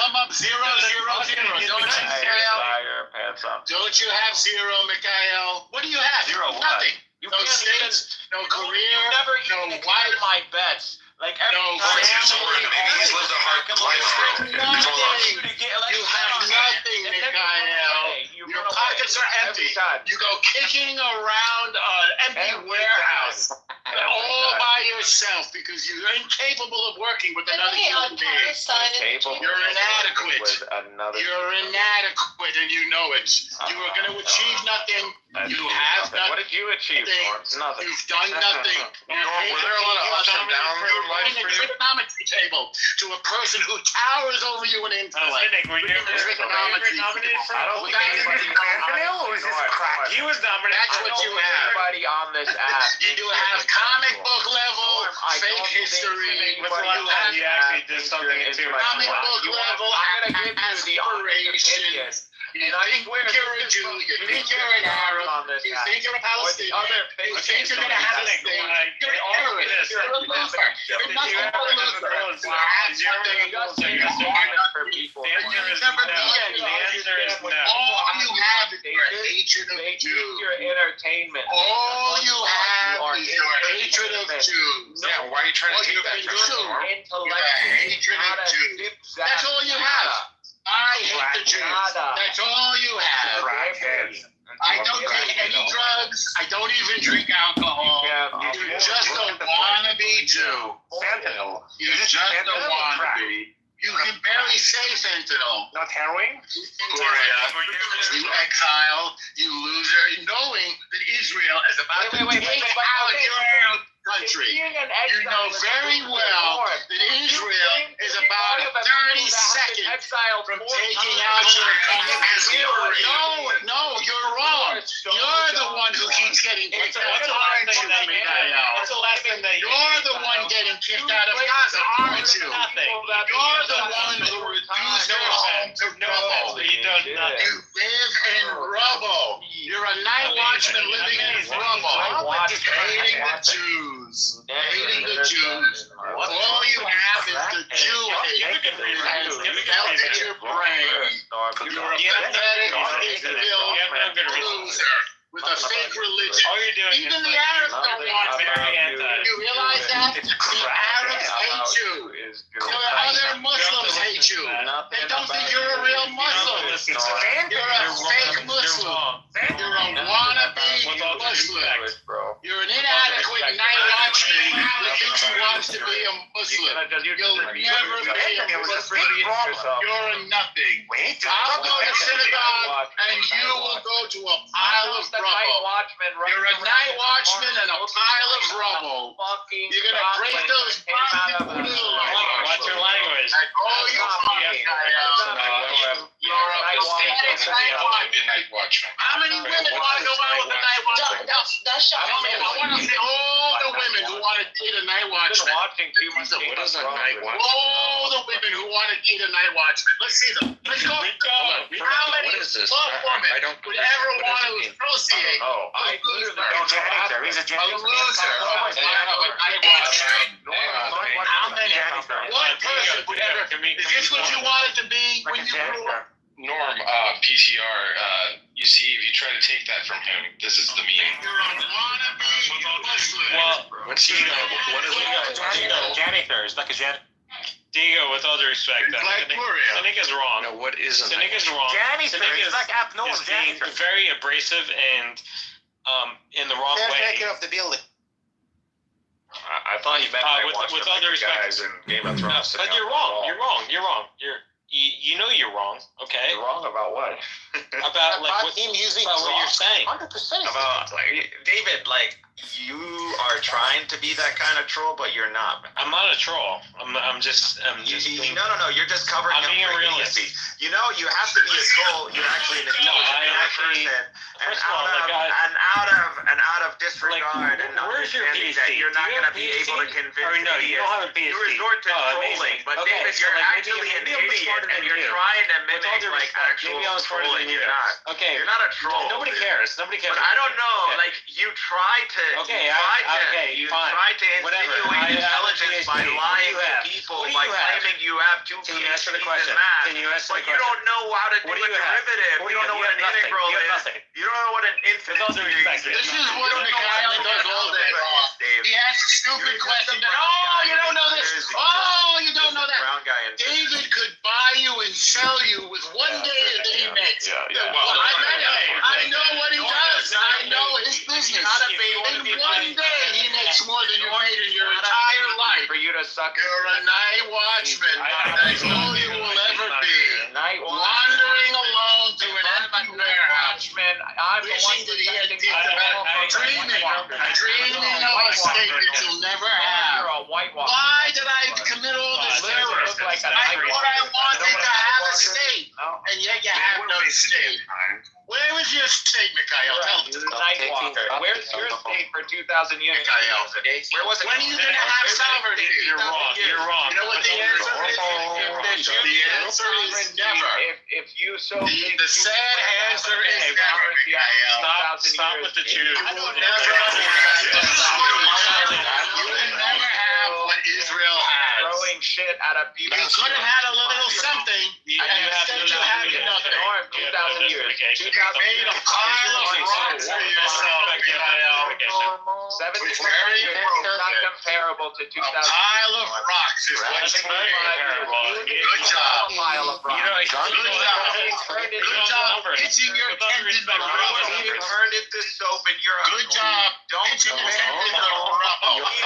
come up 0, 0, 0. Don't you, Mikhail? Don't you have 0, Mikhail? What do you have? 0 Nothing. You no states, no career, no wife. My bets. Like no maybe he's lived a hard life, bro. Nothing. You have nothing, Mikhail. Your pockets are empty. You go kicking around an empty warehouse all by yourself because you're incapable of working with another human being. You're inadequate. You're inadequate, and you know it. You are going to achieve nothing. You have nothing. What did you achieve, Lawrence? Nothing. You've done nothing. Were there a lot of ups and downs in life for you? Trigonometry table to a person who towers over you in intellect. Were you ever nominated for? I don't think anybody He was nominated. That's what you have. Everybody on this app. You have comic book level fake history. What's the last time you actually did something into comic book level I'm gonna give you the aspiration. You think you're a Jew, you think you're an Arab, you think you're a Palestinian, you think you're going to have this thing. You're a terrorist, you're a loser, you're nothing but a loser. The answer is no. All you have is your hatred of Jews. Your entertainment. All you have is your hatred of Jews. Yeah, why are you trying to take that from me? Hatred of Jews. That's all you have. I hate the Jews. That's all you have. I don't take any drugs. I don't even drink alcohol. You're just a wannabe Jew. Fentanyl. You're just a wannabe. You can barely say fentanyl. Not heroin? Gloria, you exile, you loser, knowing that Israel is about to take out your country. You know very well that Israel is about 30 seconds from taking out your country. No, you're wrong. You're the one who keeps getting kicked out of Gaza, You're the one getting kicked out of Gaza, aren't you? You're the one who reduced your home to rubble. You live in rubble. You're a night watchman living in rubble. Hating the Jews. Hating the Jews. All you have is the Jew hate. It has melted your brain. You're a pathetic, ignorant loser with a fake religion. All you're doing Even the Arabs don't want it. You realize that? The Arabs hate you. The other Muslims hate you. They don't think you're a real Muslim. You're a fake Muslim. You're a wannabe Muslim. You're an inadequate night watchman who thinks he wants to be a Muslim. You'll never be a Muslim. You're a nothing. I'll go to synagogue and you will go to a pile of rubble. You're a night watchman and a pile of rubble. You're going to break those boxes. Watch your language. Oh, you You're a pathetic night watchman. How many women want to go out with a night watchman? I want to see all the women who want to date a night watchman. What is a night watchman? All the women who want to date a night watchman. Let's see them. Let's go. How many women would ever want to associate with a loser? A loser. Night watchman. How many? One person would ever. Is this what you wanted to be when you grew up? Norm, PCR, you see, if you try to take that from him, this is the meme. You're a wannabe Muslim. Well, What's he know? What is he know? janitor. It's like a janitor. Diego, with all due respect, Sinek is wrong. No, what is a Sinek is wrong. Janitor. It's like is being very abrasive and in the wrong way. Take off the building. I thought he meant with all due respect, guys in Game of Thrones. but you're wrong. You're wrong. You know you're wrong. Okay. You're wrong about what? About like what him using about what you're saying. 100%. About David, like you are trying to be that kind of troll, but you're not. I'm not a troll. I'm just. No. You're just covering. I'm being a realist. You know, you have to be a troll. You're actually an intelligent person. First of all, out of disregard and where's your understanding PhD? that you're not going to be able to convince no, you don't have a PhD. You resort to trolling, but David, you're actually an idiot, and you're trying to mimic like actual trolling. but you're not. Okay. You're not a troll. Nobody cares. Nobody cares. But I don't know. Okay. Like you tried to. Okay. You Fine. tried to Whatever. insinuate intelligence by lying to people, by claiming you have 2 Can you answer the PhDs question? in math. Can you answer But the you question? don't know how to do What a do you have? derivative. What You do don't know you what an have? integral You have is. nothing. You don't know what an infinite With all due respect, This is what Mikhail does all day long. He asks stupid questions. Oh, you don't know this. Oh, you don't know that. Brown guy in David could buy you and sell you with one day that he makes. Yeah. Well, I know what he does. I know his business. In one day, he makes more than you made in your entire life. for you to suck. You're a night watchman. That's all you will ever be. Night Wandering alone to an empty warehouse. I'm Wishing that he had dreaming of a state that you'll never have. You're a whitewash. Why did I commit all this terror? I thought I wanted to have a state, and yet you have no state. Where was your state, Mikhail? Tell me. Nightwalker. Where's your state for 2,000 years? Where was it? When are you going to have sovereignty? You're wrong. You're wrong. You know what the answer is? The answer is never. If you so The sad answer is never, Mikhail. Stop with the Jews. You will never have what Israel has. throwing shit at a people. You could have had a little something, and instead you had nothing. 2,000 years. You made a pile of rocks for yourself, Mikhail. 75 very years is not comparable to 2,000 A pile of rocks is what you made. Good job. Pile of rocks. Good job pitching your tent in the rubble. You turned into soap and you're a Good job pitching your tent in the rubble. Good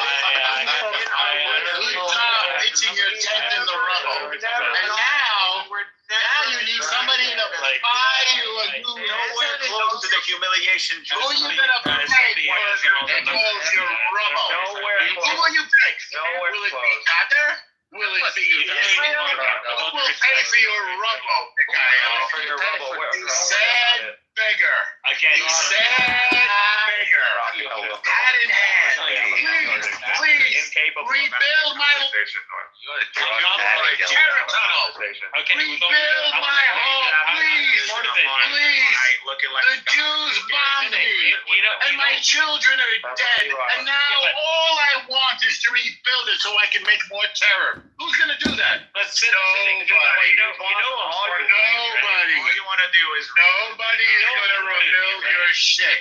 job pitching your tent in the rubble. And now you need somebody to buy you a new nowhere close to the humiliation. Who are you gonna pick that holds your rubble? Nowhere Who close. will you pick? Nowhere Will it be close. Qatar? Will it be Israel? Who will pay for your rubble, Mikhail? For your rubble. You sad beggar. Again. You sad beggar. Hat in hand. Please rebuild my terror tunnel. Okay. Rebuild my home, please. Please. The Jews bombed me, and my children are dead. And now all I want is to rebuild it so I can make more terror. Who's gonna do that? Let's sit. Nobody. Nobody. All you want to do is Nobody is gonna rebuild your shit.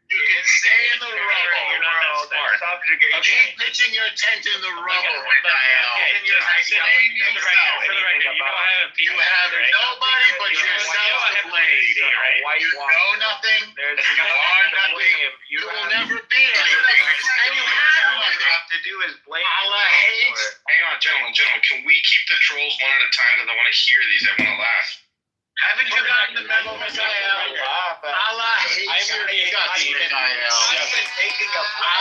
You can stay in the rubble. You're not that smart. Subjugate. Keep pitching your tent in the rubble, Mikhail. You have nobody but yourself to blame. You know nothing. You are nothing. You will never be anything. And you have nothing. To do is blame. Allah hates. Hang on, gentlemen. Can we keep the trolls one at a time? Because I want to hear these. I want to laugh. Haven't you gotten the memo, Mikhail? Allah hates your guts, Mikhail.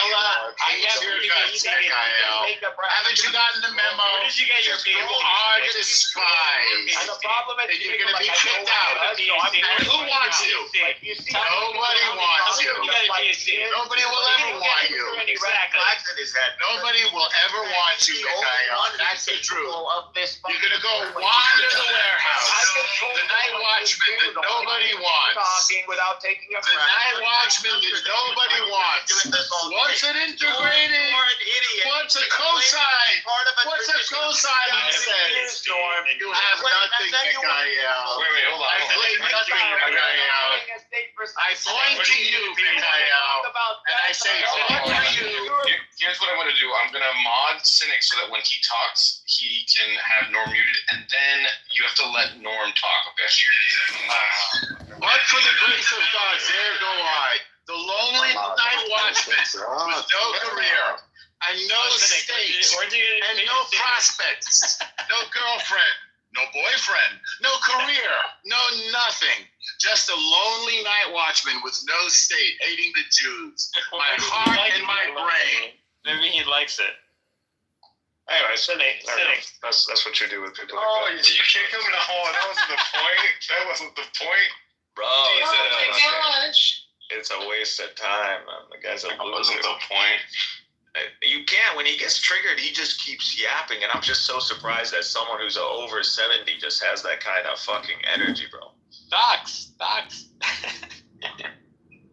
Allah hates your guts, Mikhail. Haven't you gotten the memo? Where did you get your You are despised. And the problem is And you're going to be kicked out. And who wants you? Nobody wants you. Nobody will ever want you. Nobody will ever want you, Mikhail. That's the truth. You're going to go wander the warehouse. The night watchman that nobody wants. Without taking a The night watchman that nobody wants. What's an integrated? What's a cosine? What's a cosine, he says? You have nothing, Mikhail. Wait, hold on. I claim nothing, Mikhail. I point to you, Mikhail. And I say, fuck you. Here's what I'm going to do. I'm going to mod Cynic so that when he talks, he can have Norm muted, and then you have to let Norm talk, okay? But for the grace of God, there go I, the lonely night watchman with no career, and no stakes, and no prospects, no girlfriend, no boyfriend, no career, no nothing. Just a lonely night watchman with no state, hating the Jews. My heart and my brain. Maybe he likes it. Anyway, Cynic. that's what you do with people like that. You kick him? No, that wasn't the point. That wasn't the point. Bro, Oh my gosh. it's a waste of time. The guy's a That loser. wasn't the point. You can't. When he gets triggered, he just keeps yapping, and I'm just so surprised that someone who's over 70 just has that kind of fucking energy, bro. Docs.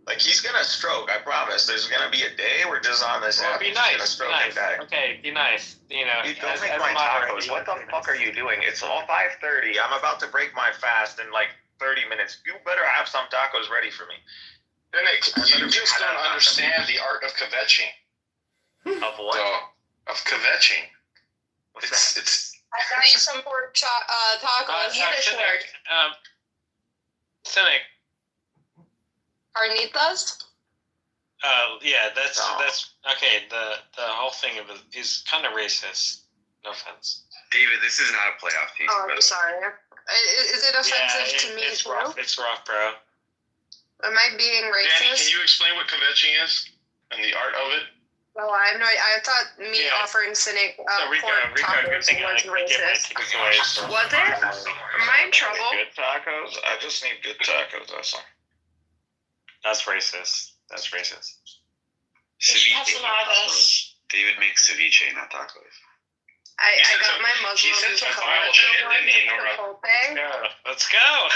Like, he's gonna stroke, I promise. There's gonna be a day where just on this Well, app, be he's gonna nice. stroke Be and die. nice. Okay, be nice. You know, Dude, don't make my tacos. What the fuck are you doing? It's all 5:30. I'm about to break my fast in like 30 minutes. You better have some tacos ready for me. Nick, you just don't understand the art of kvetching. Of what? Of kvetching. What's that? It's. I got you some pork tacos. Yiddish word. Cynic. Carnitas? Yeah, that's okay. The whole thing of it is kind of racist. No offense. David, this is not a playoff team. Oh, I'm sorry. Is it offensive to me it's too? rough. It's rough, bro. Am I being Danny, racist? can you explain what kvetching is and the art of it? No, I have no idea. I thought me offering Cynic So Rico, pork good tacos thing I was get my racist. tickets away. So. Was it? Am I in trouble? Good tacos? I just need good tacos, that's all. That's racist. That's racist. Ceviche. David makes ceviche, not tacos. I got my Muslim She said some color Bible shit, one didn't he, to Nora? Chipotle. Let's go.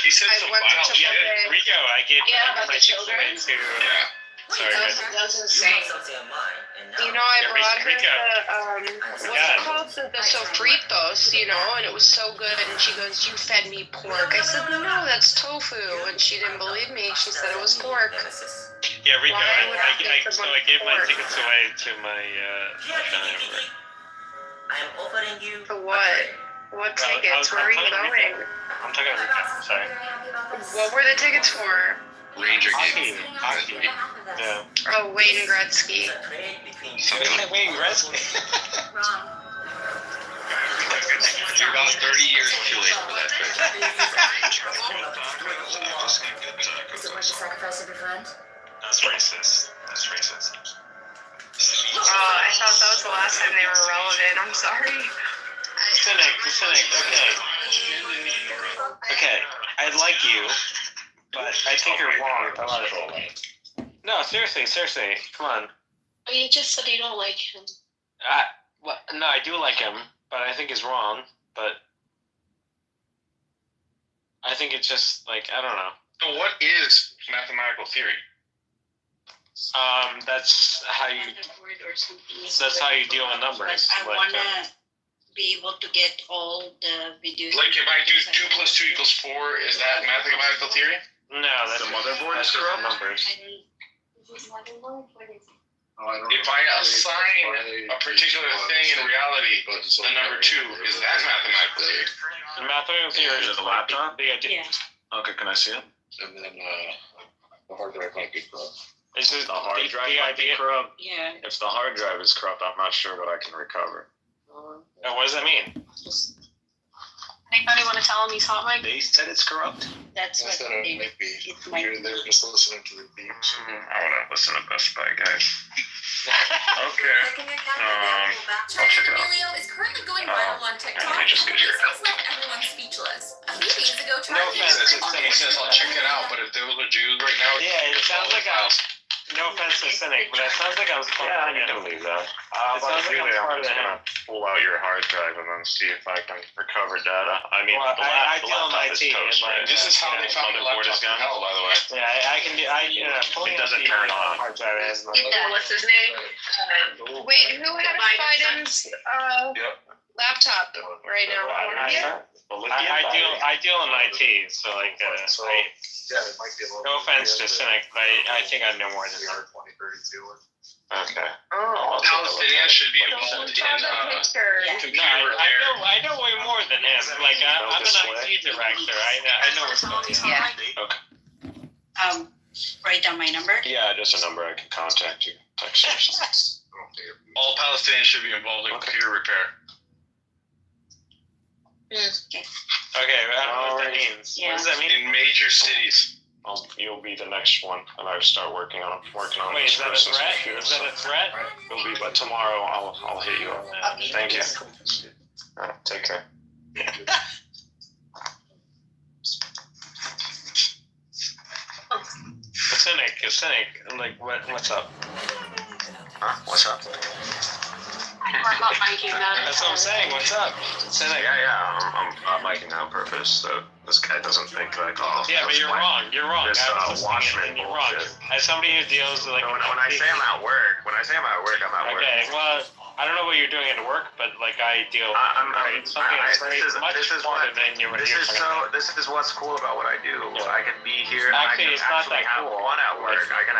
He said I some went to wild shit. Chipotle. Rico, I gave about my the tickets children? away to. Yeah. Sorry, guys. That's insane. You know, I Yeah, brought her Rico. what's it called? The sofritos, you know, and it was so good. And she goes, "You fed me pork." I said, "No, that's tofu." And she didn't believe me. She said it was pork. Yeah, Rico, Why would I give so someone I gave my pork? tickets away to my family member. I am offering you. For what? What tickets? Where are you going? I'm talking to Rico. Sorry. What were the tickets for? Ranger Hockey. game. Hockey. Yeah. Oh, Wayne Gretzky. Wayne Gretzky. You're about 30 years too late for that trip. That's racist. That's racist. I thought that was the last time they were relevant. I'm sorry. Cynic, okay. Okay, I like you, but I think you're wrong a lot of things. No, seriously, come on. Oh, you just said you don't like him. No, I do like him, but I think he's wrong, but I think it's just, like, I don't know. So what is mathematical theory? That's how you deal with numbers. I wanna be able to get all the videos. Like if I do 2 + 2 = 4, is that mathematical theory? No, that's The motherboard that's is just corrupt? numbers. If I assign a particular thing in reality a number 2, is that mathematical theory? The mathematical theory Is it a laptop? Yeah. Okay, can I see it? And then the hard drive might be corrupt. It's just The hard drive the might be idea. corrupt. Yeah. If the hard drive is corrupt, I'm not sure what I can recover. What does that mean? Anybody want to tell him he's hot mic? They said it's corrupt? That's I what said it they. might be. It might You're there just listening to the beeps. I want to listen to Best Buy, guys. Okay. I'll check it out. is currently going viral on TikTok. Let me just get your This has left everyone speechless. A few days ago, No offense, He says I'll check it out, but if there was a Jew right now, Yeah, it sounds like no offense to Cynic, but it sounds like I was fucking Yeah, you him. can leave that. It sounds like I'm I'm part of just him. gonna pull out your hard drive and then see if I can recover data. I mean, Well, the I laptop deal in is IT, toast, and, right? like, this is how they found the Motherboard laptop is in gone. hell, by the way. Yeah, I can do. Pulling It doesn't up turn the on. hard drive is like, What's his name? Wait, who has Biden's laptop right now? I deal in IT, so like, Yeah, it might be a little. no offense to Cynic, but I think I know more than you. 2032. Okay. Oh. Palestinians should be Don't involved tell the in picture. computer No, repair. I know way more than him. Like, I'm an IT director. I know what's going on. Yeah. Write down my number. Yeah, just a number I can contact you. Text you. All Palestinians should be involved in computer repair. Okay, I don't know what that means. What does that mean? In major cities. You'll be the next one, and I start working on Wait, is that a person's threat? computer, Is that a threat? It'll be, but tomorrow I'll hit you up. Thank you. All right, take care. Cynic, like, what's up? Huh? What's up? I'm not miking that. That's what I'm saying. What's up? Cynic. I'm miking on purpose, so this guy doesn't think like, oh. Yeah, but you're wrong. You're wrong. This I was listening Watchmen and you're wrong. bullshit. As somebody who deals with like. When I say I'm at work, I'm at work. Okay, well, I don't know what you're doing at work, but like I deal. Something that's very much smarter than you. This is what's cool about what I do. Yeah. I can be here and Actually, I can it's not actually that have cool. fun at work. I can.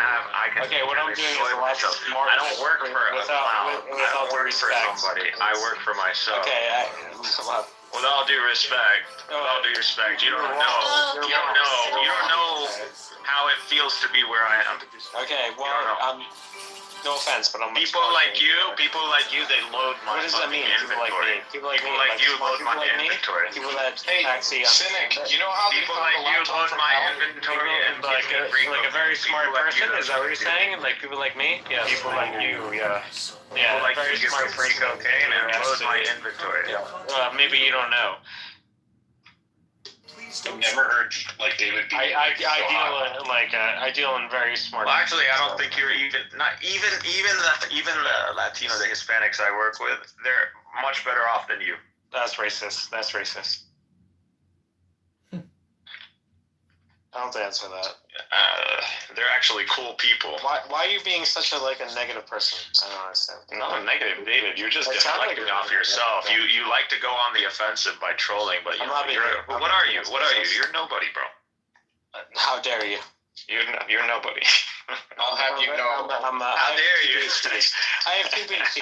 Okay, what I'm doing is a lot smarter. I don't work for a clown. I don't work for respect. somebody. I work for myself. Okay, With all due respect, you don't know. You don't know how it feels to be where I am. Okay, well, no offense, but I'm. People like you, they load my What does that mean? People like inventory. me. People like me. Like you load people my like me. inventory. People that Hey, actually. Cynic, you know how People like you load my inventory and Like a very smart person. Is that what you're saying? Like people like me? Yeah. People like you, yeah. Yeah, People like very you give smart me free person. cocaine and Yeah, load my absolutely. inventory. Yeah. Maybe you don't know. I've never heard like David be I deal in very smart. Well, actually, I don't think you're even the Latino, the Hispanics I work with, they're much better off than you. That's racist. I don't answer that. They're actually cool people. Why are you being such a negative person? I don't understand. No, negative, David. You're just It sounds like deflecting you're off negative. yourself. You like to go on the offensive by trolling, but I'm not being- I'm what are you? being What are you? racist. You're nobody, bro. How dare you? You're nobody. I'll have you know. How dare you? I have two PhDs.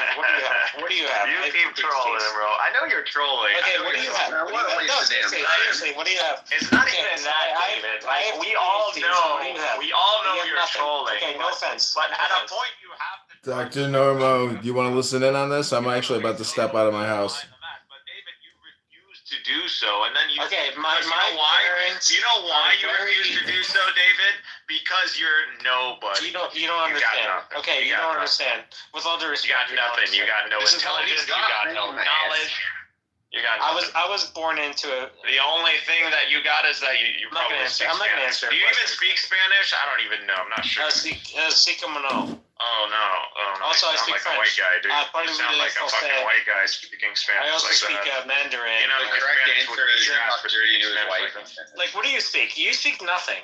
What do you have? You I have keep two trolling, PhDs. bro. I know you're trolling. Okay, what do you have? Man, what a waste of damn time. Seriously, what do you have? It's not Okay, even that, I- David. I have Like, we two all PhDs. know. What do you have? We all know You have you're nothing. trolling. Okay, no offense. But No at a offense. point, you have to. Dr. Normo, do you want to listen in on this? I'm actually about to step out of my house. But David, you refused to do so, and then you. Okay, you know why? parents. You know why are you very- refused to do so, David? Because you're nobody. You don't understand. nothing. Okay, you don't understand. With all due respect, You got nothing. You got no This is all he's intelligence. You got. got no knowledge. You got nothing. I was born into it. The only thing that you got is that you I'm not probably gonna speak answer- I'm not gonna Spanish. answer Do you your even question. speak Spanish? I don't even know. I'm not sure. Sikh Oh no. Also, I You sound speak like French. a white guy, dude. Part You of sound it like is a also- fucking white guy speaking Spanish. I also like speak that. Mandarin. You know, The your correct Spanish answer would be is you're not dirty to his Spanish wife. like- Like, what do you speak? You speak nothing.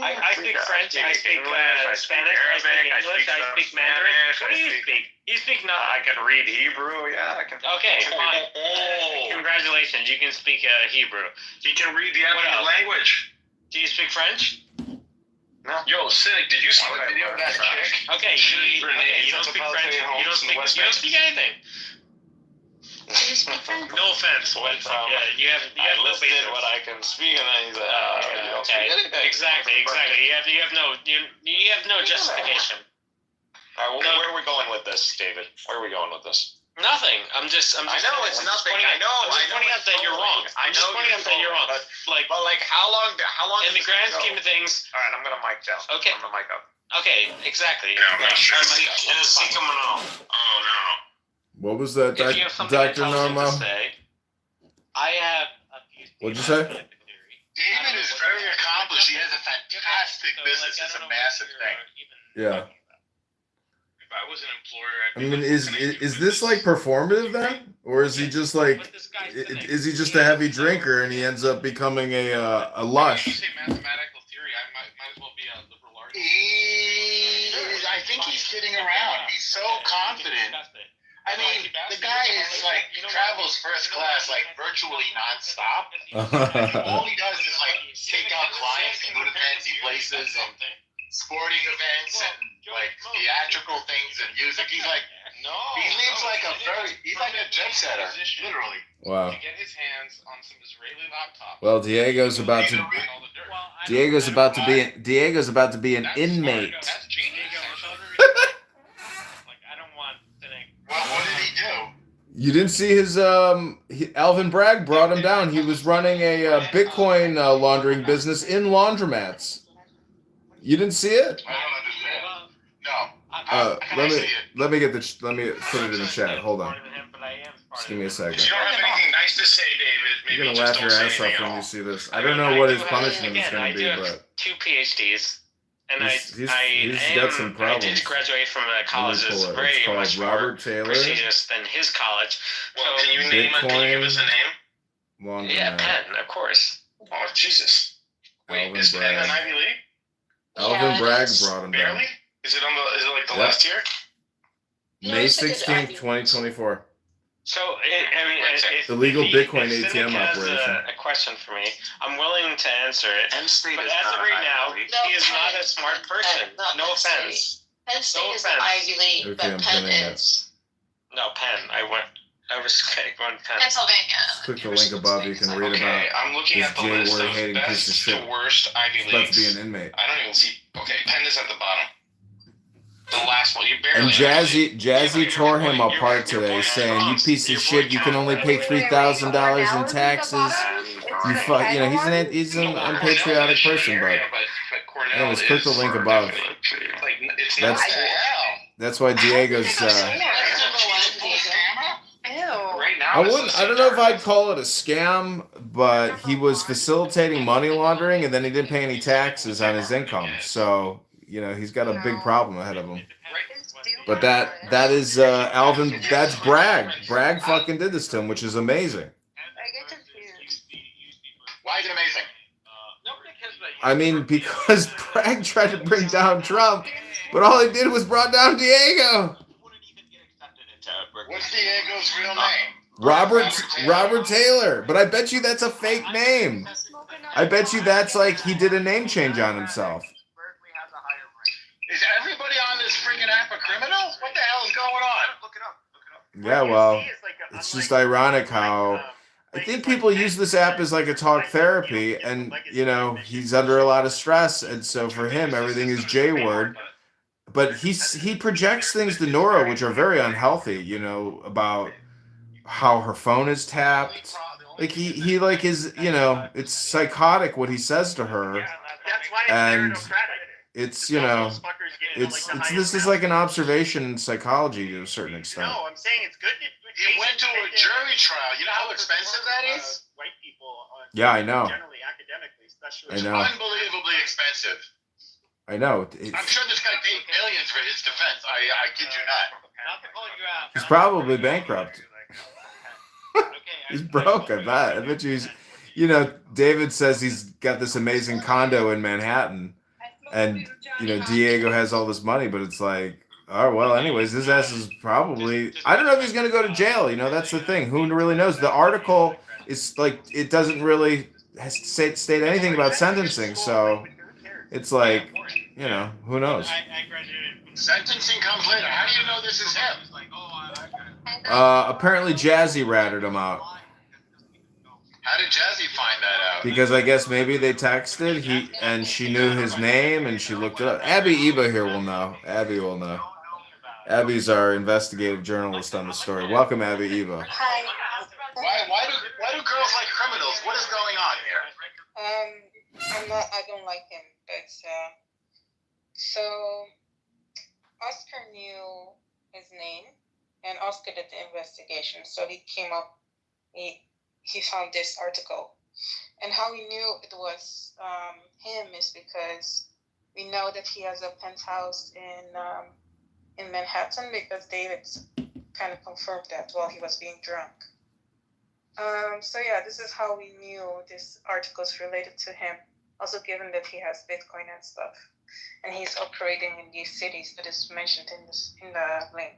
I speak French. I speak English, I speak Spanish. I speak Arabic, English. I speak Mandarin. Spanish, What do you speak? You speak nothing. I can read Hebrew. Yeah, I can. Okay, fine. Oh. Congratulations, you can speak Hebrew. He can read the What Japanese else? language. Do you speak French? Yo, Cynic, did you see the Okay, video of that whatever. chick? Okay, you don't speak French. You don't speak anything. No offense. Went from, you have no listed basis. what I can speak, and then he's like, Okay, exactly. You have no justification. All right, where are we going with this, David? Where are we going with this? Nothing. I'm just. I know it's nothing. I know. I'm just pointing out that you're wrong. I know pointing out that you're wrong. But Like, how long? in the grand scheme of things. All right, I'm gonna mic down. Okay. I'm gonna mic up. Okay, exactly. Yeah, I'm not sure. Oh What was that, no. If you have something Dr. intelligent Normo? to say, I have a few. What'd you say? David is very accomplished. He has a fantastic business. It's a massive thing. Yeah. If I was an employer, I mean, is this like performative then, or is he just like, is he just a heavy drinker and he ends up becoming a If you lush? say mathematical theory, I might as well be a liberal artist. I think he's kidding around. He's so confident. I mean, the guy is like travels first class, like virtually nonstop. All he does is like take down clients and go to fancy places and sporting events and like theatrical things and music. He's like, he lives like he's like a jet setter, literally. Wow. To get his hands on some Israeli laptop. Well, Diego's about to be an inmate. That's genius. Like, I don't want to think. What did he do? You didn't see his Alvin Bragg brought him down. He was running a Bitcoin laundering business in laundromats. You didn't see it? I don't understand. No. Let me put it in the chat. Hold on. Just give me a second. If you don't have anything nice to say, David, maybe You're gonna just laugh your don't say ass off anything at when you all. see this. I don't know what his punishment is I gonna do be, have but 2 PhDs. And He's I got some problems. I did graduate from a college Let me that's pull it. very It's called much Robert more Taylor. prestigious than his college. Well, So, can you name? Can you give us a name? Laundromat. Penn, of course. Oh Jesus! Wait, Alvin is Penn Bragg. an Ivy League? Alvin Bragg it is. brought him down. Barely. Is it on the? Is it like the Yeah. last tier? No, May it's a good 16th, argument. 2024. So, if Illegal if Bitcoin if ATM Cynic has operation. a question for me, I'm willing to answer it. Penn State But is as not of an right Ivy now, League. he is not a smart person. Not No Penn State. offense. Penn State No is an offense. Ivy League, Okay, but I'm Penn pinning it. is. No, Penn. I was going Penn. Pennsylvania. Click the link above. You can read Okay, about. I'm looking this at the list J-word of hating piece of best shit. to worst Ivy He's about to be Leagues. an inmate. I don't even see. Okay, Penn is at the bottom. The last one. You barely. And actually- Jazzy Yeah, tore but him your apart your today, boy saying, "You Trump- piece your of boy shit! You can Trump- only pay $3,000 in taxes. You fuck, you know he's an unpatriotic person, but Cornell anyways, click the is link above. like it's That's- not That's why Diego's. Ew. right now. I don't know if I'd call it a scam, but he was facilitating money laundering, and then he didn't pay any taxes on his income. So he's got a big problem ahead of him. But that is Alvin. That's Bragg. Bragg fucking did this to him, which is amazing. Why is it amazing? I mean, because Bragg tried to bring down Trump, but all he did was brought down Diego. What's Diego's real name? Robert Taylor. But I bet you that's a fake name. I bet you that's like he did a name change on himself. Is everybody on this freaking app a criminal? What the hell is going on? Look it up. Yeah, well, it's just ironic how I think people use this app as like a talk therapy, and he's under a lot of stress, and so for him everything is J-word. But he projects things to Nora which are very unhealthy, about how her phone is tapped. Like he like is it's psychotic what he says to her, and it's this is like an observation in psychology to a certain extent. No, I'm saying it's good. He went to a jury trial. You know how expensive that is? Yeah, I know. I It's know. unbelievably expensive. I know. I'm sure this guy paid millions for his defense. I kid you not. He's probably bankrupt. He's broke, I bet. I bet you he's, David says he's got this amazing condo in Manhattan, and, Diego has all this money, but it's like, oh, well, anyways, his ass is probably, I don't know if he's going to go to jail. That's the thing. Who really knows? The article is like, it doesn't really state anything about sentencing, so it's like, who knows? Sentencing comes later. How do you know this is him? Apparently Jazzy ratted him out. How did Jazzy find that out? Because I guess maybe they texted, and she knew his name, and she looked it up. Abby Eba here will know. Abby will know. Abby's our investigative journalist on the story. Welcome, Abby Eba. Hi. Why do girls like criminals? What is going on here? I don't like him, but so Oscar knew his name, and Oscar did the investigation. So he came up, he found this article, and how we knew it was him is because we know that he has a penthouse in Manhattan, because David kind of confirmed that while he was being drunk. So yeah, this is how we knew this article is related to him. Also, given that he has Bitcoin and stuff, and he's operating in these cities that is mentioned in the link.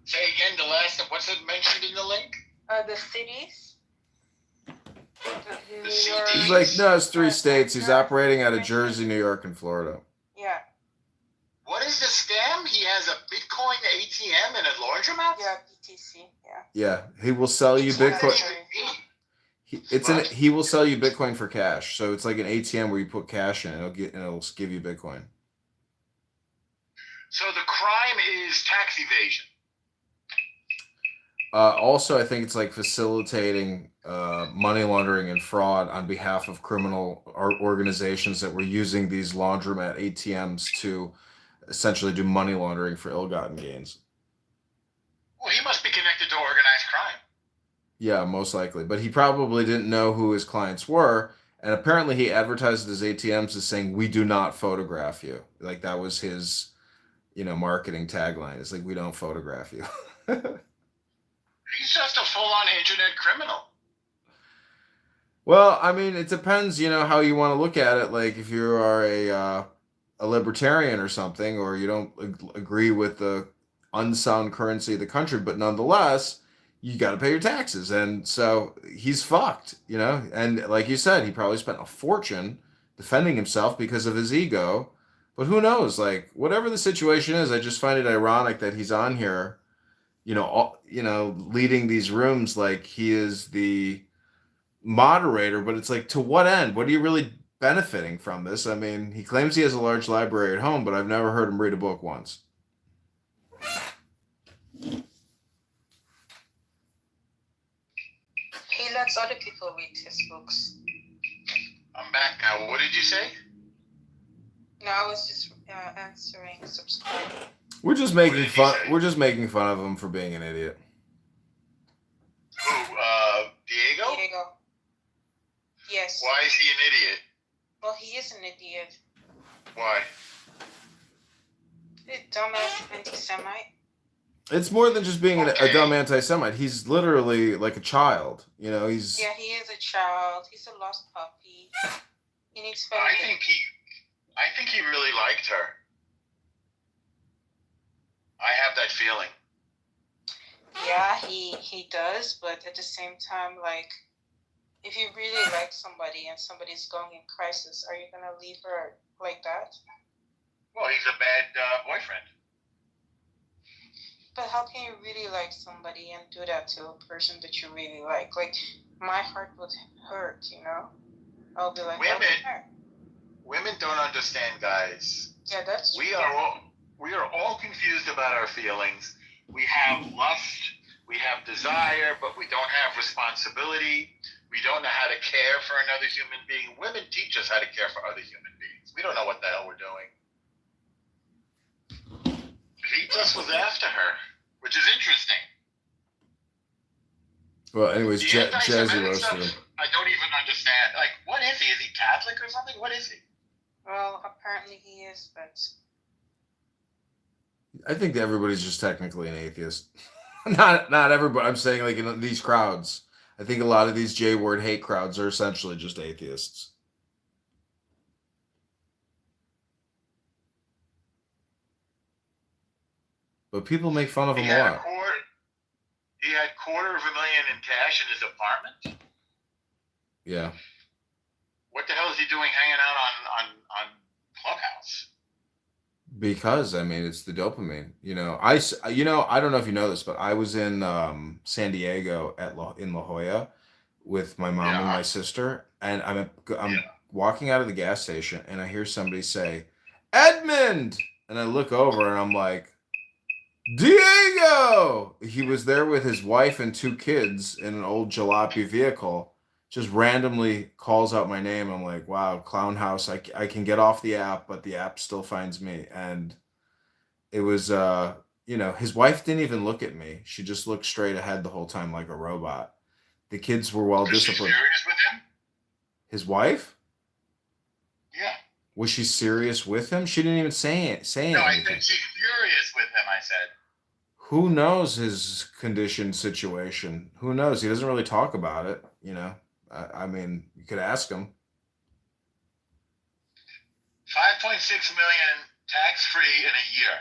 Say again the last. What's it mentioned in the link? The cities. New cities? York. He's like, no, it's 3 states. He's operating out of Jersey, New York, and Florida. Yeah. What is the scam? He has a Bitcoin ATM and a laundromat? Yeah, BTC. Yeah. Yeah, he will sell you What does Bitcoin. that even mean? He will sell you Bitcoin for cash. So it's like an ATM where you put cash in, it'll give you Bitcoin. So the crime is tax evasion. Also, I think it's like facilitating money laundering and fraud on behalf of criminal organizations that were using these laundromat ATMs to essentially do money laundering for ill-gotten gains. Well, he must be connected to organized crime. Yeah, most likely. But he probably didn't know who his clients were, And apparently he advertised his ATMs as saying, "We do not photograph you." Like that was his, marketing tagline. It's like, "We don't photograph you." He's just a full-on internet criminal. Well, I mean, it depends, how you want to look at it. Like if you are a libertarian or something, or you don't agree with the unsound currency of the country, but nonetheless, you got to pay your taxes. And so he's fucked, And like you said, he probably spent a fortune defending himself because of his ego. But who knows? Like whatever the situation is, I just find it ironic that he's on here, leading these rooms like he is the moderator. But it's like, to what end? What are you really benefiting from this? I mean, he claims he has a large library at home, but I've never heard him read a book once. He lets other people read his books. I'm back now. What did you say? No, I was just answering subscribe. We're just making fun. We're just making fun of him for being an idiot. Who? Diego? Diego. Yes. Why is he an idiot? Well, he is an idiot. Why? A dumbass anti-Semite. It's more than just being a dumb anti-Semite. He's literally like a child. He's... Yeah, he is a child. He's a lost puppy. He needs family. I think he really liked her. I have that feeling. Yeah, he does, but at the same time, like, if you really like somebody and somebody's going in crisis, are you gonna leave her like that? Well, he's a bad boyfriend. But how can you really like somebody and do that to a person that you really like? Like, my heart would hurt, I'll be like, Women don't understand, guys. Yeah, that's true. We are all confused about our feelings. We have lust, we have desire, but we don't have responsibility. We don't know how to care for another human being. Women teach us how to care for other human beings. We don't know what the hell we're doing. He just was after her, which is interesting. Well, anyways, Jazzy roasted him. I don't even understand. Like, what is he? Is he Catholic or something? What is he? Well, apparently he is, but... I think that everybody's just technically an atheist. Not everybody. I'm saying, like, in these crowds. I think a lot of these J-word hate crowds are essentially just atheists. But people make fun of him a lot. He had $250,000 in cash in his apartment? Yeah. What the hell is he doing hanging out on Clubhouse? Because, I mean, it's the dopamine. I don't know if you know this, but I was in San Diego in La Jolla with my mom and my sister, and I'm walking out of the gas station, and I hear somebody say, "Edmund!" And I look over, and I'm like, "Diego!" He was there with his wife and 2 kids in an old jalopy vehicle. Just randomly calls out my name. I'm like, wow, Clown House. I can get off the app, but the app still finds me. And it was, his wife didn't even look at me. She just looked straight ahead the whole time like a robot. The kids were well disciplined. Was she serious with him? His wife? Yeah. Was she serious with him? She didn't even say anything. No, I said she's furious with him, I said. Who knows his condition situation? Who knows? He doesn't really talk about it, I mean, you could ask him. 5.6 million tax-free in a year.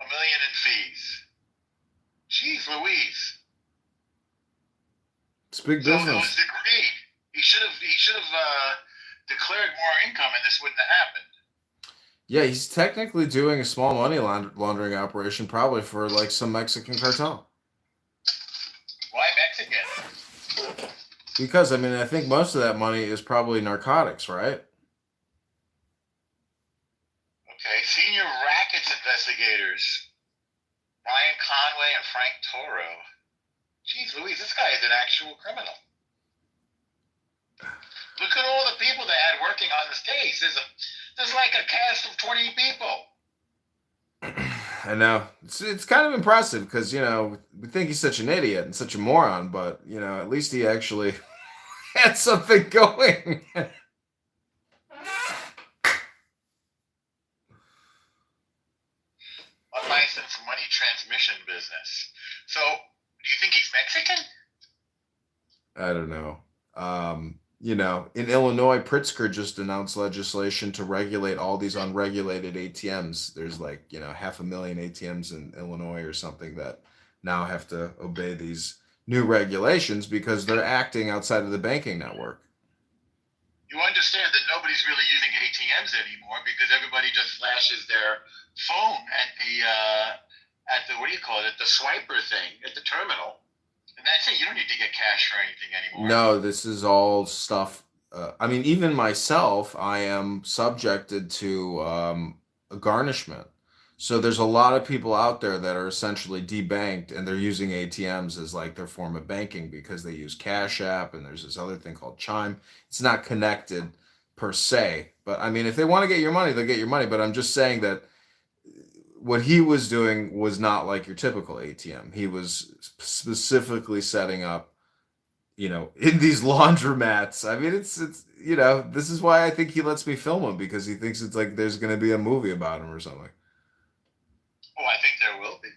$1 million in fees. Jeez Louise. It's big So business. it was agreed. He should have declared more income, and this wouldn't have happened. Yeah, he's technically doing a small money laundering operation, probably for like some Mexican cartel. Why Mexican? Because, I mean, I think most of that money is probably narcotics, right? Okay, senior rackets investigators. Ryan Conway and Frank Toro. Jeez Louise, this guy is an actual criminal. Look at all the people they had working on this case. There's like a cast of 20 people. I know. It's kind of impressive because, we think he's such an idiot and such a moron, but, at least he actually had something going. Unlicensed money transmission business. So, do you think he's Mexican? I don't know. In Illinois, Pritzker just announced legislation to regulate all these unregulated ATMs. There's 500,000 ATMs in Illinois or something that now have to obey these new regulations because they're acting outside of the banking network. You understand that nobody's really using ATMs anymore because everybody just flashes their phone at the what do you call it? The swiper thing at the terminal. And that's it. You don't need to get cash for anything anymore. No, this is all stuff. Even myself, I am subjected to a garnishment. So there's a lot of people out there that are essentially debanked and they're using ATMs as like their form of banking because they use Cash App and there's this other thing called Chime. It's not connected per se. But if they want to get your money, they'll get your money. But I'm just saying that what he was doing was not like your typical ATM. He was specifically setting up, in these laundromats. It's this is why I think he lets me film him because he thinks it's like there's going to be a movie about him or something. Oh, I think there will be.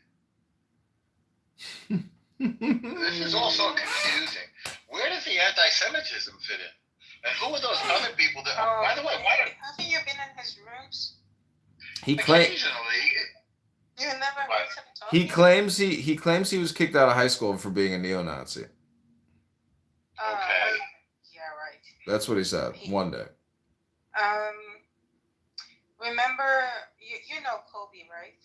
This is all so confusing. Where does the anti-Semitism fit in? And who are those other people that? By the way, why don't? Haven't you been in his rooms? Occasionally. You never heard him talk? He claims he was kicked out of high school for being a neo-Nazi. Okay. Yeah, right. That's what he said one day. Remember, you know Kobe, right?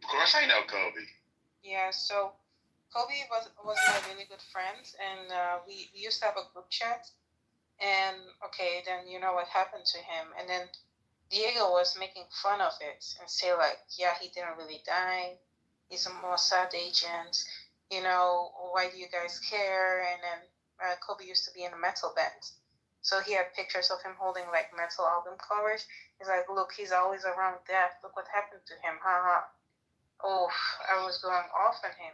Of course I know Kobe. Yeah, so Kobe was my really good friend, and we used to have a group chat. And okay, then you know what happened to him, and then Diego was making fun of it and say like, yeah, he didn't really die. He's a Mossad agent. Why do you guys care? And then Kobe used to be in a metal band. So he had pictures of him holding like metal album covers. He's like, look, he's always around death. Look what happened to him. Haha. Oh, I was going off on him.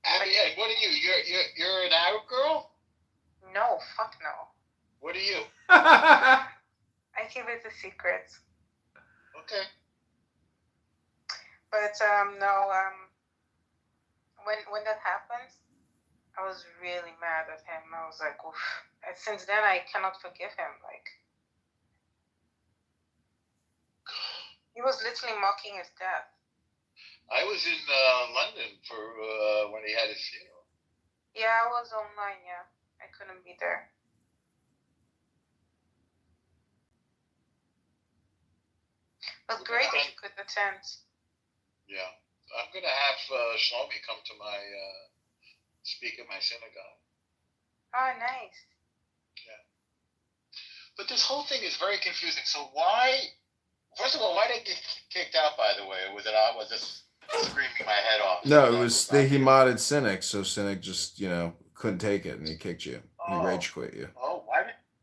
Abby, what are you? You're an Arab girl? No, fuck no. What are you? I keep it a secret. Okay. But no, when that happened, I was really mad at him. I was like, oof. And since then, I cannot forgive him. Like, he was literally mocking his death. I was in London for when he had his funeral. Yeah, I was online. Yeah, I couldn't be there. But great if you could attend. Yeah, I'm gonna have Shlomi come to my speak at my synagogue. Oh, nice. Yeah. But this whole thing is very confusing. So why? First of all, why did they get kicked out? By the way, was this screaming my head off? No, it was he modded Cynic, so Cynic just couldn't take it and he kicked you. He rage quit you. Oh,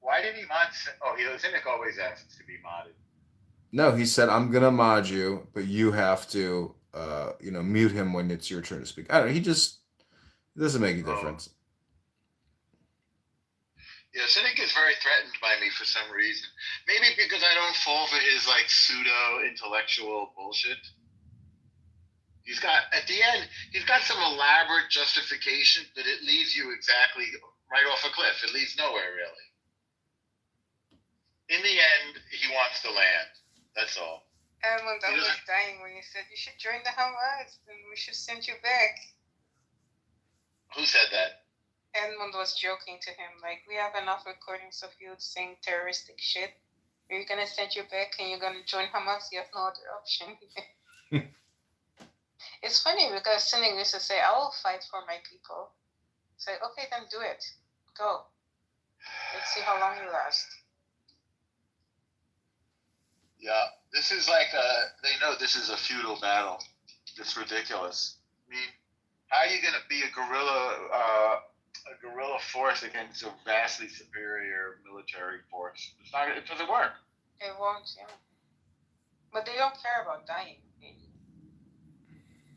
why did he mod? Oh, Cynic always asks to be modded. No, he said, I'm going to mod you, but you have to, mute him when it's your turn to speak. I don't know. It doesn't make a difference. Yeah, Cynic is very threatened by me for some reason. Maybe because I don't fall for his, pseudo-intellectual bullshit. At the end, he's got some elaborate justification that it leaves you exactly right off a cliff. It leads nowhere, really. In the end, he wants the land. That's all. And when I was dying, when you said you should join the Hamas and we should send you back. Who said that? Edmund was joking to him, like, we have enough recordings of you saying terroristic shit. We're gonna send you back and you're gonna join Hamas. You have no other option. It's funny because Cynic used to say, I will fight for my people. It's like, okay, then do it. Go. Let's see how long you last. Yeah, this is like they know this is a feudal battle. It's ridiculous. I mean, how are you going to be a guerrilla force against a vastly superior military force? It doesn't work. It won't, yeah. But they don't care about dying.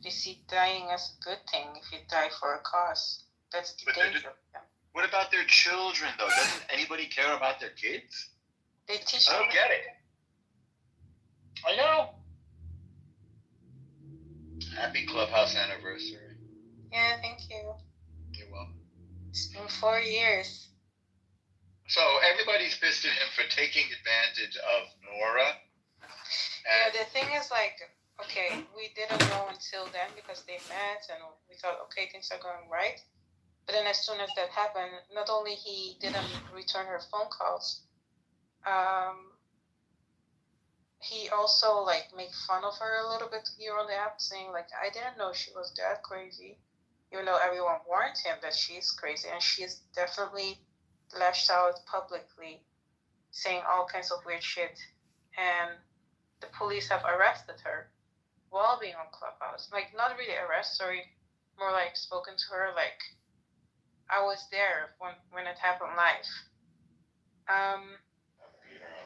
They see dying as a good thing if you die for a cause. That's the But danger of them. What about their children, though? Doesn't anybody care about their kids? They teach I them. don't get it. I know. Happy Clubhouse anniversary. Yeah, thank you. You're welcome. It's been 4 years. So everybody's pissed at him for taking advantage of Nora. Yeah, the thing is, like, okay, we didn't know until then because they met and we thought, okay, things are going right. But then as soon as that happened, not only he didn't return her phone calls, he also, like, made fun of her a little bit here on the app, saying, like, I didn't know she was that crazy, even though everyone warned him that she's crazy. And she's definitely lashed out publicly, saying all kinds of weird shit. And the police have arrested her while being on Clubhouse. Like, not really arrest, sorry, more like spoken to her, like, I was there when it happened live.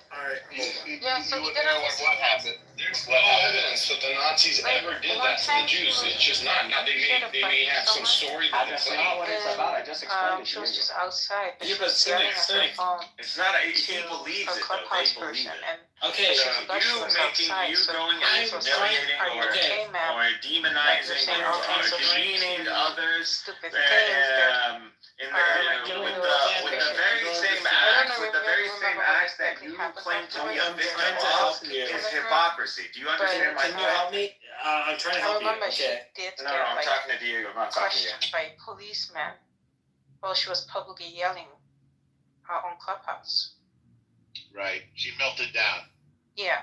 Alright. Yeah, so he didn't miss What happened? There's no evidence that the Nazis ever did that to the Jews. It's just not. Now they may have some story that it's That's not what it's about. I just explained it she to was you. just outside, but Yeah, she but was yelling at her cynic. phone It's not a, he to believes a it though. Clubhouse They believe person. it. And Okay, but so she thought she You was making, outside, you so going the and police was humiliating like, are you or, okay, ma'am? or demonizing saying or, all kinds of demeaning really others stupid things that in the, with the very same acts, with the very same acts that you claim to be a victim trying to help of you. is hypocrisy. Do you understand my Can you point? help me? I'm trying to I help you. remember she Okay. did No, get I'm like talking to Diego. I'm not talking to you. questioned by policemen while she was publicly yelling on Clubhouse. Right. She melted down. Yeah.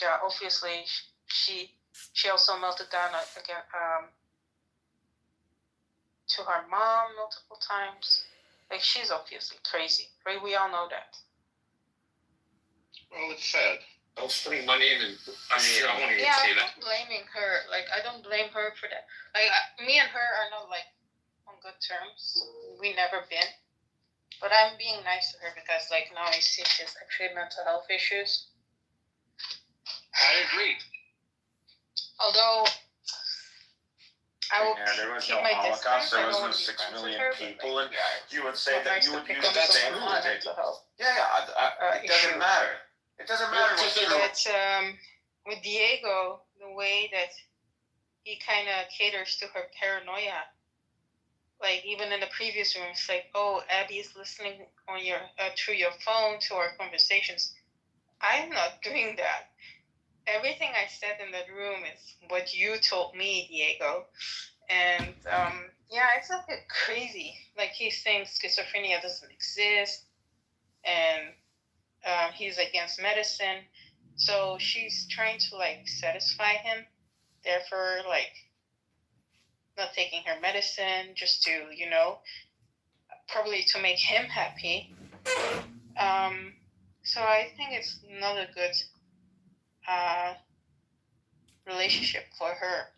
Yeah. Obviously, she also melted down again. To her mom multiple times. Like, she's obviously crazy, right? We all know that. Well, it's sad. Don't put my name in. I mean, I won't even Yeah, say I'm that. not blaming her. Like, I don't blame her for that. Like, me and her are not, like, on good terms. We never been. But I'm being nice to her because, like, now I see she's actually mental health issues. I agree. Although, I will There was keep no my Holocaust. distance. There I was don't no want to be 6 friends with million her, but, people, like, and yeah, you would it's say not that nice you to would pick use up the same someone with logic. mental health. Yeah, it doesn't issue. matter. It doesn't matter what you're. But with Diego, the way that he kind of caters to her paranoia, like even in the previous room, it's like, oh, Abby is listening on your through your phone to our conversations. I'm not doing that. Everything I said in that room is what you told me, Diego. And yeah, it's a bit crazy. Like, he's saying schizophrenia doesn't exist, and he's against medicine. So she's trying to, like, satisfy him, therefore, like, not taking her medicine just to, you know, probably to make him happy. So I think it's not a good relationship for her.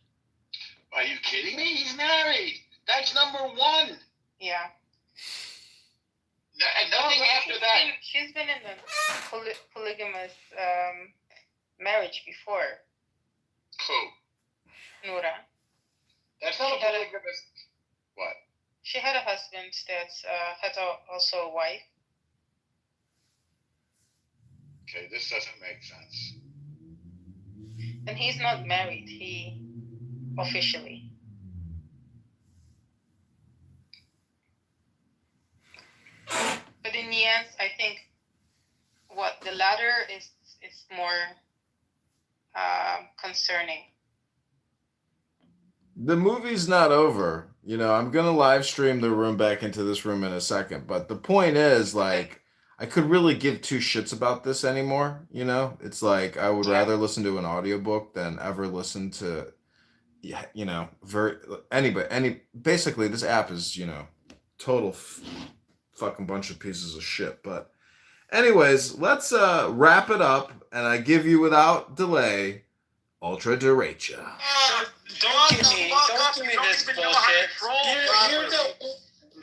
Are you kidding me? He's married. That's number one. Yeah. And nothing after that. She's been in a polygamous marriage before. Who? Nora. That's not a polygamous. What? She had a husband that had also a wife. Okay, this doesn't make sense. And he's not married. He officially. But in the end, I think what the latter is more concerning. The movie's not over. You know, I'm gonna live stream the room back into this room in a second, but the point is, like, I could really give two shits about this anymore. You know, it's like I would rather listen to an audiobook than ever listen to, you know, basically this app is, you know, total fucking bunch of pieces of shit. But anyways, let's wrap it up, and I give you without delay Ultra Derecha. Don't give me this bullshit. You're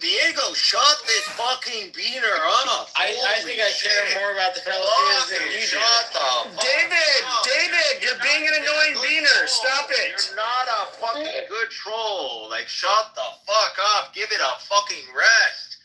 Diego, shut this fucking beaner off. I think I care more about the Philippines than you do. David, you're being an annoying beaner. Stop it. You're not a a good troll. Like, shut the fuck up. Give it a fucking rest.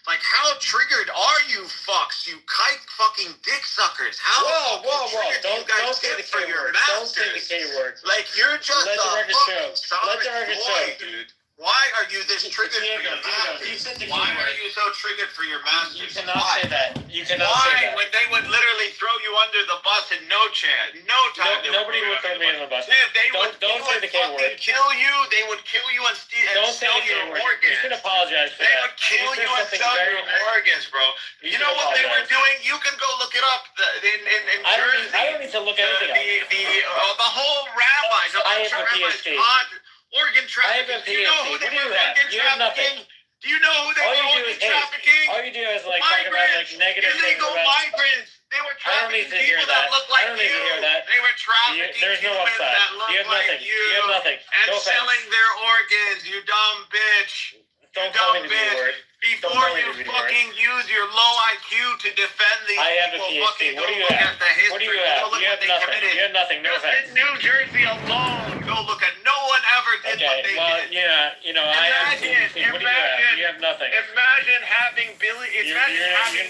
Like, how triggered are you fucks? You kike fucking dick suckers. How triggered do you guys get for your masters? Don't say the K word. Like, you're just Let the a record fucking show. Let the record boy, show. dude. Why are you this triggered for your You said masters? the Why K are word. you so triggered for your masters? You cannot Why? say that. You cannot say Why? that. When they would literally throw you under the bus in no chance, no time. Nobody would throw me under the bus. They Don't say the K fucking word. kill you. They would kill you and Don't say sell the K your word. organs. You should apologize for They that. would kill you and something sell very your organs, bro. You should know what they were apologize. doing? You can go look it up. In I Jersey. don't need to look anything up. The whole rabbis. I have a PhD. Organ trafficking. I have a Do you know who PhD. they What do were you have? organ You have trafficking? nothing. Do you know who they All were you do organ is hate. trafficking? All you do is like talk about like negative things Illegal about. migrants. They were I don't need trafficking to hear people that that. look like I don't need you. to hear that. They were trafficking There's no humans upside. that look You have like nothing. you. You have nothing. And No selling offense. their organs, you dumb bitch. Don't call me the B bitch. word. Before tell me you the B word. fucking use your low IQ to defend these I have a people, PhD. fucking What do go you look have? at the history. What do you Go have? look You what have they nothing. committed. You have nothing. No Just offense. in New Jersey alone, go look at. No one ever did what they Well, did. yeah, you know, I have a PhD. What do you have? You have nothing. Imagine having You're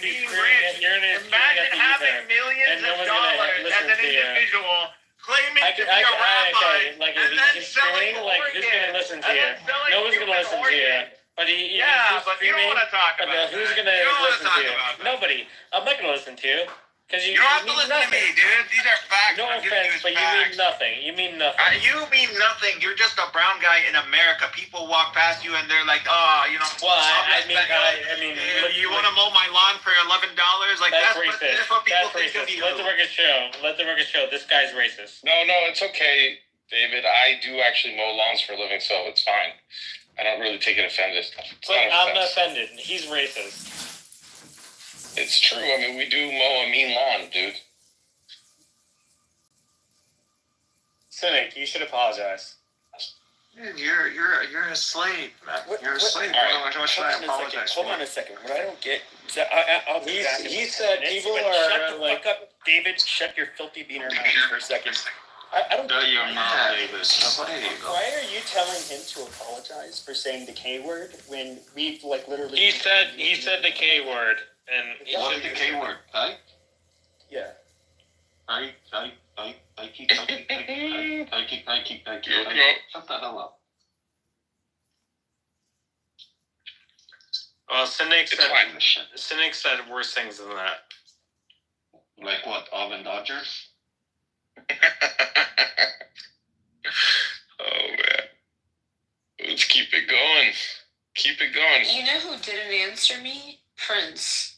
being screaming rich. at Imagine the having ether. millions And no of one's gonna dollars listen as an to you. individual, claiming to be a rabbi, like and if then he's selling screaming, like who's gonna organs, listen to and you? then selling No one's gonna human listen to you. organs. But he's But you don't screaming. want to talk But about who's that. gonna You don't want to listen talk to you? about that. Nobody. I'm not gonna listen to you. Because You don't have to listen to me, dude. These are facts. No I'm giving offense, but you you facts. mean nothing. You mean nothing. You mean nothing. You're just a brown guy in America. People walk past you and they're like, oh, you know. Well, I mean, you want to mow my lawn for $11? Like that's what racist. people That's think of racist. you. Let the record show. Let the record show. This guy's racist. No, it's okay, David. I do actually mow lawns for a living, so it's fine. I don't really take it offended. It's But not I'm not offense. offended. He's racist. It's true. I mean, we do mow a mean lawn, dude. Cynic, you should apologize. Dude, you're a slave, man. You're a slave. What should I apologize for? Hold on a second. What I don't get. I'll be back in He a said minute, people but are shut the like. fuck up, David. Shut your filthy beaner mouth for a second. I don't. Shut your mouth, Davis. Why are you telling him to apologize for saying the K word when we've like literally? He said the K word, and What is the K word? Yeah. I keep. Shut the hell up. well, Cynic It's fine. said worse things than that. Like what? Oven Dodger? Oh man, let's keep it going. Keep it going. You know who didn't answer me? Prince.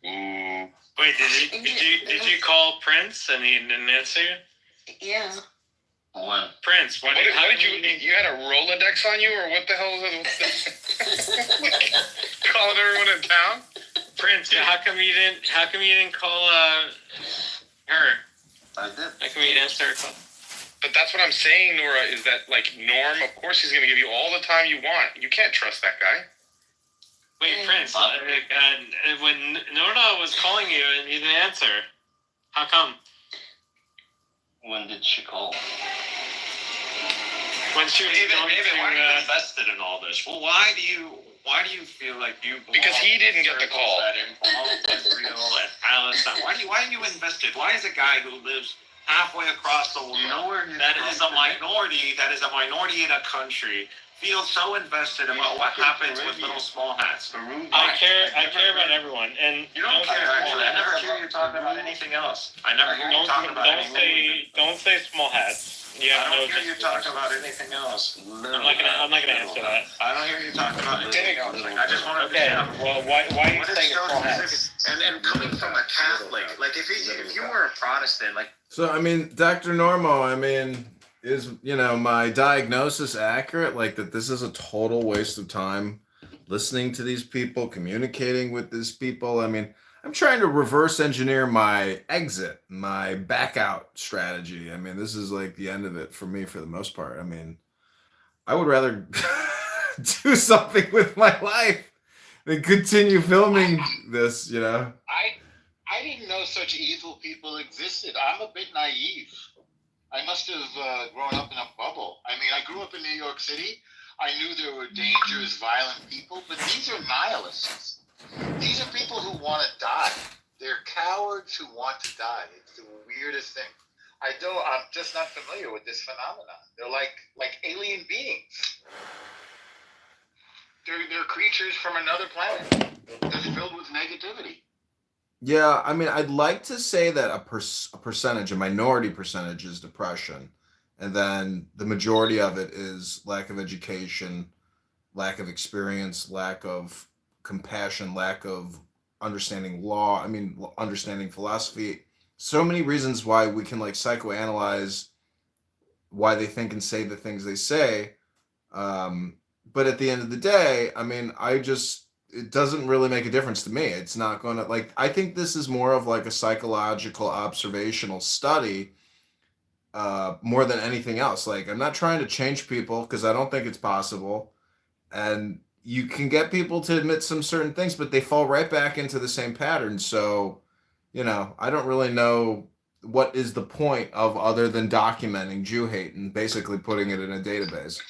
Ooh. Wait, did you call Prince and he didn't answer you? Yeah. When? Prince, What did you had a Rolodex on you, or what the hell is it? Calling everyone in town? Prince, how come you didn't call her? I did. How come you didn't answer her call? But that's what I'm saying, Nora, is that, like, Norm, of course he's going to give you all the time you want. You can't trust that guy. Wait, Prince, when Norda was calling you and you didn't answer, how come? When did she call? When she was David, going why are you to, invested in all this? Well, why do you feel like you belong Because he didn't get the circles call. that involve Israel and Palestine? Why are you invested? Why is a guy who lives halfway across the world You know where that is a minority in a country feel so invested about what happens with little small hats? I care about everyone, and You don't care, actually. I never hear you talking about anything else. I never hear you talking about anything. don't say small hats. You have I no don't hear you talking about anything else. I'm not gonna answer that. I don't hear you talking about anything else. Like, I just want to Okay, understand. well, why are you What is saying so small hats? specific? And coming from a Catholic, like if you were a Protestant, like So I mean, Dr. Normo, I mean, is my diagnosis accurate? Like that this is a total waste of time listening to these people, communicating with these people. I mean, I'm trying to reverse engineer my exit, my back out strategy. I mean, this is like the end of it for me for the most part. I mean, I would rather do something with my life than continue filming this, I didn't know such evil people existed. I'm a bit naive. I must have grown up in a bubble. I mean, I grew up in New York City. I knew there were dangerous, violent people, but these are nihilists. These are people who want to die. They're cowards who want to die. It's the weirdest thing. I'm just not familiar with this phenomenon. They're like alien beings. They're creatures from another planet that's filled with negativity. Yeah, I mean, I'd like to say that a minority percentage is depression, and then the majority of it is lack of education, lack of experience, lack of compassion, lack of understanding law. I mean, understanding philosophy. So many reasons why we can like psychoanalyze why they think and say the things they say. But at the end of the day, I mean, it doesn't really make a difference to me. It's not going to, like, I think this is more of like a psychological observational study, more than anything else. Like, I'm not trying to change people because I don't think it's possible. And you can get people to admit some certain things, but they fall right back into the same pattern. So, I don't really know what is the point of other than documenting Jew hate and basically putting it in a database.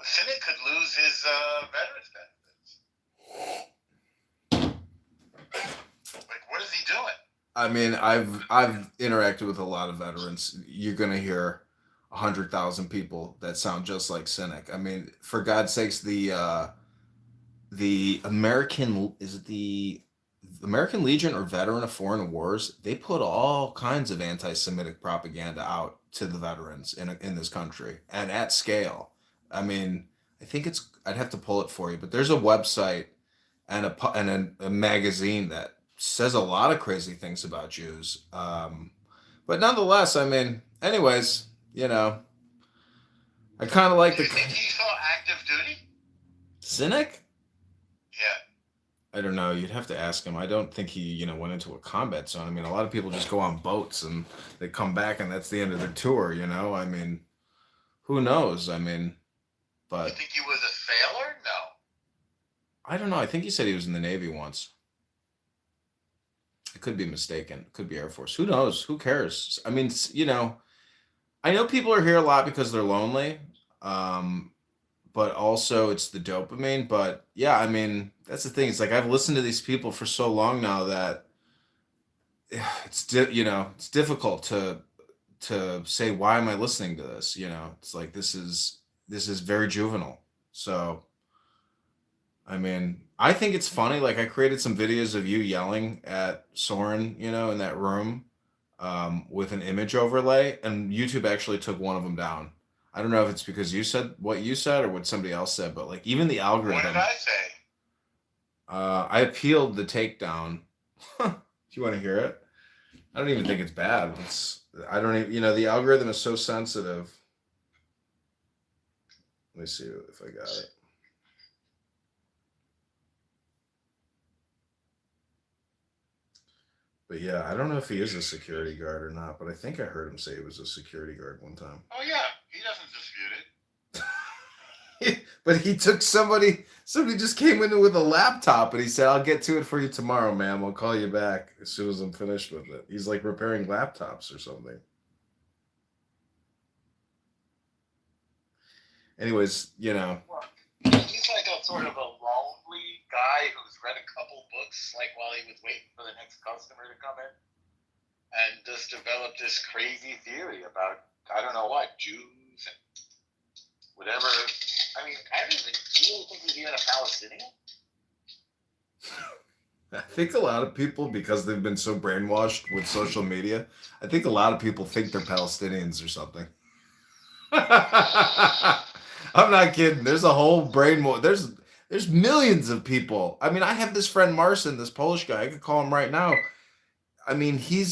Senate could lose his veterans benefits. Like, what is he doing? I mean, I've interacted with a lot of veterans. You're gonna hear 100,000 people that sound just like Cynic. I mean, for God's sakes, the American American Legion or Veteran of Foreign Wars, they put all kinds of anti-Semitic propaganda out to the veterans in this country and at scale. I mean, I think I'd have to pull it for you, but there's a website and a magazine that says a lot of crazy things about Jews. But nonetheless, I mean, anyways, I kind of like Do you think he saw active duty? Cynic? Yeah. I don't know. You'd have to ask him. I don't think he, went into a combat zone. I mean, a lot of people just go on boats and they come back and that's the end of their tour, I mean, who knows? I mean, but you think he was a sailor? No. I don't know. I think he said he was in the Navy once. I could be mistaken. Could be Air Force. Who knows? Who cares? I mean, I know people are here a lot because they're lonely. But also it's the dopamine. But yeah, I mean, that's the thing. It's like I've listened to these people for so long now that it's difficult to say, why am I listening to this? It's like this is very juvenile. So I mean, I think it's funny. Like I created some videos of you yelling at Soren, in that room, with an image overlay, and YouTube actually took one of them down. I don't know if it's because you said what you said or what somebody else said, but like even the algorithm. What did I say? I appealed the takedown. Do you want to hear it? I don't even think it's bad. I don't even, the algorithm is so sensitive. Let me see if I got it. But yeah, I don't know if he is a security guard or not, but I think I heard him say he was a security guard one time. Oh yeah, he doesn't dispute it. But he took somebody just came in with a laptop and he said, I'll get to it for you tomorrow, ma'am. I'll call you back as soon as I'm finished with it. He's like repairing laptops or something. Anyways, He's like a sort of a lonely guy who's read a couple books, like while he was waiting for the next customer to come in, and just developed this crazy theory about I don't know what Jews and whatever. I mean, do you really think he's even a Palestinian? I think a lot of people, because they've been so brainwashed with social media, I think a lot of people think they're Palestinians or something. I'm not kidding. There's a whole there's millions of people. I mean, I have this friend Marcin, this Polish guy. I could call him right now. I mean, he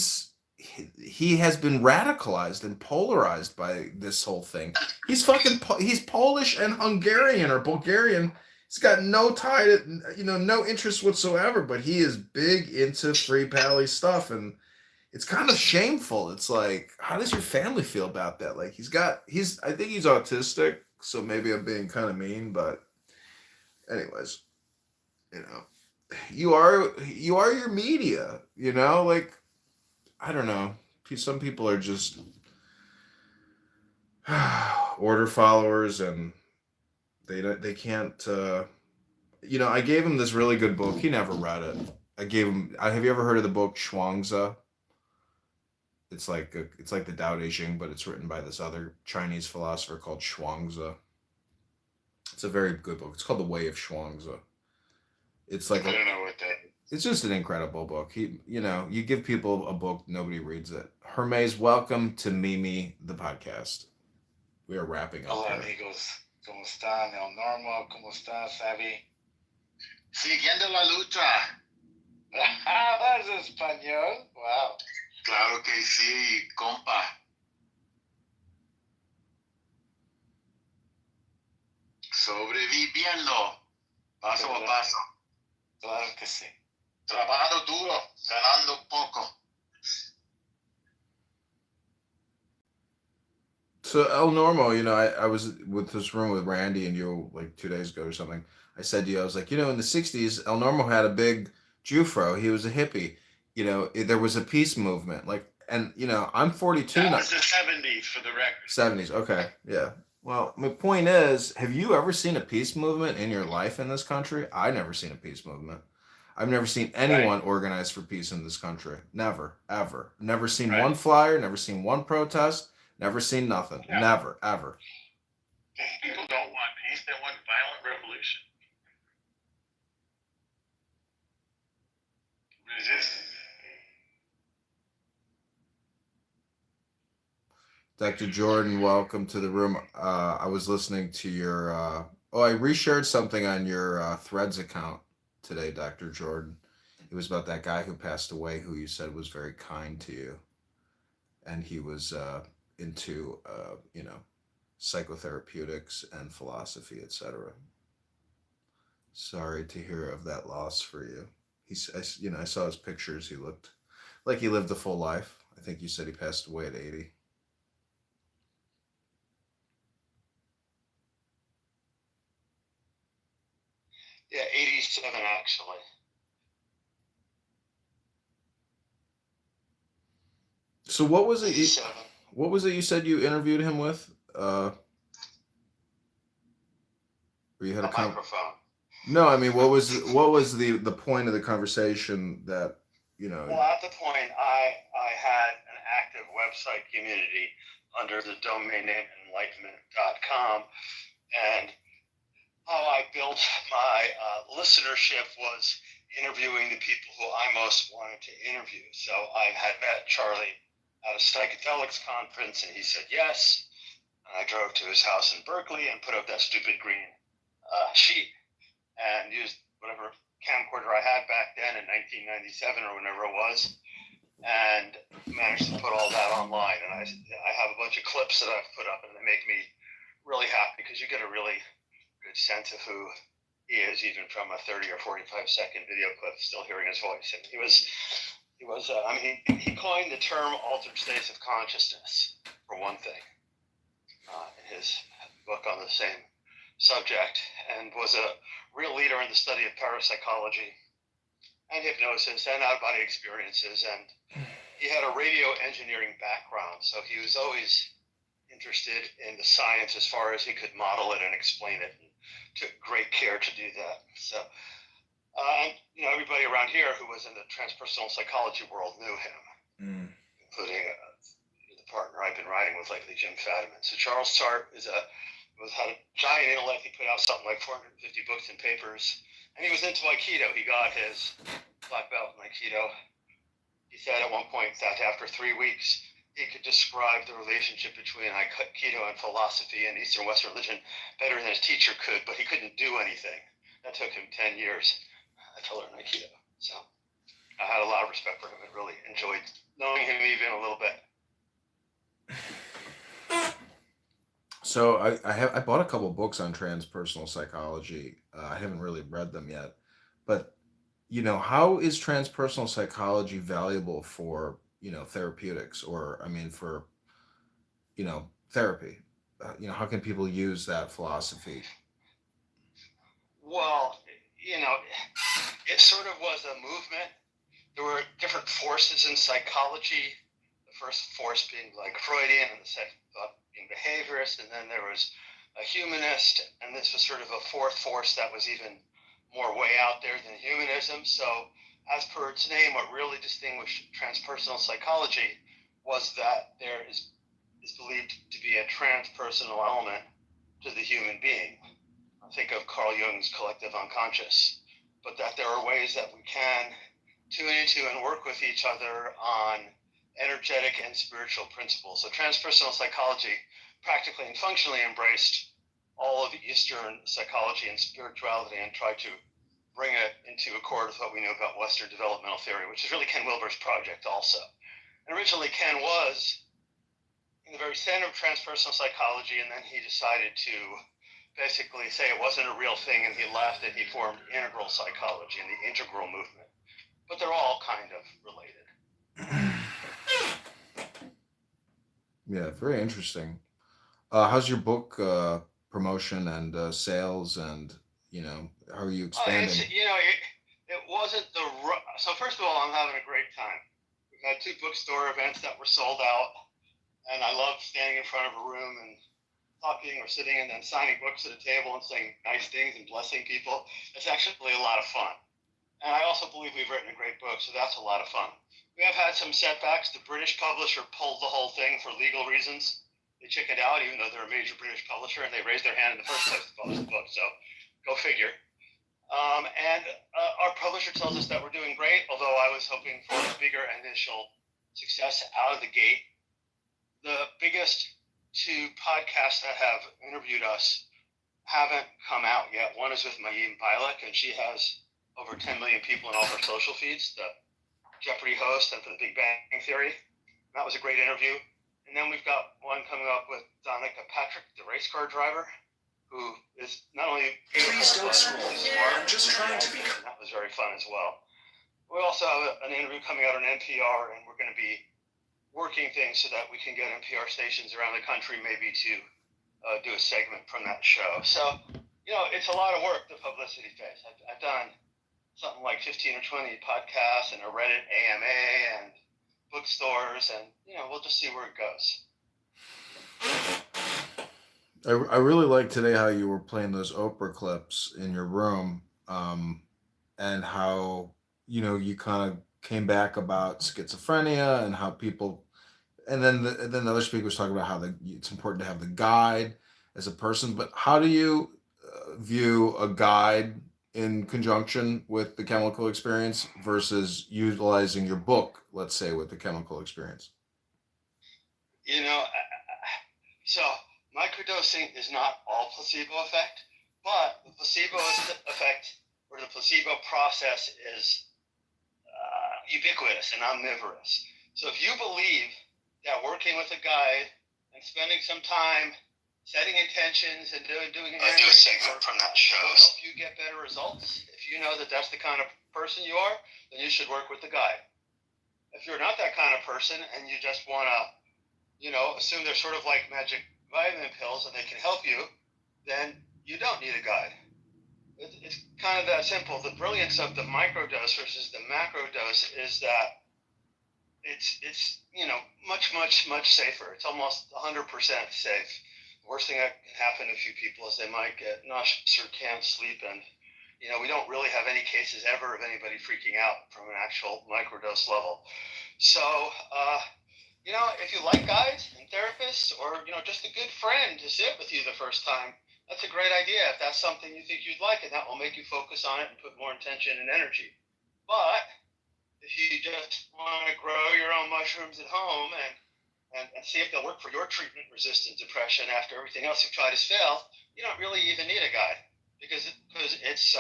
has been radicalized and polarized by this whole thing. He's Polish and Hungarian or Bulgarian. He's got no tie to, no interest whatsoever, but he is big into Free Pally stuff. And it's kind of shameful. It's like, how does your family feel about that? Like I think he's autistic. So maybe I'm being kind of mean, but anyways, you are your media, you know, like, I don't know. Some people are just order followers, and they can't. I gave him this really good book. He never read it. I gave him. Have you ever heard of the book Shuangzi? It's like the Tao Te Ching, but it's written by this other Chinese philosopher called Shuangzi. It's a very good book. It's called The Way of Shuangzi. It's like I don't know what that. It's just an incredible book. You give people a book, nobody reads it. Hermes, welcome to Mimi, the podcast. We are wrapping up. Hola amigos, ¿cómo están? El Normo, ¿cómo estás, Savi? Siguiendo la lucha. That's español. Wow. Claro que sí, compa. Sobreviviendo, paso a paso. Claro que sí. Trabajando duro, ganando poco. So El Normo, I was with this room with Randy and you like 2 days ago or something. I said to you, I was like, in the 60s, El Normo had a big Jufro. He was a hippie. There was a peace movement. I'm 42 now. That was the 70s for the record. 70s, okay, yeah. Well, my point is, have you ever seen a peace movement in your life in this country? I've never seen a peace movement. I've never seen anyone organize for peace in this country. Never, ever. Never seen one flyer, never seen one protest, never seen nothing. Yeah. Never, ever. People don't want peace, they want violent revolution. Resistance. Dr. Jordan, welcome to the room. I was listening to your, I reshared something on your Threads account today, Dr. Jordan. It was about that guy who passed away, who you said was very kind to you. And he was into, psychotherapeutics and philosophy, etc. Sorry to hear of that loss for you. I saw his pictures. He looked like he lived a full life. I think you said he passed away at 80. Yeah, 87 actually. So what was it? What was it you said you interviewed him with? Or you had a microphone. No, I mean, what was the point of the conversation that Well, at the point, I had an active website community under the domain name enlightenment.com, and how I built my listenership was interviewing the people who I most wanted to interview. So I had met Charlie at a psychedelics conference, and he said yes. And I drove to his house in Berkeley and put up that stupid green sheet and used whatever camcorder I had back then in 1997 or whenever it was, and managed to put all that online. And I have a bunch of clips that I've put up, and they make me really happy because you get a really good sense of who he is, even from a 30 or 45-second video clip, still hearing his voice. And he was he coined the term altered states of consciousness, for one thing, in his book on the same subject, and was a real leader in the study of parapsychology and hypnosis and out-of-body experiences. And he had a radio engineering background, so he was always interested in the science as far as he could model it and explain it, and took great care to do that. So, everybody around here who was in the transpersonal psychology world knew him, including the partner I've been writing with lately, Jim Fadiman. So Charles Tart had a giant intellect. He put out something like 450 books and papers, and he was into Aikido. He got his black belt in Aikido. He said at one point that after 3 weeks, he could describe the relationship between Aikido and philosophy and Eastern Western religion better than his teacher could, but he couldn't do anything. That took him 10 years to learn Aikido. So I had a lot of respect for him and really enjoyed knowing him even a little bit. So I bought a couple books on transpersonal psychology. I haven't really read them yet, but how is transpersonal psychology valuable for therapeutics, or for therapy? How can people use that philosophy? Well, it sort of was a movement. There were different forces in psychology. The first force being like Freudian, and the second being behaviorist, and then there was a humanist, and this was sort of a fourth force that was even more way out there than humanism. So, as per its name, what really distinguished transpersonal psychology was that there is believed to be a transpersonal element to the human being. Think of Carl Jung's collective unconscious, but that there are ways that we can tune into and work with each other on energetic and spiritual principles. So transpersonal psychology practically and functionally embraced all of Eastern psychology and spirituality and tried to bring it into accord with what we know about Western developmental theory, which is really Ken Wilber's project also. And originally Ken was in the very center of transpersonal psychology, and then he decided to basically say it wasn't a real thing, and he left and he formed integral psychology and the integral movement. But they're all kind of related. Yeah, very interesting. How's your book promotion and sales, and how are you expanding? It wasn't so first of all, I'm having a great time. We've had 2 bookstore events that were sold out, and I love standing in front of a room and talking or sitting and then signing books at a table and saying nice things and blessing people. It's actually a lot of fun. And I also believe we've written a great book, so that's a lot of fun. We have had some setbacks. The British publisher pulled the whole thing for legal reasons. They chickened out, even though they're a major British publisher, and they raised their hand in the first place to publish the book, so go figure. And our publisher tells us that we're doing great, although I was hoping for a bigger initial success out of the gate. The biggest 2 podcasts that have interviewed us haven't come out yet. One is with Mayim Bialik, and she has over 10 million people in all her social feeds, the Jeopardy host and for the Big Bang Theory. That was a great interview. And then we've got one coming up with Danica Patrick, the race car driver, who is not only Please don't scroll. I'm just trying to be. That was very fun as well. We also have an interview coming out on NPR, and we're going to be working things so that we can get NPR stations around the country maybe to do a segment from that show. So, it's a lot of work, the publicity phase. I've done something like 15 or 20 podcasts and a Reddit AMA and bookstores, and, we'll just see where it goes. I really like today how you were playing those Oprah clips in your room, and how, you kind of came back about schizophrenia and how people, and then the other speaker was talking about how it's important to have the guide as a person. But how do you view a guide in conjunction with the chemical experience versus utilizing your book, let's say, with the chemical experience? So microdosing is not all placebo effect, but the placebo effect or the placebo process is ubiquitous and omnivorous. So if you believe that working with a guide and spending some time setting intentions and doing a segment from that show will help you get better results, if you know that that's the kind of person you are, then you should work with the guide. If you're not that kind of person and you just want to, assume they're sort of like magic vitamin pills and they can help you, then you don't need a guide. It's kind of that simple. The brilliance of the microdose versus the macrodose is that it's much safer. It's almost 100% safe. The worst thing that can happen to a few people is they might get nauseous or can't sleep, and we don't really have any cases ever of anybody freaking out from an actual microdose level. So if you like guides and therapists, or just a good friend to sit with you the first time, that's a great idea if that's something you think you'd like, and that will make you focus on it and put more intention and energy. But if you just want to grow your own mushrooms at home and see if they'll work for your treatment-resistant depression after everything else you've tried has failed, you don't really even need a guide, because it's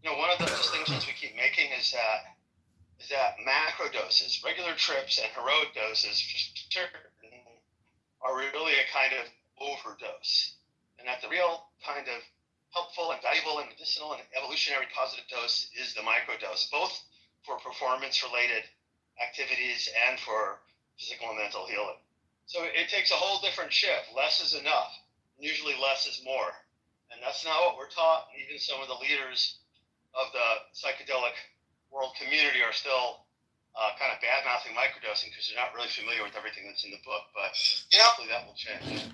one of the distinctions we keep making is that macro doses, regular trips, and heroic doses are really a kind of overdose. And that the real kind of helpful and valuable and medicinal and evolutionary positive dose is the microdose, both for performance-related activities and for physical and mental healing. So it takes a whole different shift. Less is enough. Usually less is more. And that's not what we're taught. And even some of the leaders of the psychedelic community are still kind of bad-mouthing microdosing because they're not really familiar with everything that's in the book. But hopefully that will change.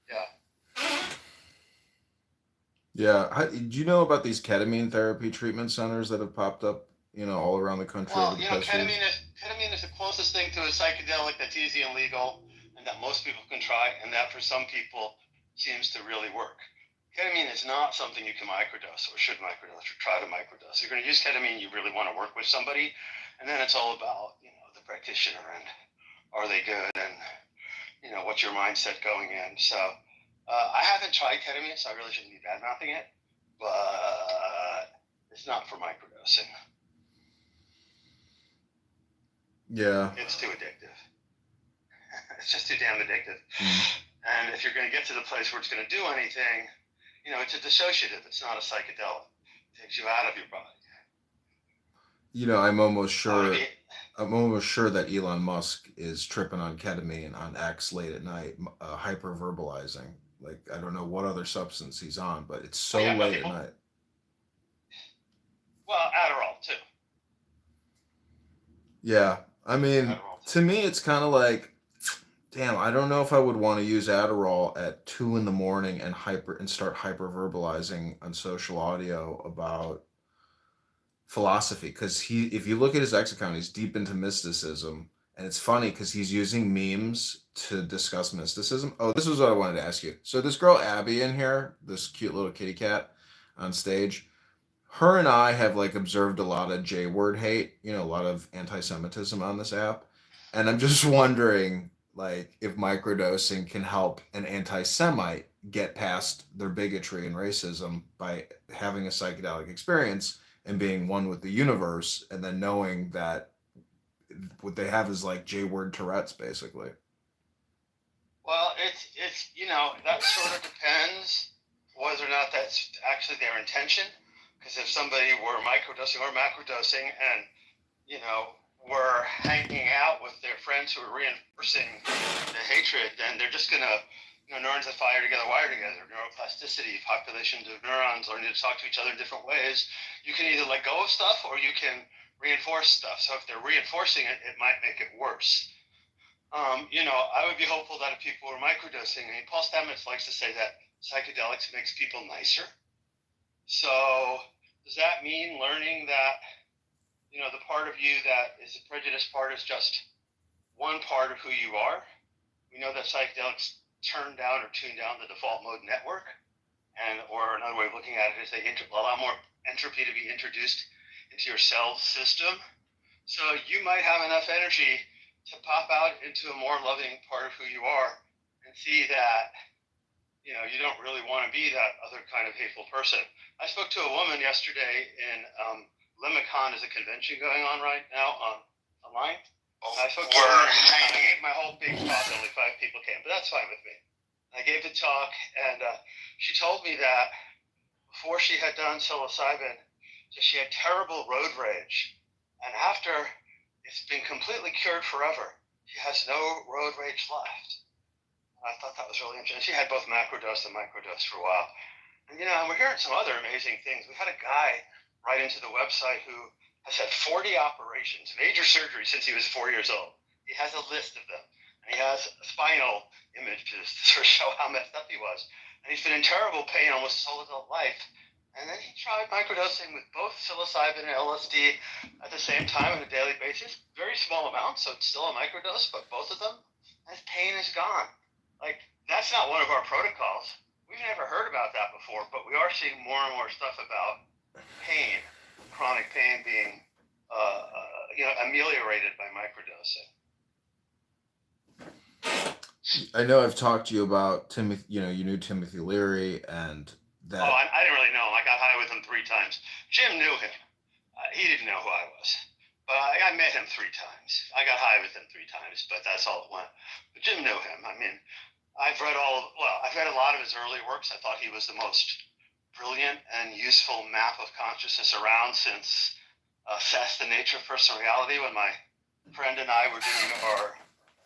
Yeah. Yeah. Do you know about these ketamine therapy treatment centers that have popped up, all around the country? Well, over the past years? ketamine is the closest thing to a psychedelic that's easy and legal, and that most people can try, and that for some people seems to really work. Ketamine is not something you can microdose or should microdose or try to microdose. If you're going to use ketamine, you really want to work with somebody, and then it's all about the practitioner and are they good and what's your mindset going in. So I haven't tried ketamine, so I really shouldn't be bad mouthing it, but it's not for microdosing. Yeah. It's too addictive. It's just too damn addictive. And if you're going to get to the place where it's going to do anything, it's a dissociative. It's not a psychedelic. It takes you out of your body. I'm almost sure that Elon Musk is tripping on ketamine on X late at night, hyperverbalizing. Like, I don't know what other substance he's on, but it's so late at night. Well, Adderall, too. Yeah. I mean, to me, it's kind of like, damn, I don't know if I would want to use Adderall at 2 a.m. and start hyperverbalizing on social audio about philosophy. Because if you look at his X account, he's deep into mysticism. And it's funny because he's using memes to discuss mysticism. Oh, this is what I wanted to ask you. So this girl, Abby, in here, this cute little kitty cat on stage, her and I have observed a lot of J-word hate, a lot of anti-Semitism on this app. And I'm just wondering, if microdosing can help an anti-Semite get past their bigotry and racism by having a psychedelic experience and being one with the universe, and then knowing that what they have is J-word Tourette's, basically. Well, it's that sort of depends whether or not that's actually their intention. Because if somebody were microdosing or macrodosing and, were hanging out with their friends who are reinforcing the hatred, then they're just going to, neurons that fire together, wire together, neuroplasticity, populations of neurons learning to talk to each other in different ways. You can either let go of stuff or you can reinforce stuff. So if they're reinforcing it, it might make it worse. I would be hopeful that if people were microdosing, Paul Stamets likes to say that psychedelics makes people nicer. So does that mean learning that, the part of you that is the prejudiced part is just one part of who you are? We know that psychedelics turn down or tune down the default mode network. Or another way of looking at it is they allow more entropy to be introduced into your cell system. So you might have enough energy to pop out into a more loving part of who you are and see that, you don't really want to be that other kind of hateful person. I spoke to a woman yesterday in Limicon, is a convention going on right now online. I spoke to her, and I gave my whole big talk, only 5 people came, but that's fine with me. I gave the talk, and she told me that before she had done psilocybin, she had terrible road rage. And after it's been completely cured forever, she has no road rage left. I thought that was really interesting. She had both macrodose and microdose for a while. And, we're hearing some other amazing things. We had a guy write into the website who has had 40 operations, major surgery, since he was 4 years old. He has a list of them. And he has spinal images to sort of show how messed up he was. And he's been in terrible pain almost his whole adult life. And then he tried microdosing with both psilocybin and LSD at the same time on a daily basis. Very small amounts, so it's still a microdose, but both of them, and his pain is gone. That's not one of our protocols. We've never heard about that before, but we are seeing more and more stuff about pain, chronic pain being, ameliorated by microdosing. I know I've talked to you about Timothy, you knew Timothy Leary and that. Oh, I didn't really know him. I got high with him 3 times. Jim knew him. He didn't know who I was. But I met him 3 times. I got high with him 3 times, but that's all it went. But Jim knew him. I mean, I've read a lot of his early works. I thought he was the most brilliant and useful map of consciousness around since Assess the Nature of Personal Reality, when my friend and I were doing our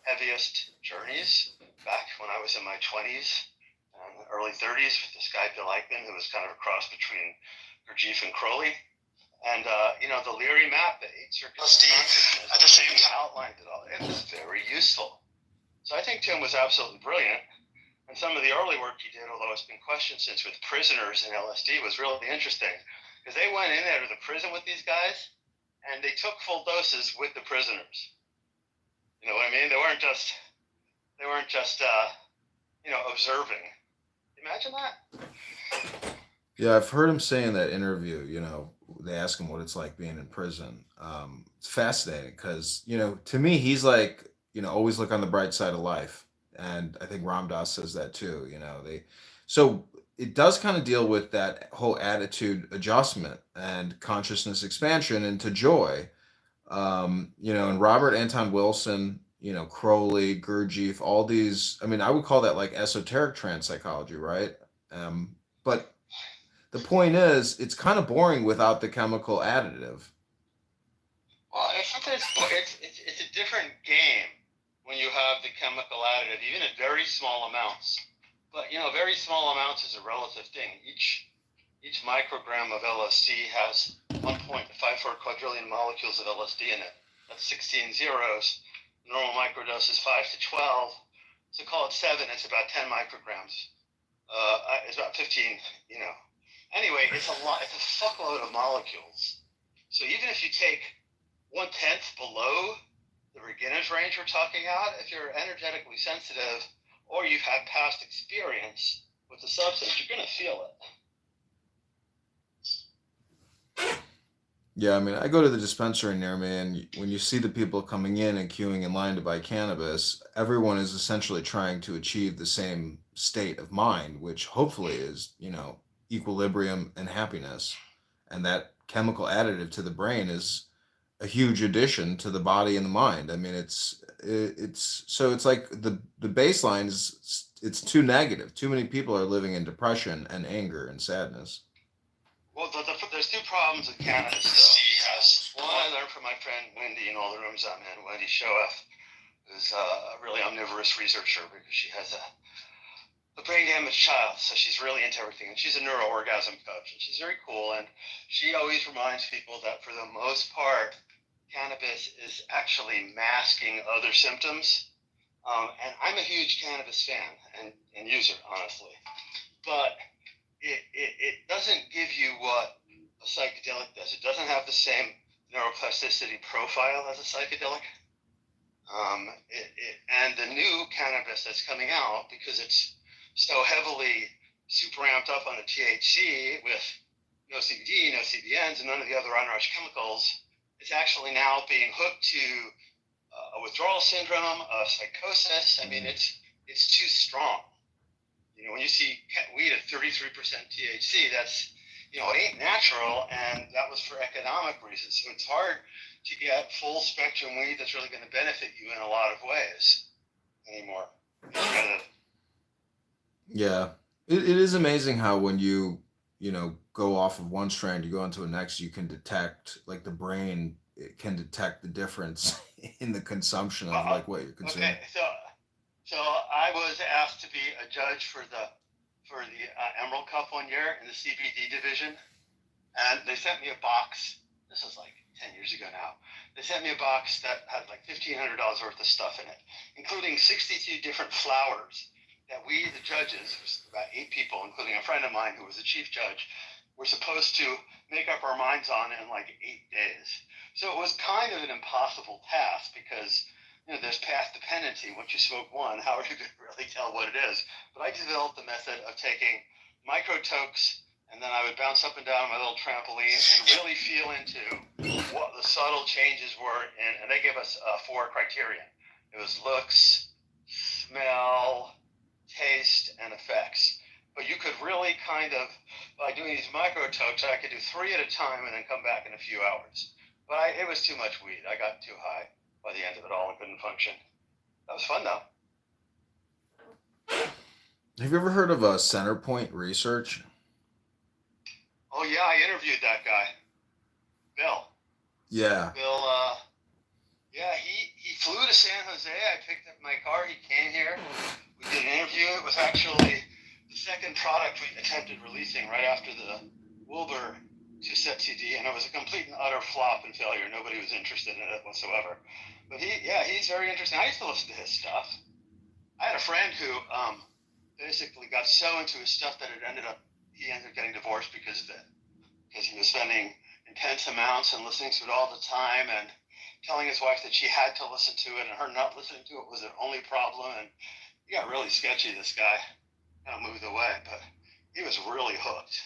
heaviest journeys back when I was in my 20s and early 30s with this guy, Bill Eichmann, who was kind of a cross between Gurdjieff and Crowley. And the Leary map, the 8 circuits of consciousness, at the same he outlined it all. It was very useful. So I think Tim was absolutely brilliant. And some of the early work he did, although it's been questioned since with prisoners and LSD, was really interesting. Because they went in there to the prison with these guys, and they took full doses with the prisoners. You know what I mean? They weren't just observing. Imagine that. Yeah, I've heard him say in that interview, they ask him what it's like being in prison. It's fascinating because, to me, he's like, always look on the bright side of life. And I think Ram Dass says that too, so it does kind of deal with that whole attitude adjustment and consciousness expansion into joy. And Robert Anton Wilson, Crowley, Gurdjieff, all these, I would call that like esoteric trance psychology, right? But the point is, it's kind of boring without the chemical additive. Well, it's a different game when you have the chemical additive, even at very small amounts. But, very small amounts is a relative thing. Each microgram of LSD has 1.54 quadrillion molecules of LSD in it. That's 16 zeros. Normal microdose is 5 to 12. So call it 7. It's about 10 micrograms. It's about 15, Anyway, it's a lot. It's a fuckload of molecules. So even if you take 1/10 below the beginner's range we're talking about, if you're energetically sensitive or you've had past experience with the substance, you're going to feel it. Yeah, I go to the dispensary near me, and when you see the people coming in and queuing in line to buy cannabis, everyone is essentially trying to achieve the same state of mind, which hopefully is, equilibrium and happiness. And that chemical additive to the brain is a huge addition to the body and the mind. It's like the baseline is, it's too negative. Too many people are living in depression and anger and sadness. Well, there's 2 problems with cannabis, though. One I learned from my friend Wendy in all the rooms I'm in. Wendy Shoeff is a really omnivorous researcher because she has a brain damaged child, so she's really into everything. And she's a neuroorgasm coach, and she's very cool. And she always reminds people that for the most part, cannabis is actually masking other symptoms. And I'm a huge cannabis fan and user, honestly. But it doesn't give you what a psychedelic does. It doesn't have the same neuroplasticity profile as a psychedelic. And the new cannabis that's coming out, because it's so heavily super amped up on the THC with no CBD, no CBNs, and none of the other unrushed chemicals, it's actually now being hooked to a withdrawal syndrome, a psychosis. It's too strong. When you see weed at 33% THC, that's, it ain't natural, and that was for economic reasons. So it's hard to get full spectrum weed that's really going to benefit you in a lot of ways anymore. Yeah, it is amazing how when you go off of one strand, you go into the next, you can detect, like the brain, it can detect the difference in the consumption of like what you're consuming. Okay, so I was asked to be a judge for the Emerald Cup one year in the CBD division, and they sent me a box. This was like 10 years ago now. They sent me a box that had like $1,500 worth of stuff in it, including 62 different flowers that we, the judges, about 8 people, including a friend of mine who was the chief judge, were supposed to make up our minds on in like 8 days. So it was kind of an impossible task because there's path dependency. Once you smoke one, how are you going to really tell what it is? But I developed the method of taking micro-tokes, and then I would bounce up and down on my little trampoline and really feel into what the subtle changes were. And they gave us 4 criteria. It was looks, smell, taste, and effects. But you could really kind of, by doing these micro-tokes, I could do 3 at a time and then come back in a few hours. But it was too much weed. I got too high by the end of it all and couldn't function. That was fun, though. Have you ever heard of Center Point Research? Oh, yeah, I interviewed that guy. Bill. Yeah. Bill, he flew to San Jose. I picked up my car. He came here. We did an interview. It was actually the second product we attempted releasing right after the Wilbur cassette CD, and it was a complete and utter flop and failure. Nobody was interested in it whatsoever. But he's very interesting. I used to listen to his stuff. I had a friend who basically got so into his stuff that he ended up getting divorced because he was spending intense amounts and listening to it all the time and telling his wife that she had to listen to it, and her not listening to it was the only problem. And he got really sketchy, this guy. Kind of moved away, but he was really hooked.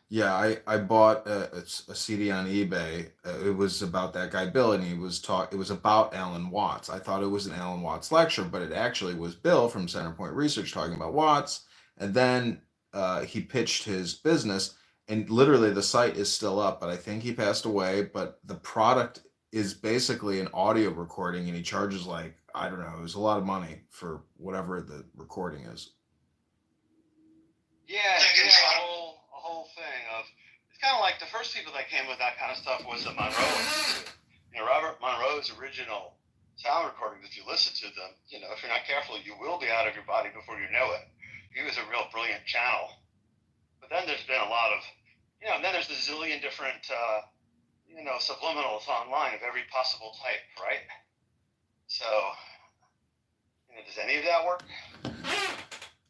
Yeah, I bought a CD on eBay. It was about that guy Bill, and it was about Alan Watts. I thought it was an Alan Watts lecture, but it actually was Bill from Centerpoint Research talking about Watts. And then he pitched his business, and literally the site is still up, but I think he passed away. But the product is basically an audio recording, and he charges like, I don't know, it was a lot of money for whatever the recording is. Yeah, a whole thing of, it's kind of like the first people that came with that kind of stuff was the Monroe Institute. Robert Monroe's original sound recordings, if you listen to them, if you're not careful, you will be out of your body before you know it. He was a real brilliant channel. But then there's been a lot of, and then there's the zillion different, subliminals online of every possible type, right? So, does any of that work?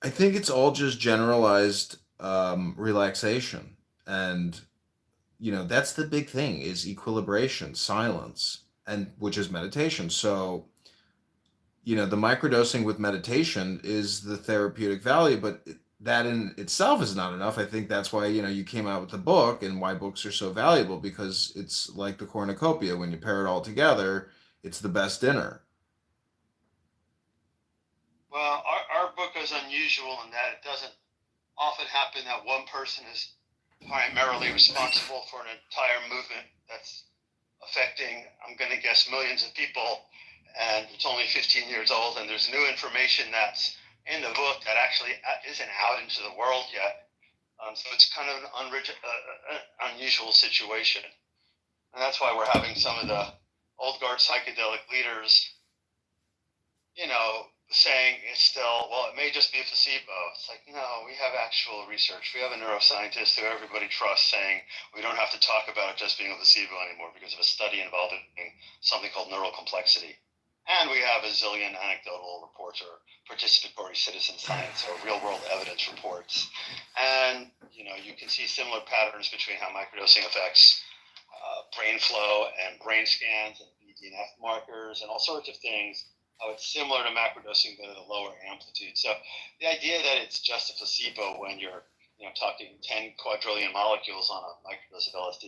I think it's all just generalized relaxation, and that's the big thing, is equilibration, silence, and which is meditation. So the microdosing with meditation is the therapeutic value, but that in itself is not enough. I think that's why you came out with the book, and why books are so valuable, because it's like the cornucopia. When you pair it all together, it's the best dinner. Well, our book is unusual in that it doesn't often happen that one person is primarily responsible for an entire movement that's affecting, I'm going to guess, millions of people, and it's only 15 years old, and there's new information that's in the book that actually isn't out into the world yet. So it's kind of an unusual situation. And that's why we're having some of the old guard psychedelic leaders, saying it's still, well, it may just be a placebo. It's like, no, we have actual research. We have a neuroscientist who everybody trusts saying we don't have to talk about it just being a placebo anymore because of a study involving something called neural complexity. And we have a zillion anecdotal reports or participatory citizen science or real-world evidence reports. And, you can see similar patterns between how microdosing affects brain flow and brain scans and BDNF markers and all sorts of things. How it's similar to macrodosing, but at a lower amplitude. So the idea that it's just a placebo when you're, talking 10 quadrillion molecules on a microdose of LSD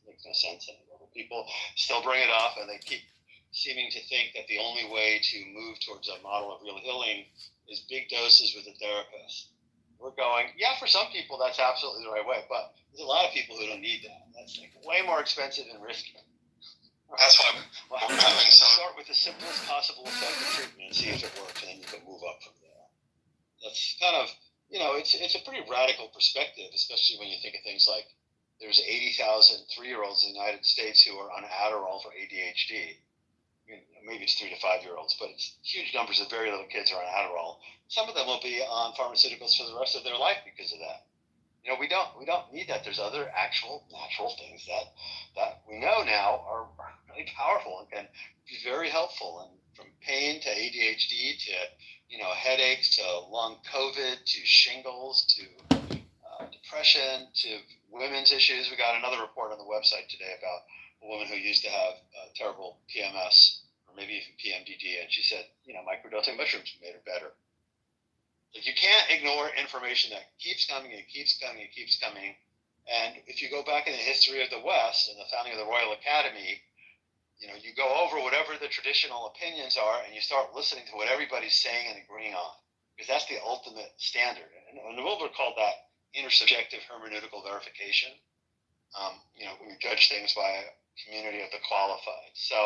makes no sense anymore. But people still bring it up, and they keep seeming to think that the only way to move towards a model of real healing is big doses with a therapist. We're going, yeah, for some people that's absolutely the right way, but there's a lot of people who don't need that. That's like way more expensive and risky. That's why we're having some. Start with the simplest possible effective treatment and see if it works, and then you can move up from there. That's kind of, it's a pretty radical perspective, especially when you think of things like there's 80,000 3-year-olds in the United States who are on Adderall for ADHD. Maybe it's 3 to 5-year-olds, but it's huge numbers of very little kids are on Adderall. Some of them will be on pharmaceuticals for the rest of their life because of that. We don't need that. There's other actual natural things that we know now are really powerful and can be very helpful. And from pain to ADHD to headaches to long COVID to shingles to depression to women's issues. We got another report on the website today about a woman who used to have terrible PMS or maybe even PMDD, and she said microdosing mushrooms made her better. Like, you can't ignore information that keeps coming and keeps coming and keeps coming. And if you go back in the history of the West and the founding of the Royal Academy, you go over whatever the traditional opinions are and you start listening to what everybody's saying and agreeing on, because that's the ultimate standard. And Wilbur called that intersubjective hermeneutical verification. When you judge things by a community of the qualified. So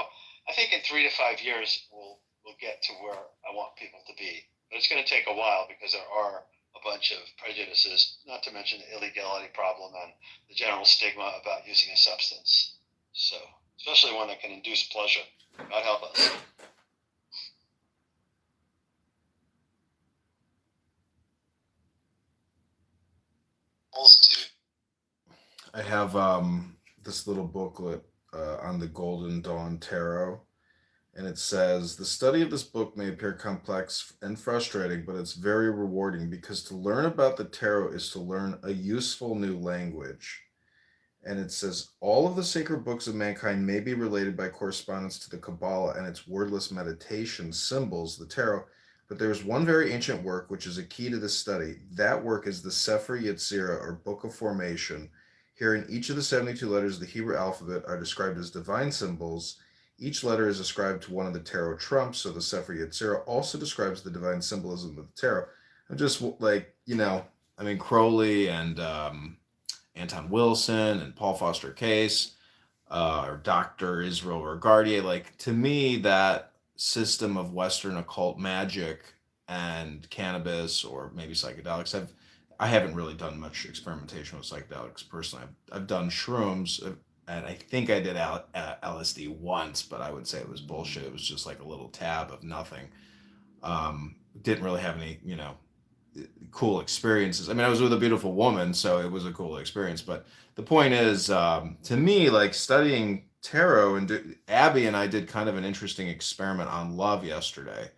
I think in 3 to 5 years, we'll get to where I want people to be. But it's going to take a while because there are a bunch of prejudices, not to mention the illegality problem and the general stigma about using a substance. So, especially one that can induce pleasure. God help us. I have this little booklet on the Golden Dawn Tarot, and it says the study of this book may appear complex and frustrating, but it's very rewarding because to learn about the tarot is to learn a useful new language. And it says all of the sacred books of mankind may be related by correspondence to the Kabbalah and its wordless meditation symbols, the tarot. But there is one very ancient work which is a key to this study. That work is the Sefer Yetzirah, or Book of Formation. Herein, each of the 72 letters of the Hebrew alphabet are described as divine symbols. Each letter is ascribed to one of the tarot trumps, so the Sefer Yetzirah also describes the divine symbolism of the tarot. I'm just like, Crowley and Anton Wilson and Paul Foster Case, or Dr. Israel Regardier, like, to me, that system of Western occult magic and cannabis or maybe psychedelics, I haven't really done much experimentation with psychedelics personally. I've done shrooms, and I think I did LSD once, but I would say it was bullshit. It was just like a little tab of nothing. Didn't really have any, cool experiences. I mean, I was with a beautiful woman, so it was a cool experience. But the point is, to me, like studying tarot, and Abby and I did kind of an interesting experiment on love yesterday,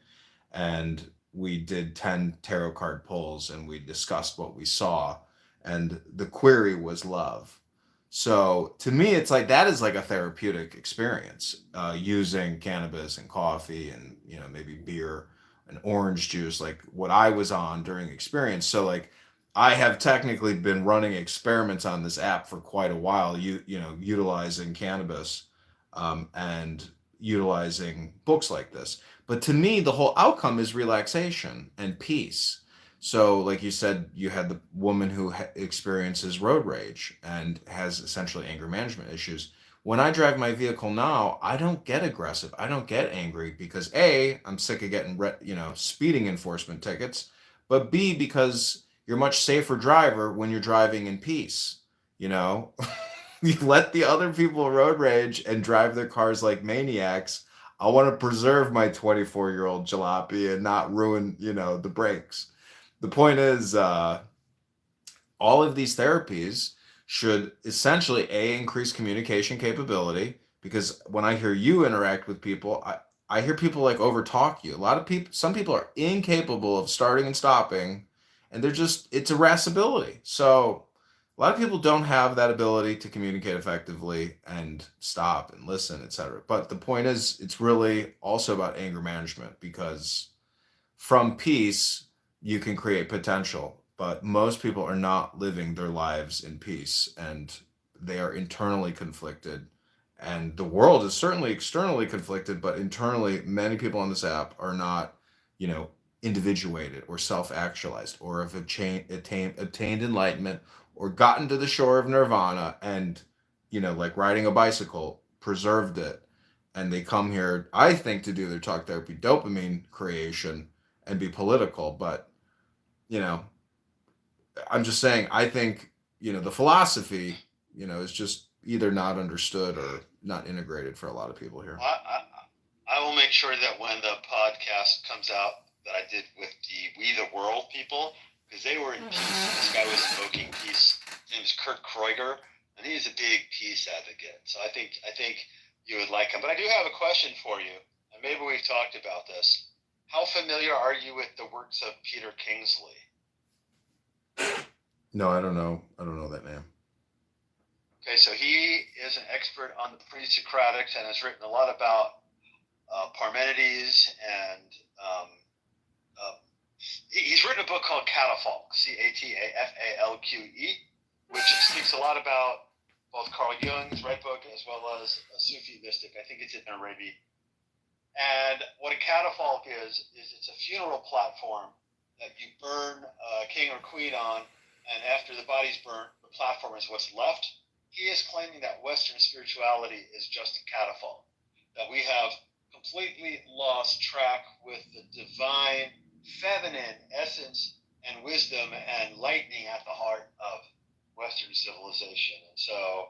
and we did 10 tarot card pulls, and we discussed what we saw, and the query was love. So to me, it's like that is like a therapeutic experience, using cannabis and coffee and maybe beer and orange juice, like what I was on during experience. So like I have technically been running experiments on this app for quite a while, utilizing cannabis, and utilizing books like this. But to me, the whole outcome is relaxation and peace. So, like you said, you had the woman who experiences road rage and has essentially anger management issues. When I drive my vehicle now, I don't get aggressive. I don't get angry because A, I'm sick of getting speeding enforcement tickets, but B, because you're a much safer driver when you're driving in peace. You let the other people road rage and drive their cars like maniacs. I want to preserve my 24-year-old jalopy and not ruin, the brakes. The point is, all of these therapies should essentially increase communication capability, because when I hear you interact with people, I hear people like overtalk you. Some people are incapable of starting and stopping, and it's irascibility. So a lot of people don't have that ability to communicate effectively and stop and listen, etc. But the point is, it's really also about anger management, because from peace, you can create potential, but most people are not living their lives in peace, and they are internally conflicted. And the world is certainly externally conflicted, but internally, many people on this app are not, individuated or self-actualized, or have obtained enlightenment, or gotten to the shore of nirvana and, like riding a bicycle, preserved it. And they come here, I think, to do their talk therapy dopamine creation and be political. But I'm just saying, I think, the philosophy, is just either not understood or not integrated for a lot of people here. I will make sure that when the podcast comes out that I did with the We the World people, because they were in peace. This guy was smoking peace. His name is Kurt Kreuger, and he's a big peace advocate. So I think you would like him. But I do have a question for you, and maybe we've talked about this. How familiar are you with the works of Peter Kingsley? No, I don't know. I don't know that name. Okay, so he is an expert on the pre-Socratics and has written a lot about Parmenides, and he's written a book called Catafalque, Catafalque, which speaks a lot about both Carl Jung's right book as well as a Sufi mystic. I think it's in Arabia. And what a catafalque is it's a funeral platform that you burn a king or queen on, and after the body's burnt, the platform is what's left. He is claiming that Western spirituality is just a catafalque, that we have completely lost track with the divine feminine essence and wisdom and lightning at the heart of Western civilization. And so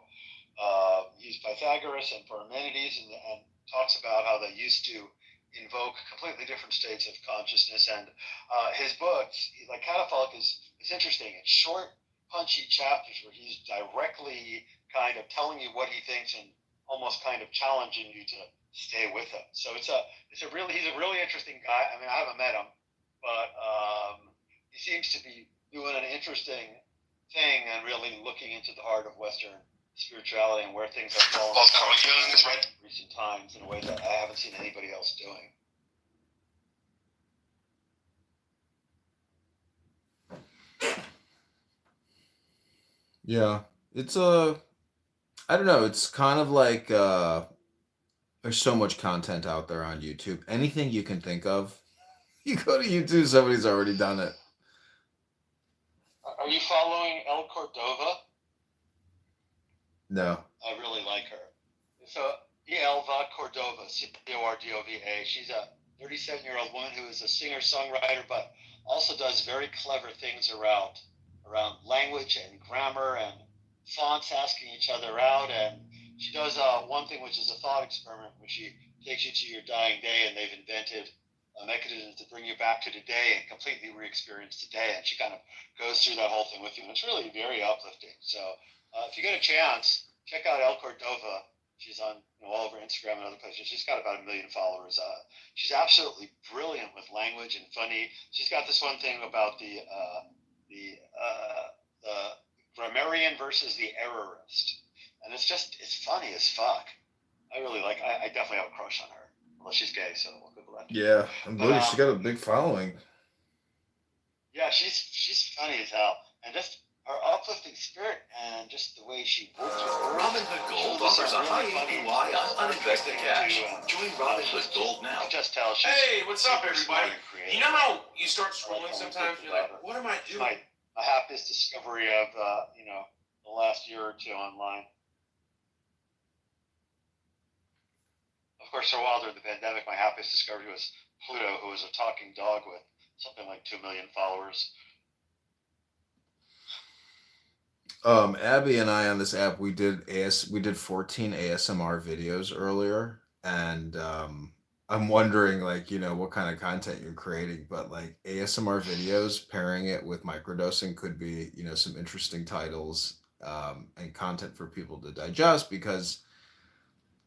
he's Pythagoras and Parmenides, and talks about how they used to invoke completely different states of consciousness. And his books, like Catafalque, is interesting. It's short, punchy chapters where he's directly kind of telling you what he thinks and almost kind of challenging you to stay with him. So he's a really interesting guy. I mean, I haven't met him, but he seems to be doing an interesting thing and really looking into the heart of Western spirituality and where things have fallen in recent times in a way that I haven't seen anybody else doing. Yeah, it's I don't know. It's kind of like there's so much content out there on YouTube. Anything you can think of, you go to YouTube, somebody's already done it. Are you following El Cordova? No. I really like her. So Elva Cordova, Cordova. She's a 37-year-old woman who is a singer-songwriter, but also does very clever things around language and grammar and fonts, asking each other out. And she does one thing, which is a thought experiment, where she takes you to your dying day, and they've invented a mechanism to bring you back to today and completely re-experience today. And she kind of goes through that whole thing with you, and it's really very uplifting. So if you get a chance, check out El Cordova. She's on all over Instagram and other places. She's got about 1 million followers. She's absolutely brilliant with language and funny. She's got this one thing about the grammarian versus the errorist, and it's funny as fuck. I really like. I definitely have a crush on her. Well, she's gay, so we'll Google that. Yeah, I'm glad she's got a big following. Yeah, she's funny as hell, and just her uplifting spirit and just the way she works with words. Robinhood Gold offers a high APY on uninvested cash. Join Robinhood Gold now. Just tell she's. Hey, what's up, everybody? You know how you start scrolling sometimes, you're like, what am I doing? My happiest discovery of the last year or two online. Of course, for a while during the pandemic, my happiest discovery was Pluto, who was a talking dog with something like 2 million followers. Abby and I on this app, we did 14 ASMR videos earlier, and I'm wondering, like, what kind of content you're creating, but like ASMR videos, pairing it with microdosing could be, some interesting titles and content for people to digest, because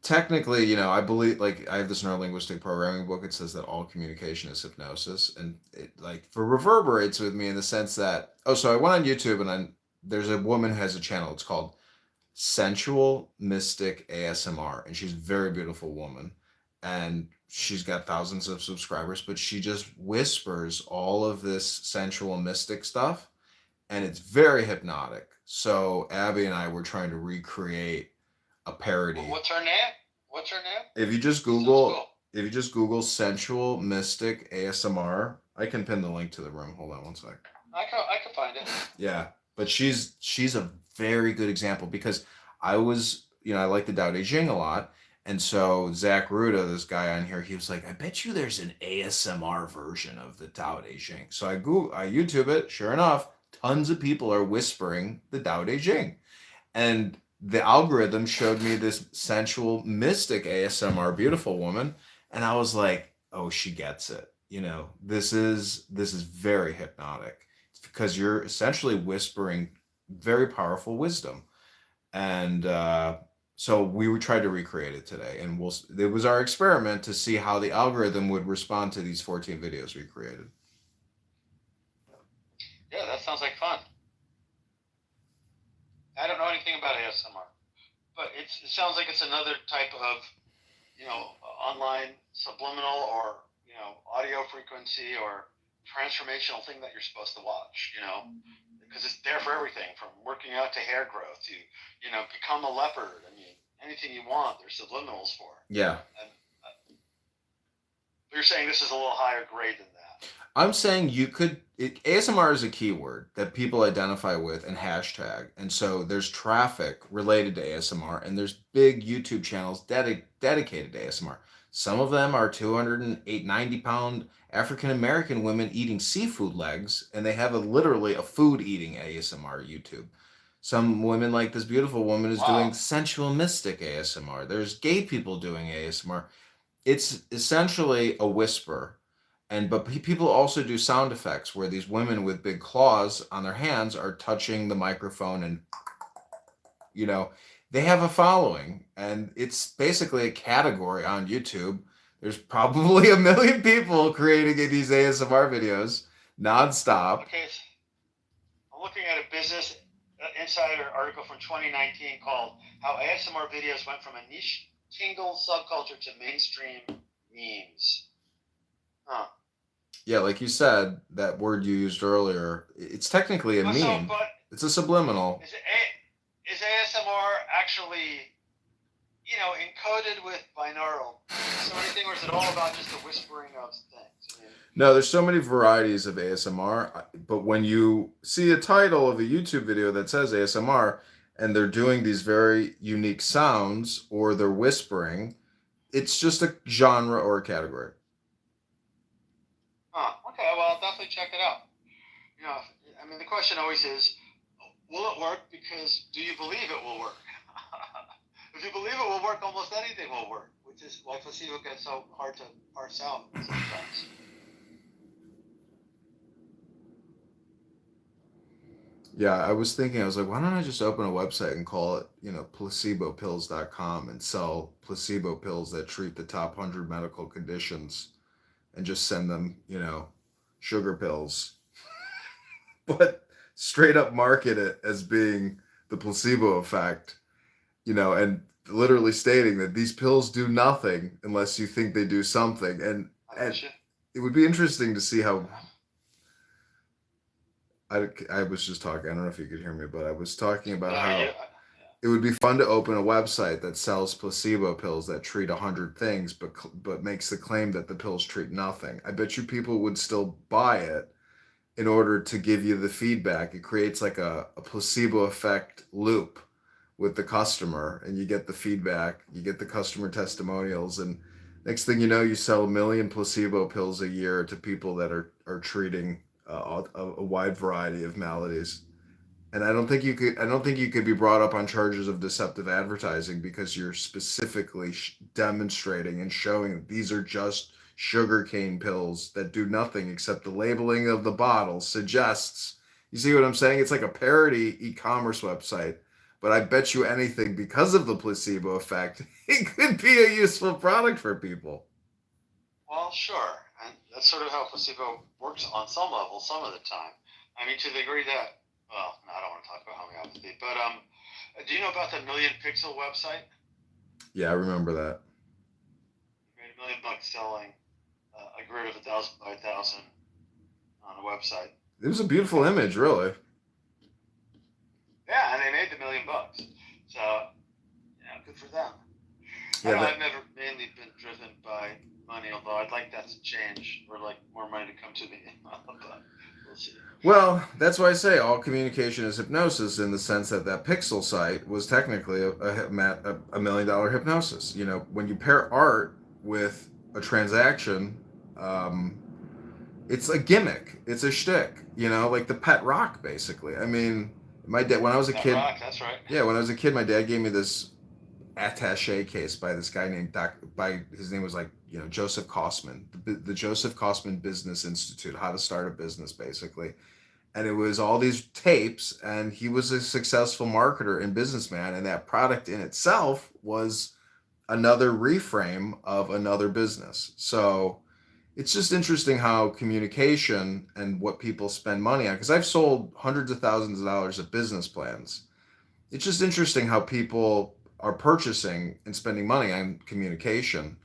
technically, I believe, like, I have this neurolinguistic programming book. It says that all communication is hypnosis, and it reverberates with me in the sense that, so I went on YouTube, and there's a woman who has a channel. It's called Sensual Mystic ASMR, and she's a very beautiful woman, and she's got thousands of subscribers, but she just whispers all of this sensual mystic stuff, and it's very hypnotic. So Abby and I were trying to recreate a parody. What's her name? If you just Google Sensual Mystic ASMR, I can pin the link to the room. Hold on one sec. I can find it. Yeah, but she's a very good example, because I was, I like the Tao Te Ching a lot. And so Zach Ruda, this guy on here, he was like, I bet you there's an ASMR version of the Tao Te Ching. So I YouTube it. Sure enough, tons of people are whispering the Tao Te Ching. And the algorithm showed me this sensual, mystic ASMR beautiful woman. And I was like, oh, she gets it. This is very hypnotic. It's because you're essentially whispering very powerful wisdom. And so we tried to recreate it today, and it was our experiment to see how the algorithm would respond to these 14 videos we created. Yeah, that sounds like fun. I don't know anything about ASMR, but it sounds like it's another type of, online subliminal or, audio frequency or transformational thing that you're supposed to watch, because it's there for everything, from working out to hair growth to, become a leopard. I mean, anything you want, there's subliminals for. Yeah. And, you're saying this is a little higher grade than that. I'm saying ASMR is a keyword that people identify with and hashtag. And so there's traffic related to ASMR, and there's big YouTube channels dedicated to ASMR. Some of them are 290-pound African-American women eating seafood legs, and they have literally a food eating ASMR YouTube. Some women, like this beautiful woman, is doing sensual mystic ASMR. There's gay people doing ASMR. It's essentially a whisper. But people also do sound effects where these women with big claws on their hands are touching the microphone and, you know, they have a following, and it's basically a category on YouTube. There's probably 1 million people creating these ASMR videos nonstop. Okay, I'm looking at a Business Insider article from 2019 called "How ASMR Videos Went from a Niche Tingle Subculture to Mainstream Memes." Huh. Yeah, like you said, that word you used earlier, it's technically a meme. It's a subliminal. Is ASMR actually, you know, encoded with binaural? So anything, or is it all about just the whispering of things? I mean, No, there's so many varieties of ASMR, but when you see a title of a YouTube video that says ASMR and they're doing these very unique sounds or they're whispering, it's just a genre or a category. Okay, well, I'll definitely check it out. You know, I mean, the question always is, will it work? Because do you believe it will work? If you believe it will work, almost anything will work, which is why placebo gets so hard to parse out sometimes. Yeah, I was like, why don't I just open a website and call it, placebopills.com and sell placebo pills that treat the top 100 medical conditions and just send them, sugar pills. But straight up market it as being the placebo effect, and literally stating that these pills do nothing unless you think they do something. And it would be interesting to see how. I was just talking. I don't know if you could hear me, but I was talking about how it would be fun to open a website that sells placebo pills that treat 100 things, but makes the claim that the pills treat nothing. I bet you people would still buy it in order to give you the feedback. It creates like a placebo effect loop with the customer, and you get the feedback, you get the customer testimonials, and next thing you know, you sell 1 million placebo pills a year to people that are treating a wide variety of maladies. And I don't think you could be brought up on charges of deceptive advertising because you're specifically demonstrating and showing that these are just sugarcane pills that do nothing except the labeling of the bottle suggests. You see what I'm saying? It's like a parody e-commerce website, but I bet you anything, because of the placebo effect, it could be a useful product for people. Well, sure. And that's sort of how placebo works on some level, some of the time. I mean, to the degree that, well, no, I don't want to talk about homeopathy, but do you know about the Million Pixel website? Yeah, I remember that. You made $1 million selling a grid of 1,000 by 1,000 on a website. It was a beautiful image, really. Yeah, and they made the $1 million. So, good for them. Yeah, I've never mainly been driven by money, although I'd like that to change, or like more money to come to me. But we'll see. Well, that's why I say all communication is hypnosis, in the sense that Pixel site was technically a $1 million hypnosis. When you pair art with a transaction, it's a gimmick. It's a shtick. Like the Pet Rock, basically. I mean, my dad, when I was a kid. Rock, that's right. Yeah, when I was a kid, my dad gave me this attaché case by this guy named his name was Joseph Kosman, the Joseph Kosman Business Institute, how to start a business, basically. And it was all these tapes, and he was a successful marketer and businessman, and that product in itself was another reframe of another business. So it's just interesting how communication and what people spend money on, because I've sold hundreds of thousands of dollars of business plans. It's just interesting how people are purchasing and spending money on communication,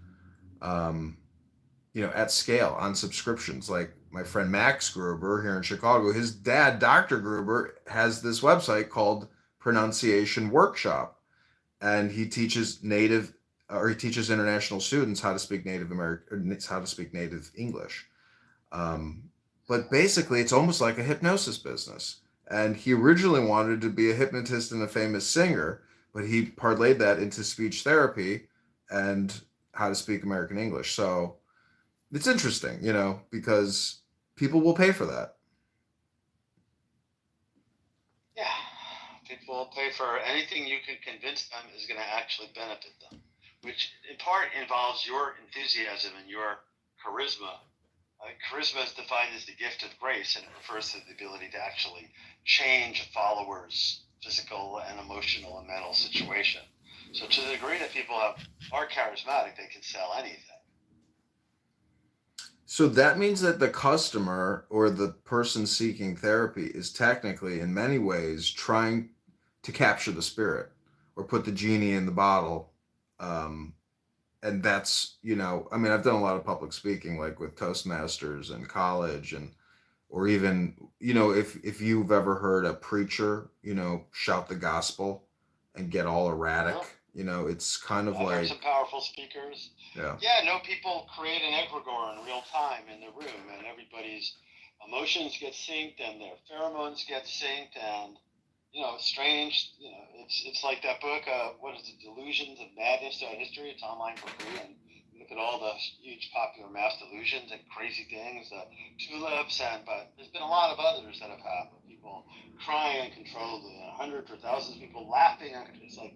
at scale, on subscriptions. Like my friend Max Gruber here in Chicago, his dad, Dr. Gruber, has this website called Pronunciation Workshop, and he teaches international students how to speak native English. But basically, it's almost like a hypnosis business. And he originally wanted to be a hypnotist and a famous singer, but he parlayed that into speech therapy and how to speak American English. So it's interesting, because people will pay for that. Yeah, people will pay for anything you can convince them is going to actually benefit them, which in part involves your enthusiasm and your charisma Charisma is defined as the gift of grace, and it refers to the ability to actually change a follower's physical and emotional and mental situation. So to the degree that people are charismatic, they can sell anything. So that means that the customer or the person seeking therapy is technically, in many ways, trying to capture the spirit or put the genie in the bottle. And that's, I mean, I've done a lot of public speaking, like with Toastmasters in college, or even, if you've ever heard a preacher, shout the gospel and get all erratic, it's kind of I've heard like, some powerful speakers. yeah. Yeah, no, people create an egregore in real time in the room, and everybody's emotions get synced and their pheromones get synced, and it's strange. It's like that book. What is it? Delusions of Madness Throughout History. It's online for free, and you look at all the huge popular mass delusions and crazy things, tulips, but there's been a lot of others that have happened. People trying to control hundreds or thousands of people laughing. It's like,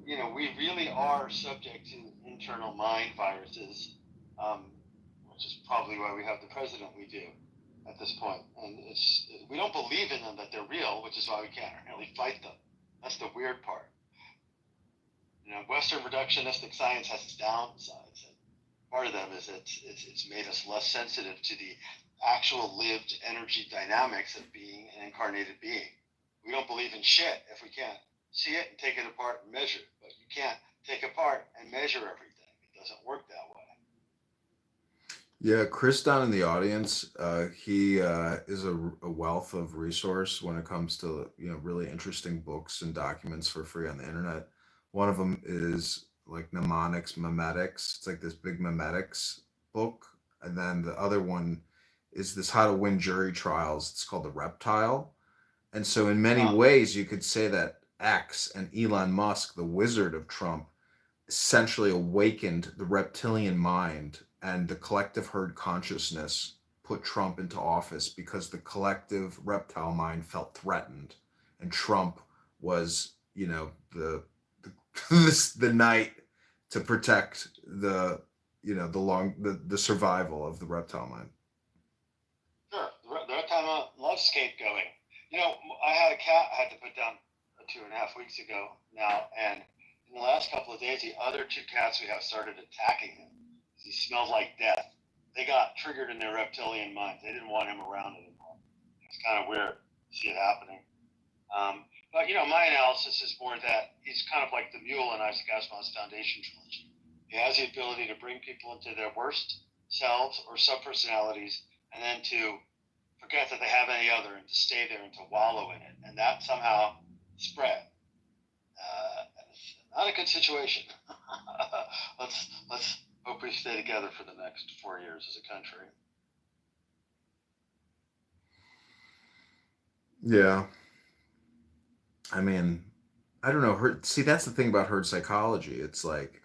we really are subject to internal mind viruses, which is probably why we have the president we do at this point. And we don't believe in them that they're real, which is why we can't really fight them. That's the weird part. Western reductionistic science has its downsides, and part of them is it's made us less sensitive to the actual lived energy dynamics of being an incarnated being. We don't believe in shit if we can't see it and take it apart and measure it, but you can't take apart and measure everything. It doesn't work that way. Yeah, Chris down in the audience, he is a wealth of resource when it comes to really interesting books and documents for free on the internet. One of them is like mnemonics, memetics. It's like this big memetics book, and then the other one is this How to Win Jury Trials. It's called The Reptile, and so in many ways you could say that X and Elon Musk, the wizard of Trump, essentially awakened the reptilian mind, and the collective herd consciousness put Trump into office because the collective reptile mind felt threatened, and Trump was, the knight to protect the survival of the reptile mind. Sure, the reptile mind loves scapegoating. I had a cat I had to put down 2.5 weeks ago now, and in the last couple of days, the other 2 cats we have started attacking him. He smelled like death. They got triggered in their reptilian minds. They didn't want him around anymore. It's kind of weird to see it happening. But my analysis is more that he's kind of like the mule in Isaac Asimov's Foundation trilogy. He has the ability to bring people into their worst selves or subpersonalities, and then to forget that they have any other, and to stay there and to wallow in it, and that somehow spread. Not a good situation. Let's hope we stay together for the next 4 years as a country. Yeah. I mean, I don't know. See, that's the thing about herd psychology. It's like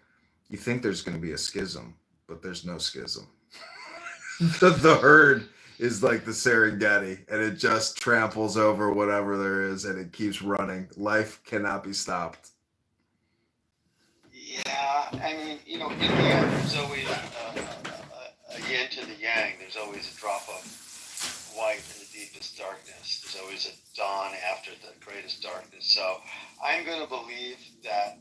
you think there's going to be a schism, but there's no schism. The herd is like the Serengeti, and it just tramples over whatever there is, and it keeps running. Life cannot be stopped. Yeah, I mean, in the end, there's always a yin to the yang. There's always a drop of white in the deepest darkness. There's always a dawn after the greatest darkness. So I'm going to believe that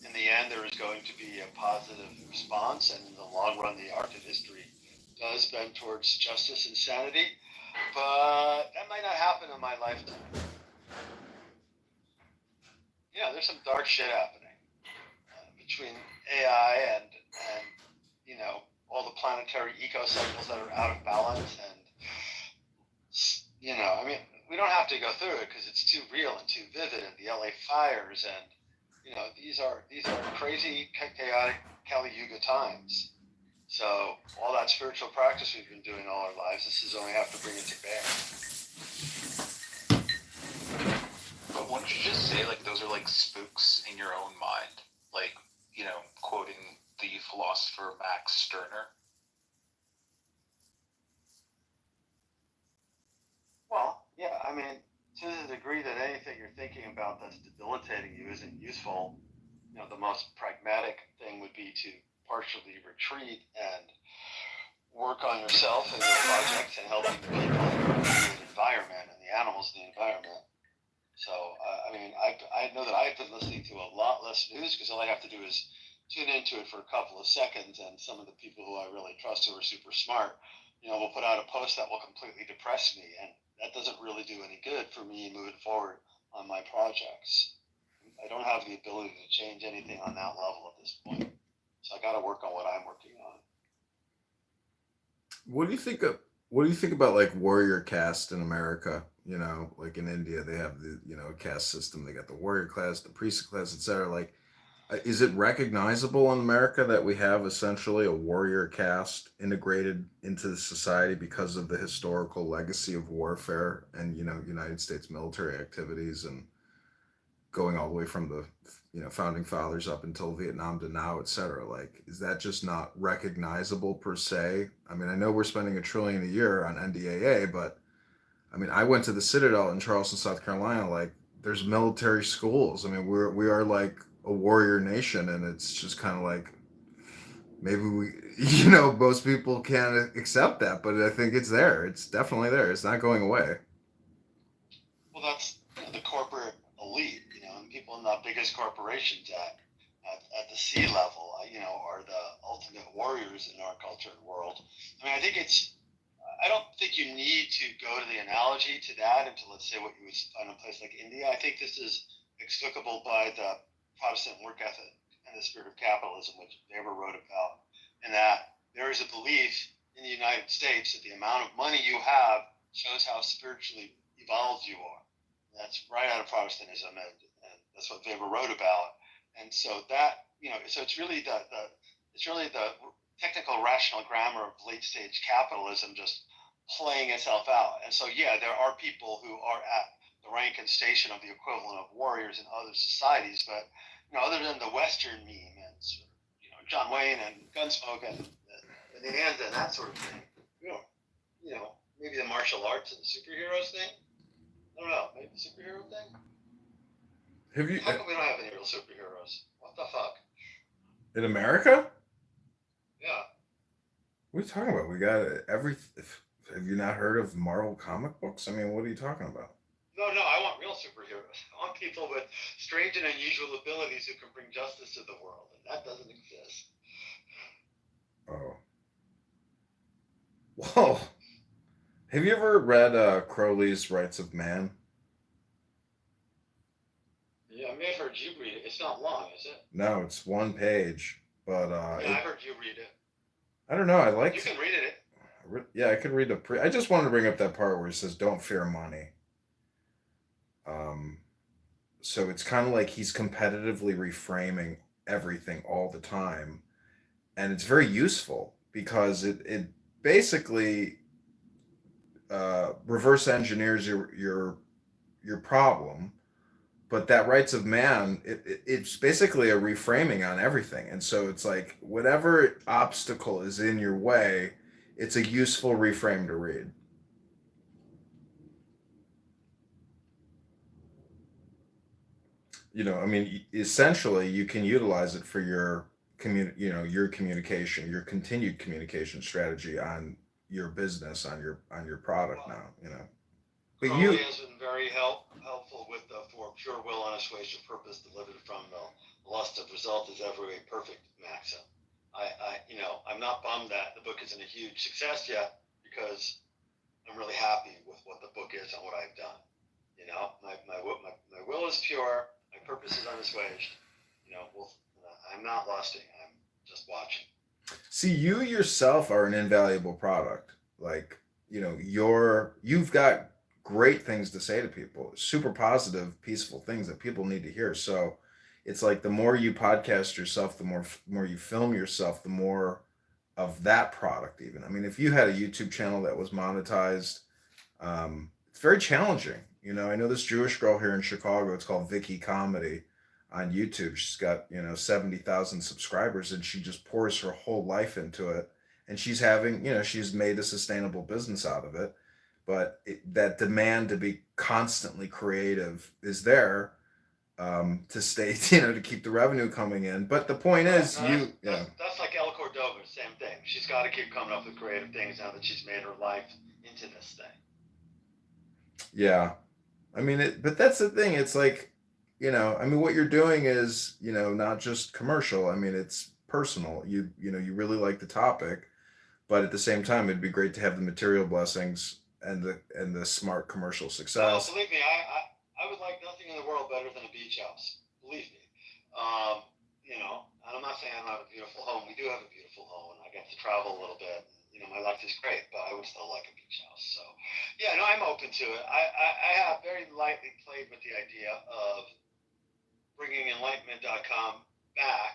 in the end there is going to be a positive response, and in the long run the arc of history does bend towards justice and sanity. But that might not happen in my lifetime. There's some dark shit happening between AI and all the planetary ecocycles that are out of balance, and I mean, we don't have to go through it because it's too real and too vivid, and the LA fires, and these are crazy, chaotic Kali Yuga times. So all that spiritual practice we've been doing all our lives, this is only have to bring it to bear. But wouldn't you just say those are spooks in your own mind? Quoting the philosopher Max Stirner. Well, yeah, I mean, to the degree that anything you're thinking about that's debilitating you isn't useful, the most pragmatic thing would be to partially retreat and work on yourself and your projects and helping the people and the environment and the animals in the environment. So, I mean, I know that I've been listening to a lot less news because all I have to do is tune into it for a couple of seconds, and some of the people who I really trust who are super smart, will put out a post that will completely depress me, and that doesn't really do any good for me moving forward on my projects. I don't have the ability to change anything on that level at this point, so I got to work on what I'm working on. What do you think of? What do you think about like warrior caste in America? Like in India, they have the caste system. They got the warrior class, the priest class, etc. Like, is it recognizable in America that we have essentially a warrior caste integrated into the society because of the historical legacy of warfare and United States military activities and going all the way from the founding fathers up until Vietnam to now, etc. Like, is that just not recognizable per se? I mean, I know we're spending $1 trillion a year on NDAA, but I mean, I went to the Citadel in Charleston, South Carolina. Like, there's military schools. I mean, we are like a warrior nation, and it's just kind of like maybe we, most people can't accept that, but I think it's there. It's definitely there. It's not going away. Well, that's the corporate elite, and people in the biggest corporations at the sea level, are the ultimate warriors in our culture and world. I mean, I don't think you need to go to the analogy to that and to, let's say, what you would find in a place like India. I think this is explicable by the Protestant work ethic and the spirit of capitalism, which Weber wrote about, and that there is a belief in the United States that the amount of money you have shows how spiritually evolved you are. That's right out of Protestantism, and that's what Weber wrote about. And so that, so it's really the technical rational grammar of late stage capitalism just playing itself out. And so, yeah, there are people who are at the rank and station of the equivalent of warriors in other societies, but other than the Western meme and John Wayne and Gunsmoke and the hands and that sort of thing, maybe the martial arts and the superheroes thing. I don't know, maybe the superhero thing. How come we don't have any real superheroes? What the fuck? In America? Yeah. What are you talking about? We got every. Have you not heard of Marvel comic books? I mean, what are you talking about? No, I want real superheroes. I want people with strange and unusual abilities who can bring justice to the world, and that doesn't exist. Oh. Whoa. Have you ever read Crowley's Rights of Man? Yeah, I may have heard you read it. It's not long, is it? No, it's one page, but I heard you read it. I don't know. I like. You can read it. Yeah, I could read I just wanted to bring up that part where he says, "Don't fear money." So it's kind of like he's competitively reframing everything all the time, and it's very useful because it basically reverse engineers your problem. But that rights of man, it's basically a reframing on everything. And so it's like whatever obstacle is in your way, it's a useful reframe to read. I mean, essentially you can utilize it for your your communication, your continued communication strategy on your business, on your product now, But Crowley has been very helpful with the "for pure will, unassuaged purpose, delivered from the lust of result is ever a perfect maxim." I'm not bummed that the book isn't a huge success yet because I'm really happy with what the book is and what I've done. My will is pure, my purpose is unassuaged. I'm not lusting, I'm just watching. See, you yourself are an invaluable product. Like, you've got great things to say to people, super positive, peaceful things that people need to hear. So it's like the more you podcast yourself, the more you film yourself, the more of that product even. I mean, if you had a YouTube channel that was monetized, it's very challenging. I know this Jewish girl here in Chicago, it's called Vicky Comedy on YouTube. She's got, 70,000 subscribers, and she just pours her whole life into it. And she's having, she's made a sustainable business out of it. But that demand to be constantly creative is there to stay, to keep the revenue coming in. But the point is, that's like El Cordova, same thing. she's got to keep coming up with creative things now that she's made her life into this thing. Yeah. I mean, but that's the thing. It's like, I mean, what you're doing is, not just commercial. I mean, it's personal. You really like the topic, but at the same time, it'd be great to have the material blessings and the smart commercial success. Believe me, I would like nothing in the world better than a beach house. Believe me. And I'm not saying I don't have a beautiful home. We do have a beautiful home, and I get to travel a little bit. My life is great, but I would still like a beach house. So, yeah, no, I'm open to it. I have very lightly played with the idea of bringing Enlightenment.com back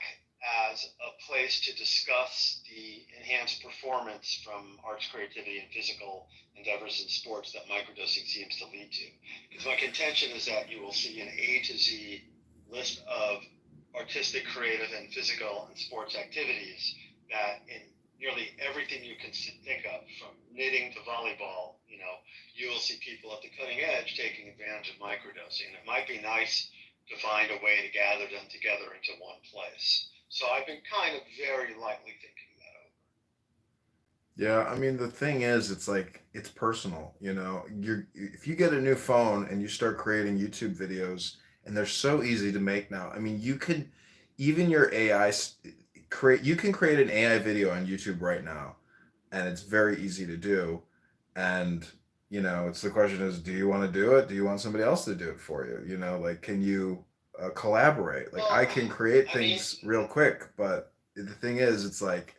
as a place to discuss the enhanced performance from arts, creativity, and physical endeavors in sports that microdosing seems to lead to. Because my contention is that you will see an A to Z list of artistic, creative, and physical and sports activities that in nearly everything you can think of, from knitting to volleyball, you will see people at the cutting edge taking advantage of microdosing. And it might be nice to find a way to gather them together into one place. So I've been kind of very lightly thinking that over. Yeah, I mean, the thing is, it's like, it's personal, if you get a new phone and you start creating YouTube videos, and they're so easy to make now. I mean, you can, even your AI, you can create an AI video on YouTube right now, and it's very easy to do. And, it's the question is, do you want to do it? Do you want somebody else to do it for you? Like, can you collaborate? Like, I can create things real quick, but the thing is, it's like,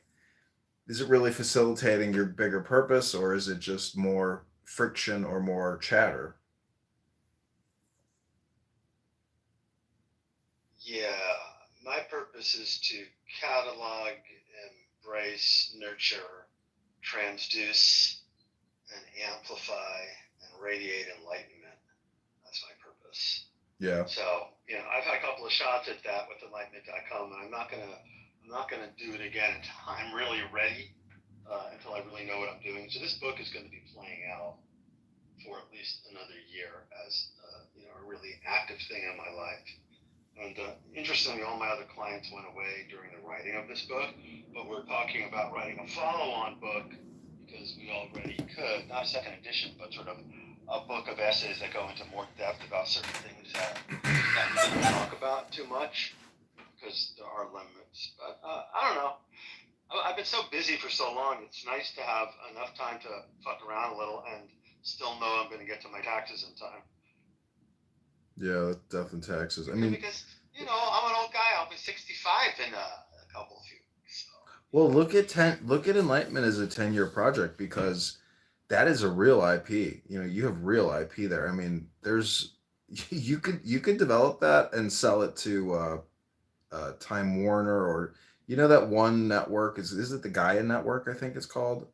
is it really facilitating your bigger purpose, or is it just more friction or more chatter? Yeah, my purpose is to catalog, embrace, nurture, transduce, and amplify and radiate enlightenment. That's my purpose. Yeah. So, I've had a couple of shots at that with Enlightenment.com, and I'm not gonna do it again until I'm really ready, until I really know what I'm doing. So this book is going to be playing out for at least another year as a really active thing in my life. And interestingly, all my other clients went away during the writing of this book, but we're talking about writing a follow-on book because we already could, not a second edition, but sort of a book of essays that go into more depth about certain things that we don't talk about too much because there are limits. But I don't know. I've been so busy for so long, it's nice to have enough time to fuck around a little and still know I'm going to get to my taxes in time. Yeah, death and taxes. I mean, because I'm an old guy. I'll be 65 in a couple of weeks. So. Well, look at Enlightenment as a 10-year project, because that is a real IP. You have real IP there. I mean, you could develop that and sell it to Time Warner, or that one network is it the Gaia Network? I think it's called.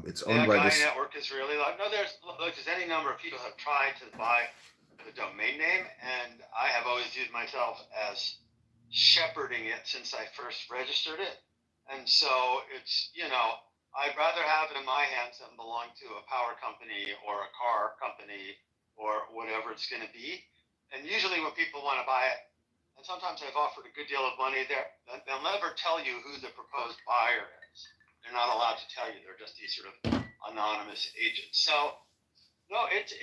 It's owned by Gaia Network is really like there's any number of people have tried to buy the domain name, and I have always viewed myself as shepherding it since I first registered it. And so it's, I'd rather have it in my hands than belong to a power company or a car company or whatever it's going to be. And usually when people want to buy it, and sometimes I've offered a good deal of money there, they'll never tell you who the proposed buyer is. They're not allowed to tell you. They're just these sort of anonymous agents. So, no, it's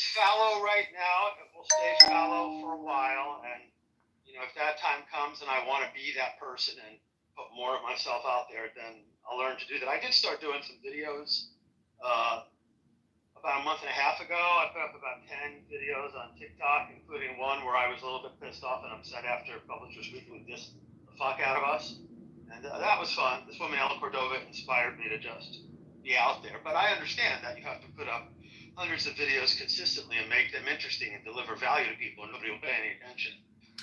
fallow right now. It will stay fallow for a while, and if that time comes and I want to be that person and put more of myself out there, then I'll learn to do that. I did start doing some videos about a month and a half ago. I put up about 10 videos on TikTok, including one where I was a little bit pissed off and upset after Publishers Weekly dissed the fuck out of us, and that was fun. This woman, Ella Cordova, inspired me to just be out there. But I understand that you have to put up hundreds of videos consistently and make them interesting and deliver value to people, and nobody will pay any attention.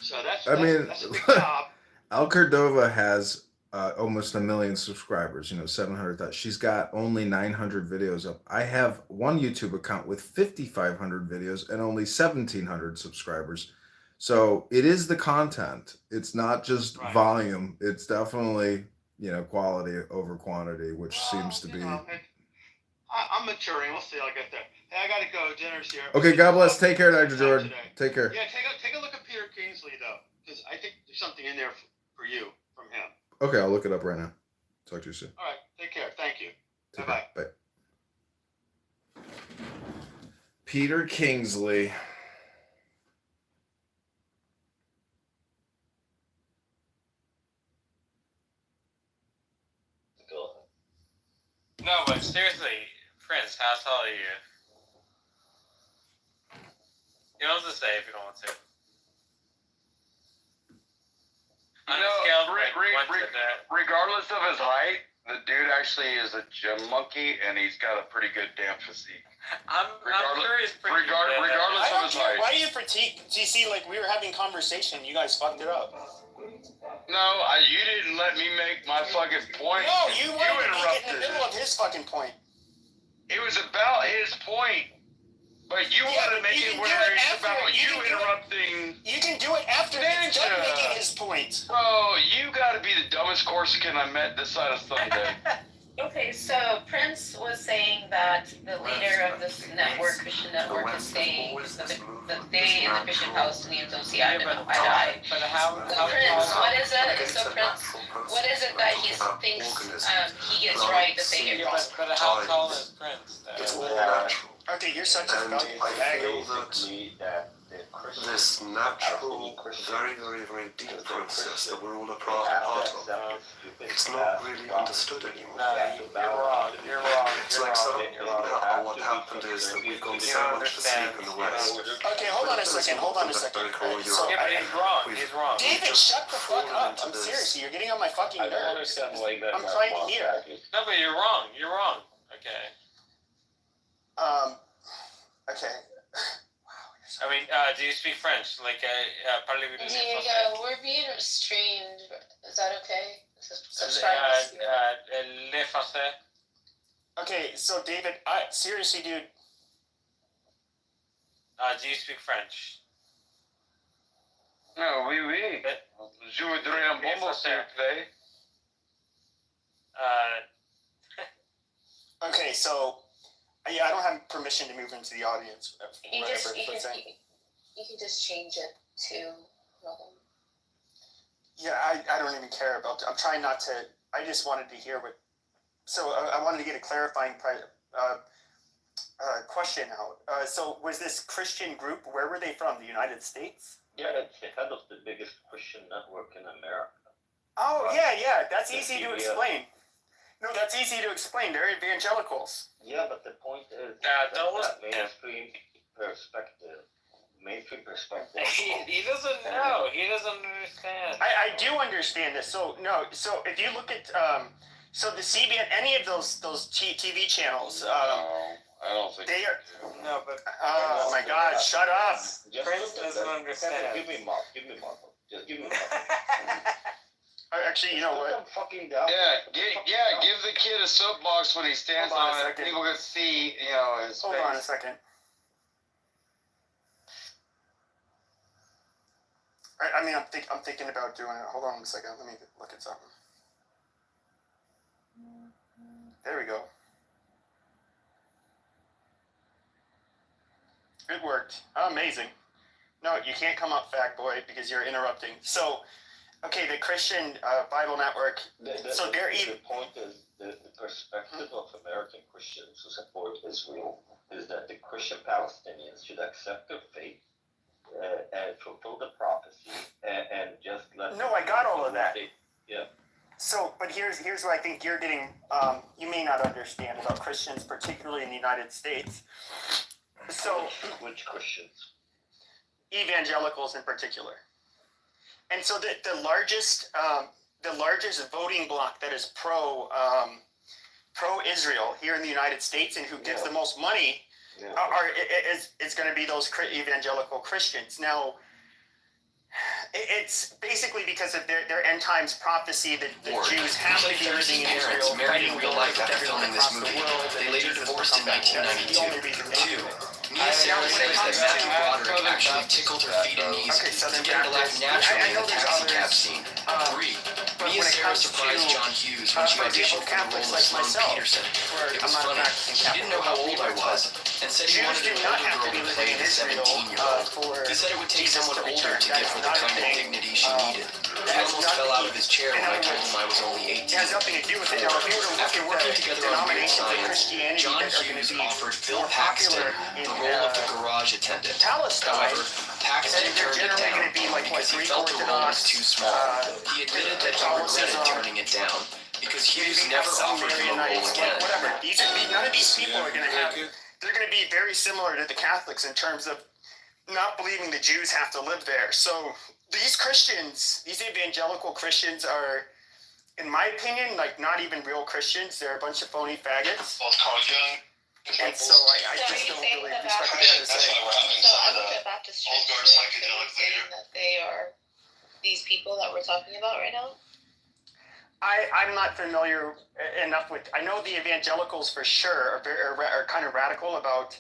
So that's a big job. Al Cordova has almost 1 million subscribers, 700,000. She's got only 900 videos up. I have one YouTube account with 5,500 videos and only 1,700 subscribers. So it is the content. It's not just volume. It's definitely, quality over quantity, which seems to be. I'm maturing. We'll see. I'll get there. Hey, I gotta go. Dinner's here. Okay, God bless. Take care, Dr. Jordan. Take care. Yeah, take a look at Peter Kingsley though, because I think there's something in there for you from him. Okay, I'll look it up right now. Talk to you soon. All right. Take care. Bye. Peter Kingsley. No, but seriously, Prince, how tall are you? You don't have to say if you don't want to. On a scale of like 1 to that. Regardless of his height, the dude actually is a gym monkey, and he's got a pretty good damn physique. I'm sure he's pretty regardless of his height. Why are you critiquing? Do you see, like, we were having conversation, you guys fucked it up. No, you didn't let me make my fucking point. No, you wanted to interrupted get in the middle of his fucking point. It was about his point. But you want to make it where it's about you interrupting. You can do it after he's done making his point. Bro, you gotta be the dumbest Corsican I met this side of Sunday. Okay, so Prince was saying that the leader of this network, Christian network, is saying that they in the Christian Palestinians don't see eye to eye. But how Prince, what is it? So Prince, what is it that he thinks he gets right that they get wrong? But how tall is Prince? It's all natural. Okay, you're such a and I feel that this natural, very, very, very deep process that we're all a part of, it's not really understood anymore. You're wrong. It's like something, what happened is that we've gone so much to sleep in the West. Okay, hold on a second. So, Yeah, but he's wrong. David, shut the fuck up. I'm serious. You're getting on my fucking nerves. I'm trying to hear. No, but you're wrong. You're wrong. Okay. Okay. I mean, do you speak French? Like, parlez-vous le français? Diego, we're being restrained. Is that okay? Le français? Okay, so David, seriously, dude. Do you speak French? No, oui, oui. Je voudrais un bon mot, s'il vous plaît. Okay, so, yeah, I don't have permission to move into the audience. You can just change it to. Yeah, I don't even care about. I'm trying not to. I just wanted to hear what. So I wanted to get a clarifying question out. So was this Christian group? Where were they from? The United States? Yeah, it's the head of the biggest Christian network in America. Oh yeah. That's easy to explain. No, that's easy to explain. They're evangelicals. Yeah, but the point is that mainstream perspective. He doesn't know. He doesn't understand. I do understand this. So if you look at so the CBN, any of those TV channels, I don't think they are. No, but oh my God! Shut up. Prince doesn't understand. Give me Mark. Just give me Mark. Actually, you know what? Fucking down. Yeah, give the kid a soapbox when he stands on it. People can see, his face. Hold on a second. I mean, I'm thinking about doing it. Hold on a second. Let me look at something. There we go. It worked. Amazing. No, you can't come up, fat boy, because you're interrupting. So, okay, the Christian Bible Network. The point is the perspective of American Christians who support Israel is that the Christian Palestinians should accept their faith and fulfill the prophecy and just let. No, I got all of that. Yeah. So, but here's what I think you're getting. You may not understand about Christians, particularly in the United States. So, which Christians? Evangelicals in particular. And so the largest voting bloc that is pro Israel here in the United States and who gives the most money is going to be those evangelical Christians. Now, it's basically because of their end times prophecy that the Jews have to be living in Israel, married in real life after filming this movie. They later divorced in 1992. Mia Sarah says that Matthew Broderick actually tickled her feet and knees to get her to laugh naturally in the taxi cab scene. 3. Mia Sarah surprised John Hughes when she auditioned for the role of Sloane Peterson. It was funny. He didn't know how old I was and said he wanted an older girl to play the 17-year-old. He said it would take someone older to give her the kind of dignity she needed. almost fell out of his chair when I told him I was only 18. It has nothing to do with it. Now, if you were to look After at working the together on weird denominations of science, Christianity John that are going Hughes to be offered Bill more Paxton popular in the role of the garage attendant. Palestine, However, Paxton they're turned it generally down going to be like because he felt the role was too small. He admitted that he regretted turning it down because Hughes never offered him a role again. Whatever. None of these people are going to have. They're going to be very similar to the Catholics in terms of not believing the Jews have to live there. So these Christians, these evangelical Christians, are, in my opinion, like not even real Christians. They're a bunch of phony faggots. And so I just don't really respect what they have to say. So I looked at Baptist Church saying that they are these people that we're talking about right now. I'm not familiar enough with. I know the evangelicals for sure are kind of radical about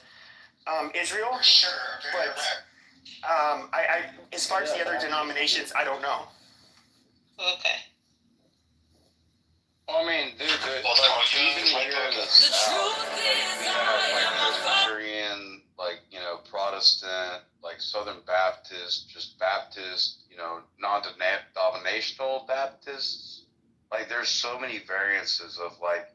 Israel. Sure, but I as far as the other denominations, I don't know. Okay. I mean, dude, even here in the South, we have like Presbyterian, like, you know, Protestant, like Southern Baptist, just Baptist, you know, non-denominational Baptists. Like, there's so many variances of like,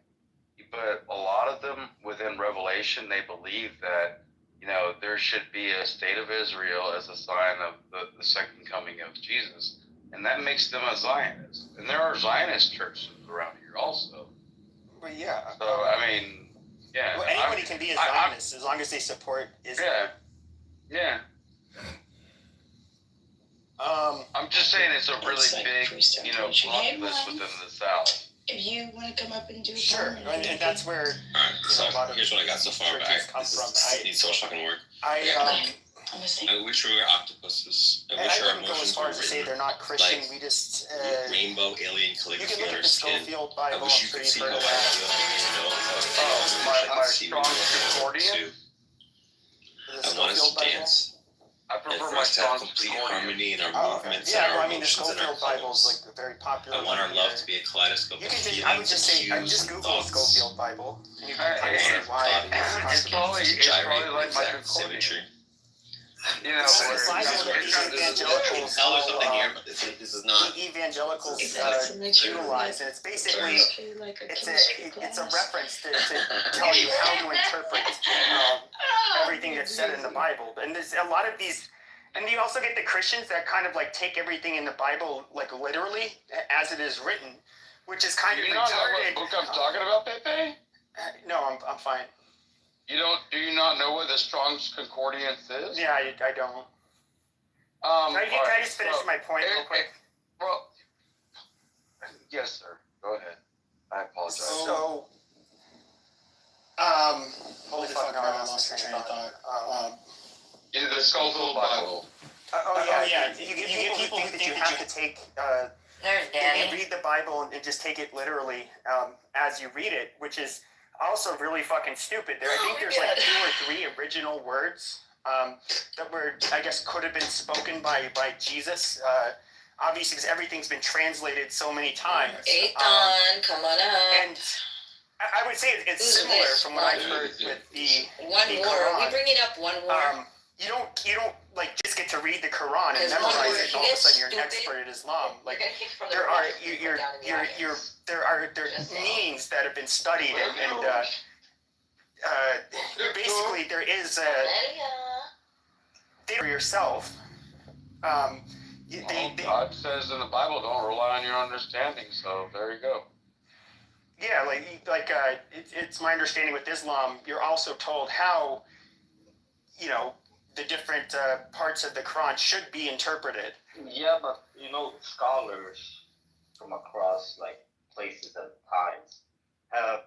but a lot of them within Revelation, they believe that, you know, there should be a state of Israel as a sign of the second coming of Jesus. And that makes them a Zionist. And there are Zionist churches around here also. But yeah. So, I mean, yeah. Well, anybody can be a Zionist as long as they support Israel. Yeah. I'm just saying it's a really big, you know, populace within the South. If you want to come up and do it, sure, and that's where So here's what I got so far back. This needs so much fucking work. I wish we were octopuses. I wish our wouldn't go as emotions far were as to say written they're not Christian. like We just rainbow alien you calligraphy can look on at our the skin. Schofield I Bible. wish you could see how I feel. My strong concordance. I want us to dance. I And prefer for my us to have strong complete concordance. harmony in our movements Yeah, and well, our I mean, the emotions and our Schofield Bible is clothes. like very popular. I want our love to be a kaleidoscope You of can just, feelings I would just say, and just cues and Google thoughts. Schofield Bible, and you can I kind of see want why. our bodies It's probably to gyrate like with my exact concordance. symmetry. You know, It's where the Bible that these evangelicals, Tell there's something here, but this is not. the evangelicals utilize, and it's basically it's a reference to tell you how to interpret everything that's said in the Bible. And there's a lot of these, and you also get the Christians that kind of like take everything in the Bible like literally as it is written, which is kind of you not know retarded. what book I'm talking about, Pepe? No, I'm fine. Do you not know what the Strong's Concordance is? Yeah, I don't. Can I just finish my point real quick? Well, yes, sir. Go ahead. I apologize. So, holy fuck, now I lost my train of thought. In the Schofield Bible. Yeah. You get people who think that you have to take, you read the Bible and just take it literally as you read it, which is also really fucking stupid. I think there's like 2 or 3 original words that were, I guess, could have been spoken by Jesus. Obviously, because everything's been translated so many times. Ethan, come on up. And I would say it's similar from what I've heard with the One the more. Quran. We bringing up one more. You don't like just get to read the Quran and Because memorize it, and all of a gets sudden you're an stupid. expert at Islam. Like You're gonna kick from the there rock, are you you're go down in the audience. there are meanings that have been studied and basically there is a for yourself. God says in the Bible, don't rely on your understanding. So there you go. Yeah, it's my understanding with Islam, you're also told how, the different parts of the Quran should be interpreted. Yeah, but scholars from across like places and times have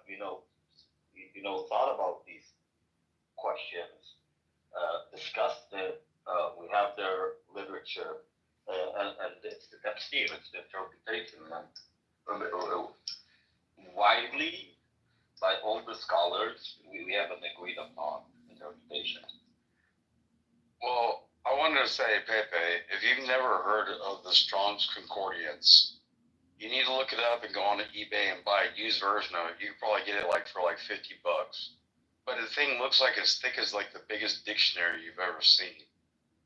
thought about these questions, discussed it. We have their literature, and it's the tafsir, it's the interpretation, and widely by all the scholars, we have an agreed upon interpretation. Well, I wanted to say, Pepe, if you've never heard of the Strong's Concordance, you need to look it up and go on to eBay and buy a used version of it. You can probably get it for $50. But the thing looks like as thick as like the biggest dictionary you've ever seen.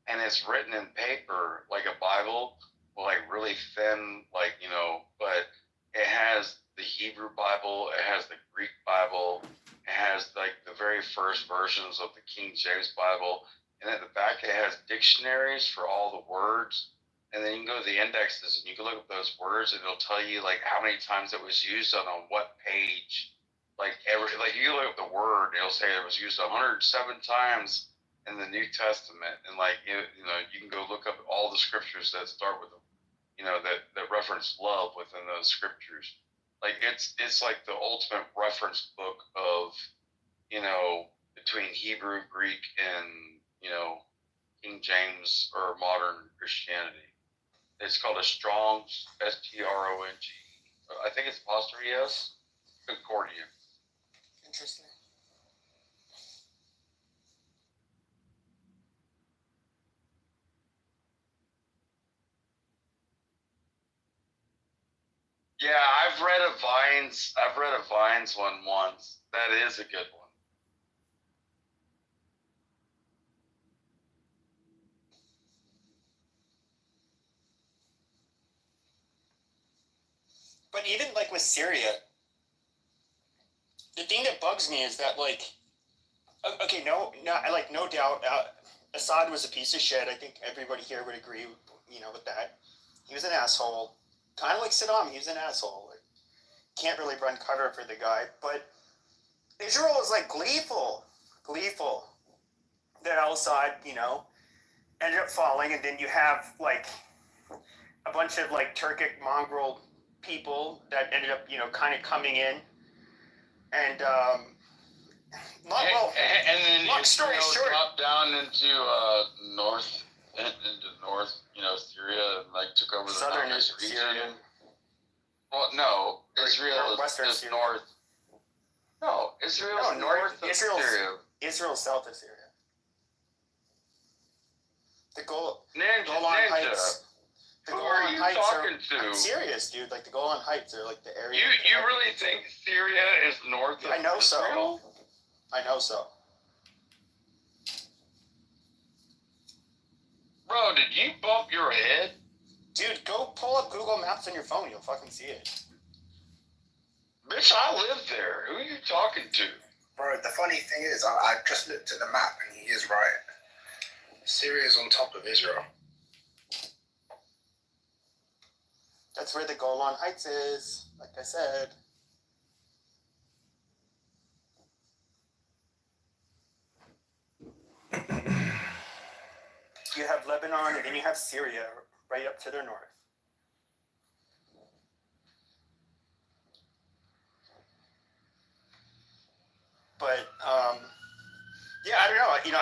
And it's written in paper like a Bible, like really thin, like, you know, but it has the Hebrew Bible, it has the Greek Bible, it has like the very first versions of the King James Bible, and at the back it has dictionaries for all the words. And then you can go to the indexes and you can look up those words and it'll tell you like how many times it was used on what page. Like you look up the word, it'll say it was used 107 times in the New Testament, and like you know you can go look up all the scriptures that start with, you know, that reference love within those scriptures. Like it's like the ultimate reference book of, you know, between Hebrew, Greek, and, you know, King James or modern Christianity. It's called a Strong's, Strong. I think it's apostrophe S, Concordian. Interesting. Yeah, I've read a Vines one once. That is a good one. But even like with Syria, the thing that bugs me is that like, okay, no doubt, Assad was a piece of shit. I think everybody here would agree, you know, with that. He was an asshole, kind of like Saddam. He was an asshole. Like, can't really run cover for the guy, but Israel is like gleeful that Al-Assad, you know, ended up falling, and then you have like a bunch of like Turkic mongrel people that ended up, you know, kind of coming in, and then long story short, dropped down into north, you know, Syria, and like took over the southern region. Syria. Well, no, Israel Western is Syria. north. No, Israel is north of Syria. Israel's south of Syria. The Golan Ninja. Heights. The Who Golan are you Heights talking I'm to? serious, dude. Like the Golan Heights are like the area. You really think Syria is north of I know Israel? so. I know so. Bro, did you bump your head? Dude, go pull up Google Maps on your phone. You'll fucking see it. Bitch, I live there. Who are you talking to? Bro, the funny thing is, I just looked at the map and he is right. Syria is on top of Israel. That's where the Golan Heights is, like I said. You have Lebanon, and then you have Syria right up to their north. But, yeah, I don't know. You know,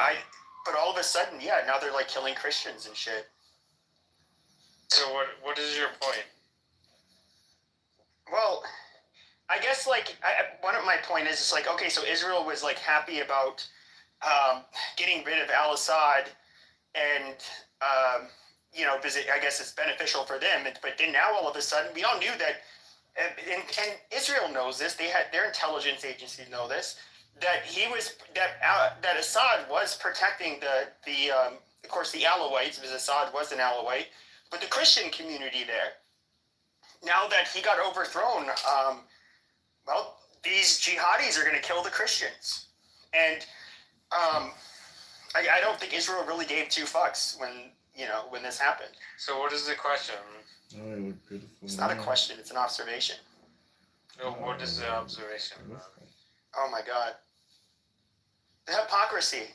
but all of a sudden, yeah, now they're like killing Christians and shit. So what is your point? Well, I guess like one of my point is like, okay, so Israel was like happy about getting rid of Al-Assad, and you know, because I guess it's beneficial for them. But then now all of a sudden, we all knew that, and Israel knows this. They had their intelligence agencies know this, that that Assad was protecting the of course the Alawites, because Assad was an Alawite, but the Christian community there. Now that he got overthrown, well, these jihadis are going to kill the Christians, and I don't think Israel really gave two fucks when this happened. So what is the question? It's not a question; it's an observation. No, what is the observation? Oh my God, the hypocrisy!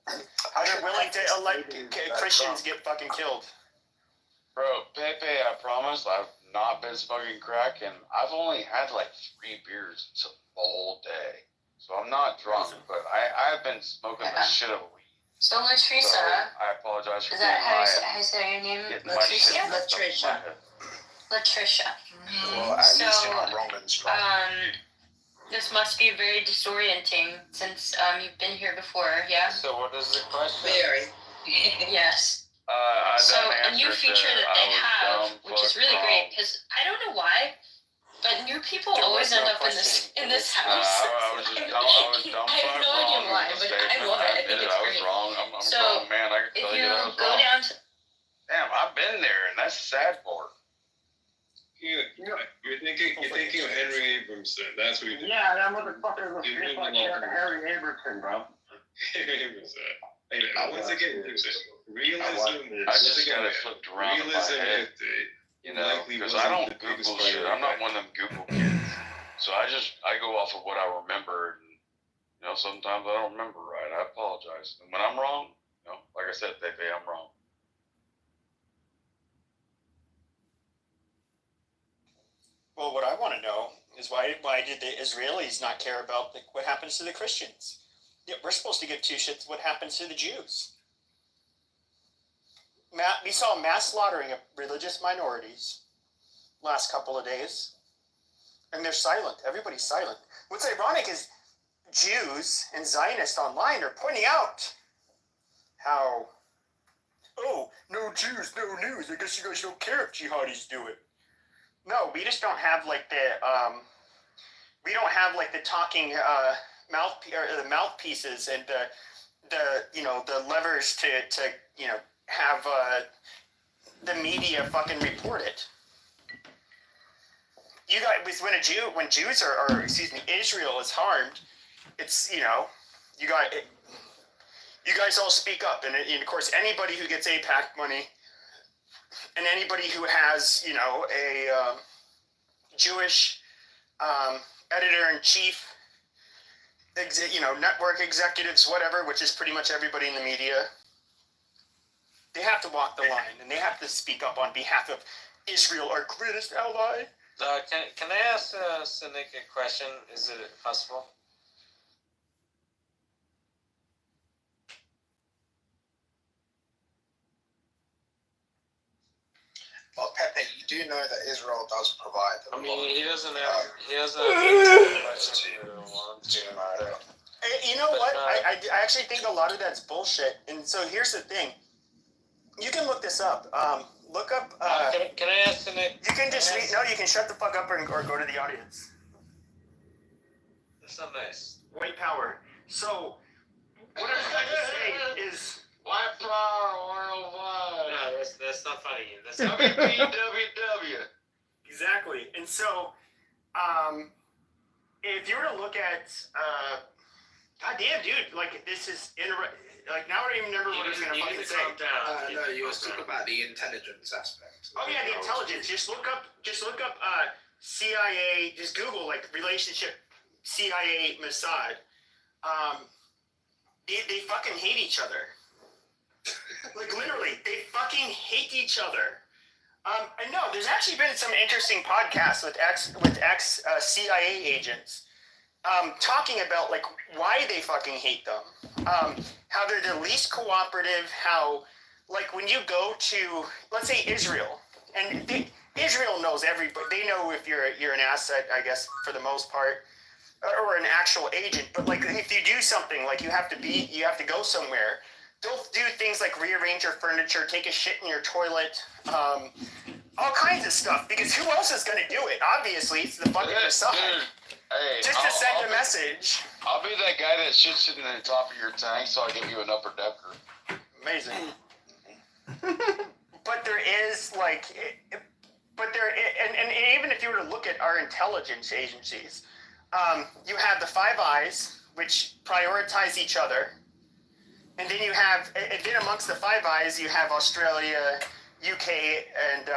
How they're willing to let Christians get fucking killed. Bro, Pepe, I promise I've not been smoking crack, and I've only had like 3 beers the whole day. So I'm not drunk, but I've been smoking the shit out of weed. So Latricia, So I apologize for is that being how you say your name? getting my shit Latricia? messed up in my head. Latricia. Well, at least you're not wrong and strong. This must be very disorienting since you've been here before, yeah? So what is the question? Very. Yes. So a new feature that they have, which is really great, because I don't know why, but new people always end up in this house. I was just dumb. I was dumb. I have no idea why, but I love it. I think it's great. I was wrong. I'm So a grown man. I can if tell you you that I was go wrong. down to Damn, I've been there, and that's the sad part. You're thinking of Henry Abramson. That's what you're thinking. Yeah, that motherfucker looks just like Harry Abramson, bro. Henry Abramson. Anyway, once again, realism. I just got it flipped around in my head. You know, because I don't Google shit. I'm not one of them Google kids. So I go off of what I remember. And, you know, sometimes I don't remember right. I apologize. And when I'm wrong, you know, like I said, Pepe, I'm wrong. Well, what I want to know is why did the Israelis not care about what happens to the Christians? Yeah, we're supposed to give two shits what happens to the Jews. We saw mass slaughtering of religious minorities last couple of days, and they're silent. Everybody's silent. What's ironic is Jews and Zionists online are pointing out how, oh, no Jews, no news. I guess you guys don't care if jihadis do it. No, we just don't have like the talking the mouthpieces and the levers to have the media fucking report it. You guys, when Jews are Israel is harmed, it's you guys all speak up, and of course anybody who gets AIPAC money. And anybody who has, a Jewish editor-in-chief, network executives, whatever, which is pretty much everybody in the media, they have to walk the line, and they have to speak up on behalf of Israel, our greatest ally. Can I ask Cynic a question? Is it possible? Well, Pepe, you do know that Israel does provide. I mean, he doesn't have. He doesn't. You know what? I actually think a lot of that's bullshit. And so here's the thing. You can look this up. Look up. Can I ask Cynic? You can just read. No, you can shut the fuck up or go to the audience. That's not nice. White power. So what I'm trying to say is. White power 101. No, that's not funny. That's WWW. Exactly. And so, if you were to look at, goddamn, dude, like this is like now I don't even remember what I was gonna fucking say. No, you were talking about the intelligence aspect. Oh yeah, the intelligence. Just look up CIA. Just Google like relationship CIA Mossad. They fucking hate each other. Like literally, they fucking hate each other. And no, there's actually been some interesting podcasts with ex CIA agents talking about like why they fucking hate them, how they're the least cooperative, how like when you go to let's say Israel, and Israel knows everybody. They know if you're an asset, I guess for the most part, or an actual agent. But like if you do something, like you have to go somewhere. They'll do things like rearrange your furniture, take a shit in your toilet, all kinds of stuff. Because who else is going to do it? Obviously, it's the fucking Mossad. Hey, just to send a message. I'll be that guy that shits in the top of your tank, so I give you an upper decker. Amazing. But there is like, and even if you were to look at our intelligence agencies, you have the Five Eyes, which prioritize each other. And then you have, and then amongst the Five Eyes, you have Australia, UK, and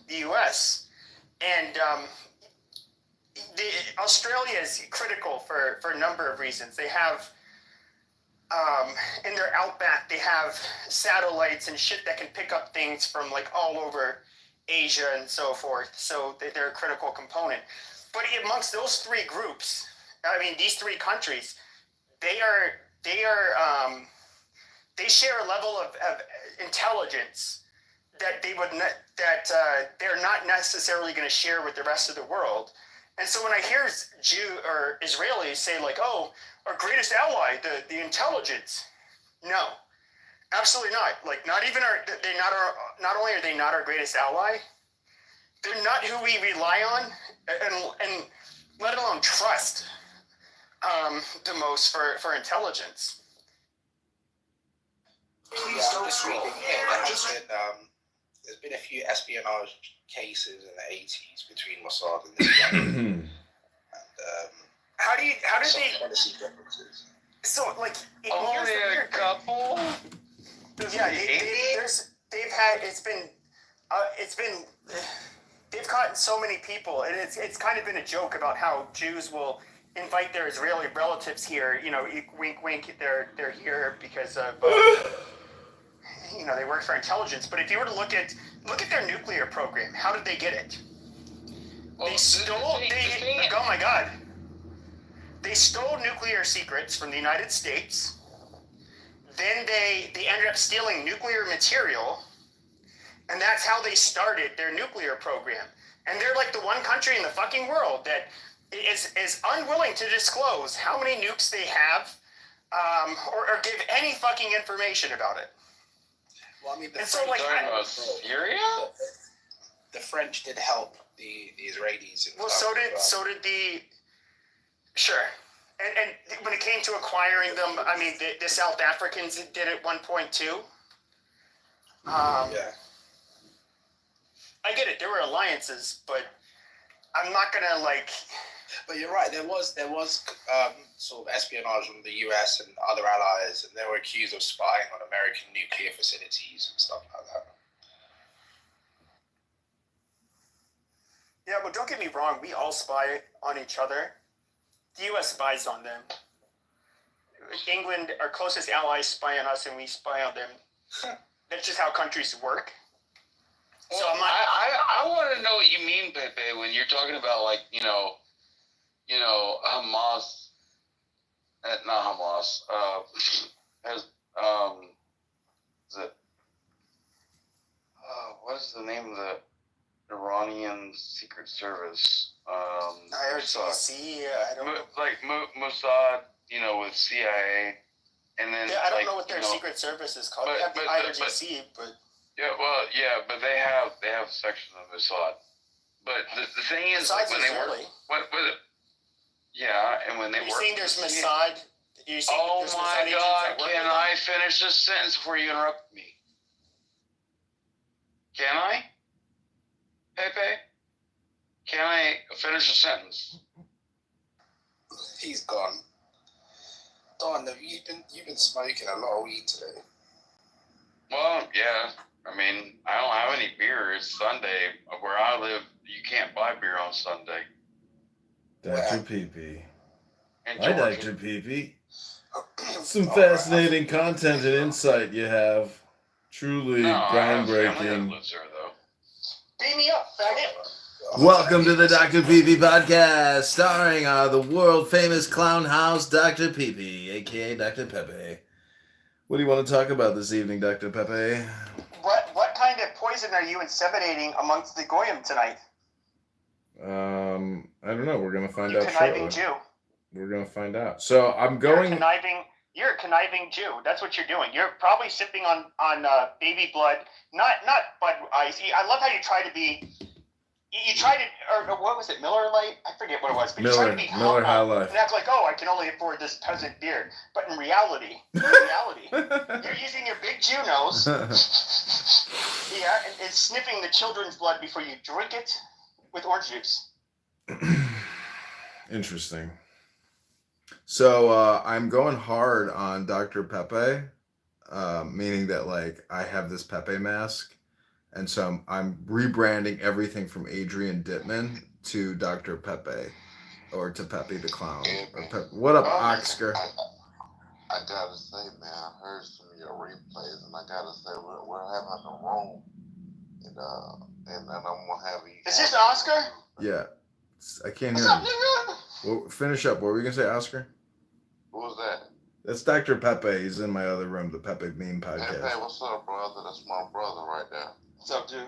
the US. And Australia is critical for a number of reasons. They have, in their outback, they have satellites and shit that can pick up things from like all over Asia and so forth. So they're a critical component. But amongst those three groups, I mean, these three countries, they share a level of intelligence that they're not necessarily going to share with the rest of the world. And so when I hear Israelis say like, "Oh, our greatest ally, the intelligence," no, absolutely not. Like, not only are they not our greatest ally, they're not who we rely on and let alone trust the most for intelligence. Please don't scroll. I just did there's been a few espionage cases in the 80s between Mossad and this guy. And how did they policy differences? So like only a couple. Yeah, they've had they've caught so many people, and it's kind of been a joke about how Jews will invite their Israeli relatives here. You know, wink, wink. They're here because of they work for intelligence. But if you were to look at their nuclear program, how did they get it? They stole. Oh my God. They stole nuclear secrets from the United States. Then they ended up stealing nuclear material, and that's how they started their nuclear program. And they're like the one country in the fucking world that is unwilling to disclose how many nukes they have, or give any fucking information about it. Well, I mean, Syria? The French did help the Israelis. Well, so did the. Sure. And when it came to acquiring them, I mean, the South Africans did at one point too. Yeah. I get it. There were alliances, but I'm not gonna like. But you're right. There was sort of espionage from the U.S. and other allies, and they were accused of spying on American nuclear facilities and stuff like that. Yeah, well, don't get me wrong. We all spy on each other. The U.S. spies on them. England, our closest allies, spy on us, and we spy on them. That's just how countries work. So I want to know what you mean, Pepe, when you're talking about like Hamas, not Hamas, what is the name of the Iranian Secret Service? IRGC, I don't know. Like Mossad, with CIA, and then I don't know what their secret service is called. They have the IRGC, but but they have a section of Mossad. But the thing is, like when they were, and when they were. You're saying there's Mossad? Oh my God! Can I finish this sentence before you interrupt me? Can I? Pepe? Can I finish a sentence? He's gone. Don, you've been smoking a lot of weed today. Well, yeah. I mean, I don't have any beer. It's Sunday. Where I live, you can't buy beer on Sunday. Dr. Pee-Pee. Hi, Dr. Pee-Pee. Some fascinating content and insight you have. Truly groundbreaking. Beat me up, faggot. Welcome to the Dr. Pee-Pee podcast, starring the world-famous clown house, Dr. Pee-Pee, a.k.a. Dr. Pepe. What do you want to talk about this evening, Dr. Pepe? What kind of poison are you inseminating amongst the Goyim tonight? I don't know. We're going to find out shortly. Jew. We're going to find out. So I'm going... You're a conniving Jew. That's what you're doing. You're probably sipping on baby blood, not Bud Ice. I love how you try to be... You tried it, or what was it, Miller Lite? I forget what it was. But you tried to be Miller High Life. And act like, I can only afford this peasant beer. But in reality, you're using your big Jew nose, and sniffing the children's blood before you drink it with orange juice. Interesting. So I'm going hard on Dr. Pepe, meaning that like I have this Pepe mask. And so I'm rebranding everything from Adrian Dittman to Dr. Pepe, or to Pepe the Clown. What up, Oscar? I gotta say, man, I heard some of your replays, and I gotta say, we're having a room, and I'm gonna have you. Is this Oscar? Yeah, I can't hear him. Well, finish up. What were you gonna say, Oscar? Who was that? That's Dr. Pepe. He's in my other room, the Pepe Meme Podcast. Pepe, what's up, brother? That's my brother right there. What's up, dude?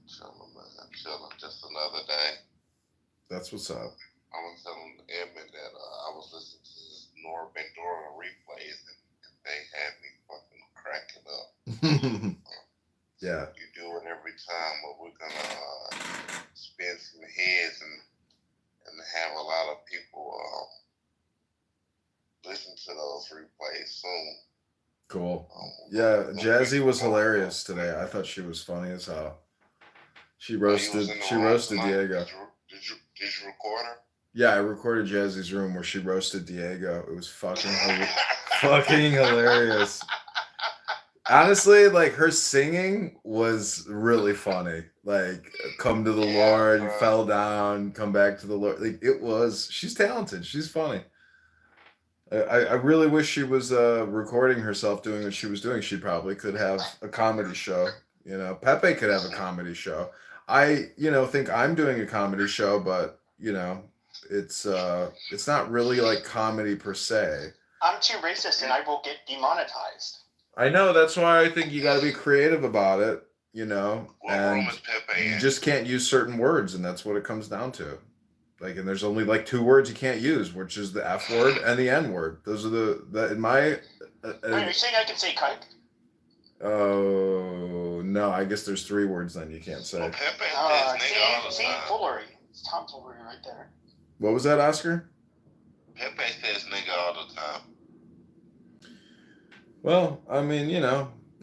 Chilling, man. Chilling. Just another day. That's what's up. I was telling Edmund that I was listening to this Nora Bendora replays, and they had me fucking cracking up. Yeah. You do it every time, but we're gonna spin some heads and have a lot of people listen to those replays soon. Cool. Yeah, Jazzy was hilarious today. I thought she was funny as hell. She roasted Diego. Did you record her? Yeah, I recorded Jazzy's room where she roasted Diego. It was fucking hilarious. Honestly, like her singing was really funny. Like, come to the Lord, fell down, come back to the Lord. Like she's talented. She's funny. I really wish she was recording herself doing what she was doing. She probably could have a comedy show. You know, Pepe could have a comedy show. I, think I'm doing a comedy show, but it's not really like comedy per se. I'm too racist and I will get demonetized. I know, that's why I think you got to be creative about it, and you just can't use certain words, and that's what it comes down to. Like, and there's only like 2 words you can't use, which is the F word and the N word. Those are the in my. Are you saying I can say kike? Oh no, I guess there's 3 words then you can't say. See foolery. It's tomfoolery right there. What was that, Oscar? Pepe says nigga all the time. Well, I mean,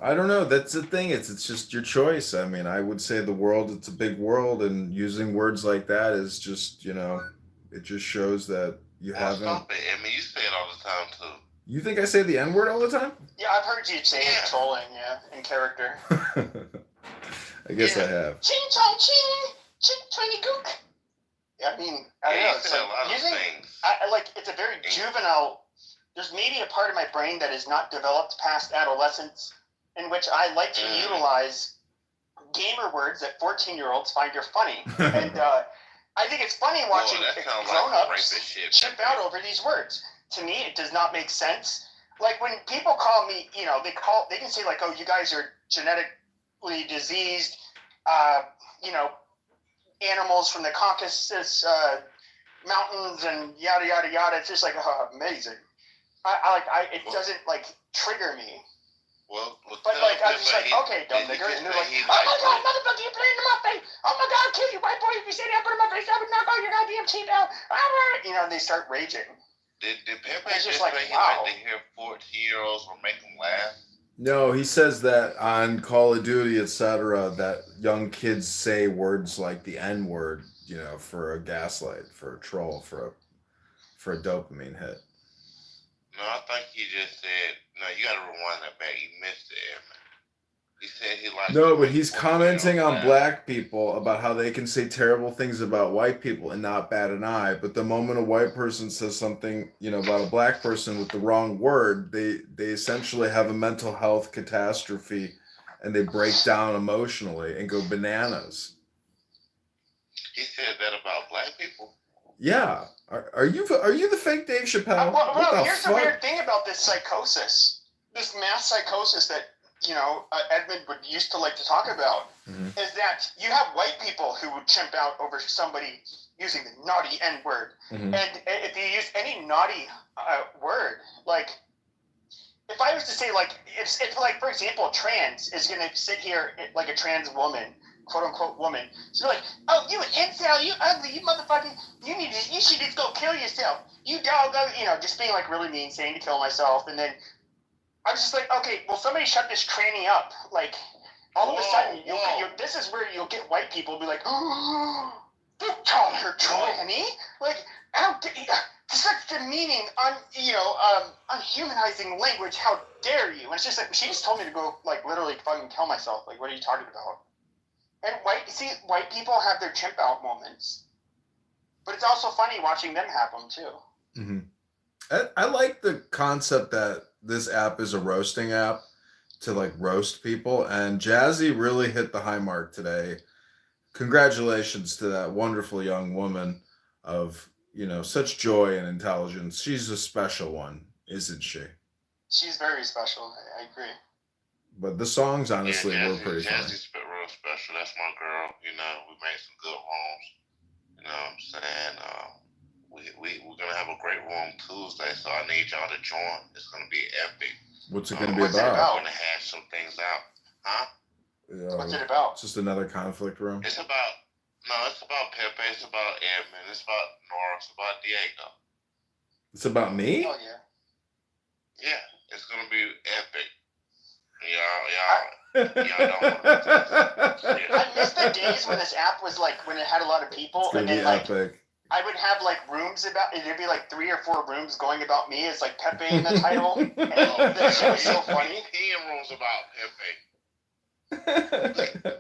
I don't know. That's the thing. It's just your choice. I mean, I would say the world, it's a big world, and using words like that is just, it just shows that you haven't. Stop it. I mean, you say it all the time, too. You think I say the N word all the time? Yeah, I've heard you say it trolling, in character. I guess I have. Ching chong ching, ching twangy gook. I mean, I don't know. It's like, a lot of things. It's a very juvenile. There's maybe a part of my brain that is not developed past adolescence, in which I like to utilize gamer words that 14-year-olds find funny. And I think it's funny watching grown-ups chip out over these words. To me, it does not make sense. Like when people call me, they can say like, oh, you guys are genetically diseased, animals from the Caucasus mountains and yada, yada, yada. It's just like, amazing. It doesn't like trigger me. Well, but like I'm just like, okay, dumb nigger, and they're like, oh my god, motherfucker, you're playing in my face. Oh my god, I'll kill you, white boy, if you say that, put in my face, I would knock all your goddamn teeth out. And they start raging. Did Pepe it's just like, say wow. He like to hear 14-year-olds will make him laugh? No, he says that on Call of Duty, etc., that young kids say words like the N word, for a gaslight, for a troll, for a dopamine hit. No, I think he just said, no, you gotta rewind that back. You missed it, man. He said he likes. No, but he's commenting on black people about how they can say terrible things about white people and not bat an eye. But the moment a white person says something, about a black person with the wrong word, they essentially have a mental health catastrophe and they break down emotionally and go bananas. He said that about black people? Yeah. Are you the fake Dave Chappelle? Here's the weird thing about this psychosis, this mass psychosis that Edmund would used to like to talk about, is that you have white people who would chimp out over somebody using the naughty N word, and if you use any naughty word, like if I was to say like if like for example trans is gonna sit here like a trans woman, quote unquote woman. So like, oh, you an incel, you ugly, you motherfucker, you should just go kill yourself. You dog, just being like really mean, saying to kill myself, and then I'm just like, okay, well somebody shut this tranny up. Like all of a sudden, this is where you'll get white people be like, oh, don't call her tranny. Like, how such demeaning, unhumanizing language. How dare you? And it's just like she just told me to go like literally fucking kill myself. Like, what are you talking about? And white people have their chimp out moments, but it's also funny watching them have them too. Mm-hmm. I like the concept that this app is a roasting app to like roast people, and Jazzy really hit the high mark today. Congratulations to that wonderful young woman of such joy and intelligence. She's a special one, isn't she? She's very special. I agree. But the songs honestly were pretty funny. Jazzy's real special. That's my girl. We made some good rooms. You know what I'm saying? We're gonna have a great room Tuesday, so I need y'all to join. It's gonna be epic. What's it gonna be about? We're gonna hash some things out, huh? What's it about? Just another conflict room. It's about Pepe. It's about Edmund. It's about Nora. It's about Diego. It's about me? Oh yeah. Yeah. It's gonna be epic. Y'all don't. I miss the days when this app was like when it had a lot of people, It's gonna and be then like epic. I would have like rooms about. There'd be like 3 or 4 rooms going about me. It's like Pepe in the title. And that shit was so funny. Rooms about Pepe.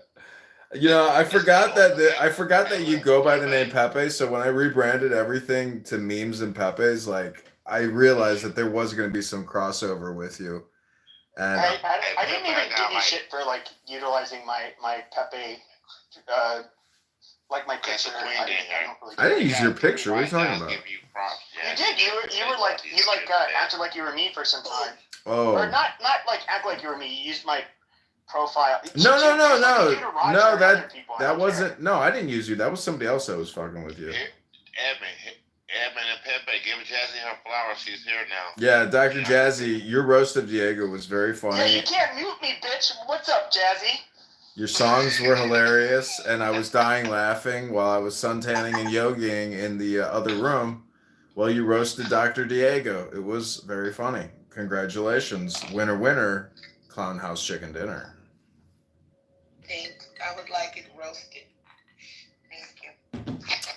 You know, I forgot that you go by the name Pepe. So when I rebranded everything to memes and Pepe's, like I realized that there was going to be some crossover with you. And I didn't even give you shit for like utilizing my Pepe, like my picture. I didn't use your picture. What are you talking about? You did. You were like acted like you were me for some time. Oh. Or not like act like you were me. You used my profile. No. That wasn't. No, I didn't use you. That was somebody else that was fucking with you. Edmund and Pepe, give Jazzy her flowers. She's here now. Yeah, Dr. Jazzy, your roast of Diego was very funny. Yeah, you can't mute me, bitch. What's up, Jazzy? Your songs were hilarious, and I was dying laughing while I was suntanning and yogiing in the other room while you roasted Dr. Diego. It was very funny. Congratulations. Winner, winner, Clown House Chicken Dinner. I would like it roasted. Thank you.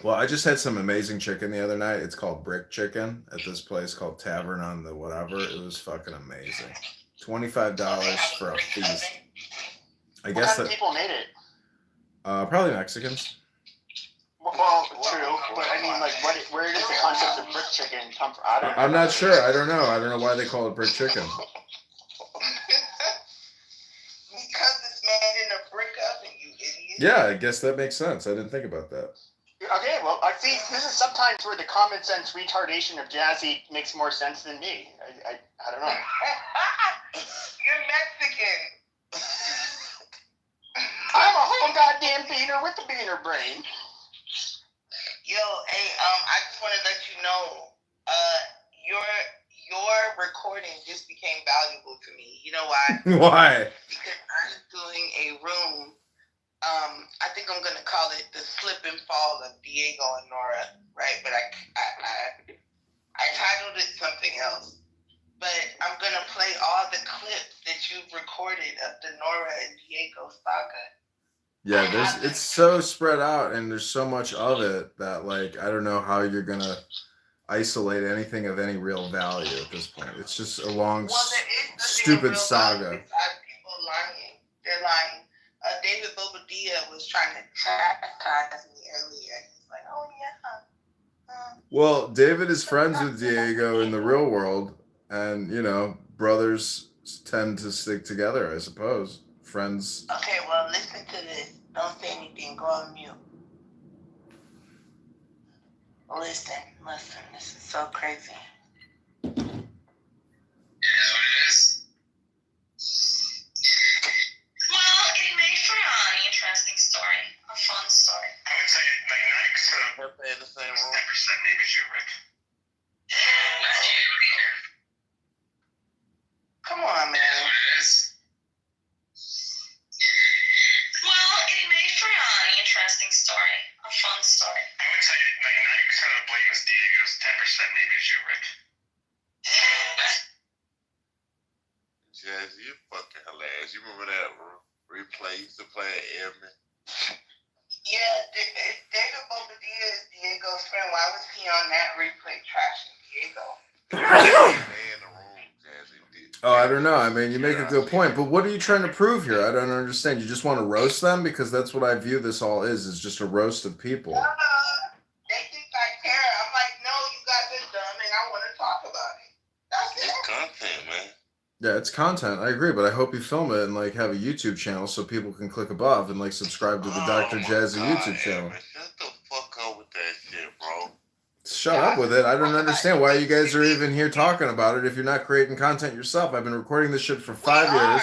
Well, I just had some amazing chicken the other night. It's called brick chicken at this place called Tavern on the whatever. It was fucking amazing. $25 for a feast. I guess what kind of people made it? Probably Mexicans. Well, true, but I mean, like, where does the concept of brick chicken come from? I'm not sure. I don't know. I don't know why they call it brick chicken. Because it's made in a brick oven, you idiot. Yeah, I guess that makes sense. I didn't think about that. Okay, well, I see. This is sometimes where the common sense retardation of Jazzy makes more sense than me. I don't know. You're Mexican. I'm a whole goddamn beaner with the beaner brain. Yo, hey, I just want to let you know, your recording just became valuable to me. You know why? Why? Because I'm doing a room. I think I'm gonna call it the slip and fall of Diego and Nora, right? But I titled it something else. But I'm gonna play all the clips that you've recorded of the Nora and Diego saga. Yeah, it's so spread out, and there's so much of it that, like, I don't know how you're gonna isolate anything of any real value at this point. It's just a long, stupid saga. People lying. They're lying. David Bobadilla was trying to chastise me earlier. He's like, oh, yeah. Well, David is friends with Diego in the real world, and, you know, brothers tend to stick together, I suppose. Friends. Okay, well, listen to this. Don't say anything. Go on mute. Listen. This is so crazy. Well, it made for an interesting story, a fun story. I would say like 90% of Pepe in the same room. 10% maybe you, Rick. Come on, man. Well, it made for an interesting story, a fun story. I would say like 90% of the blame is Diego's, 10% maybe is you, Rick. Jazz, you fucking hilarious. You remember that replay you used to play at Edmund? Yeah, David Bobadilla is Diego's friend. Why was he on that replay trashing Diego? Oh, I don't know. I mean, you make a good point, but what are you trying to prove here? I don't understand. You just want to roast them? Because that's what I view this all is just a roast of people. They think I care. I'm like, no, you guys are dumb, and I want to talk about it. That's it. It's content, man. Yeah, it's content. I agree, but I hope you film it and like have a YouTube channel so people can click above and like subscribe to the Dr. Jazzy YouTube channel. Shut the fuck up with that shit, bro. Shut up with it. I don't understand why you guys are even here talking about it if you're not creating content yourself. I've been recording this shit for 5 years.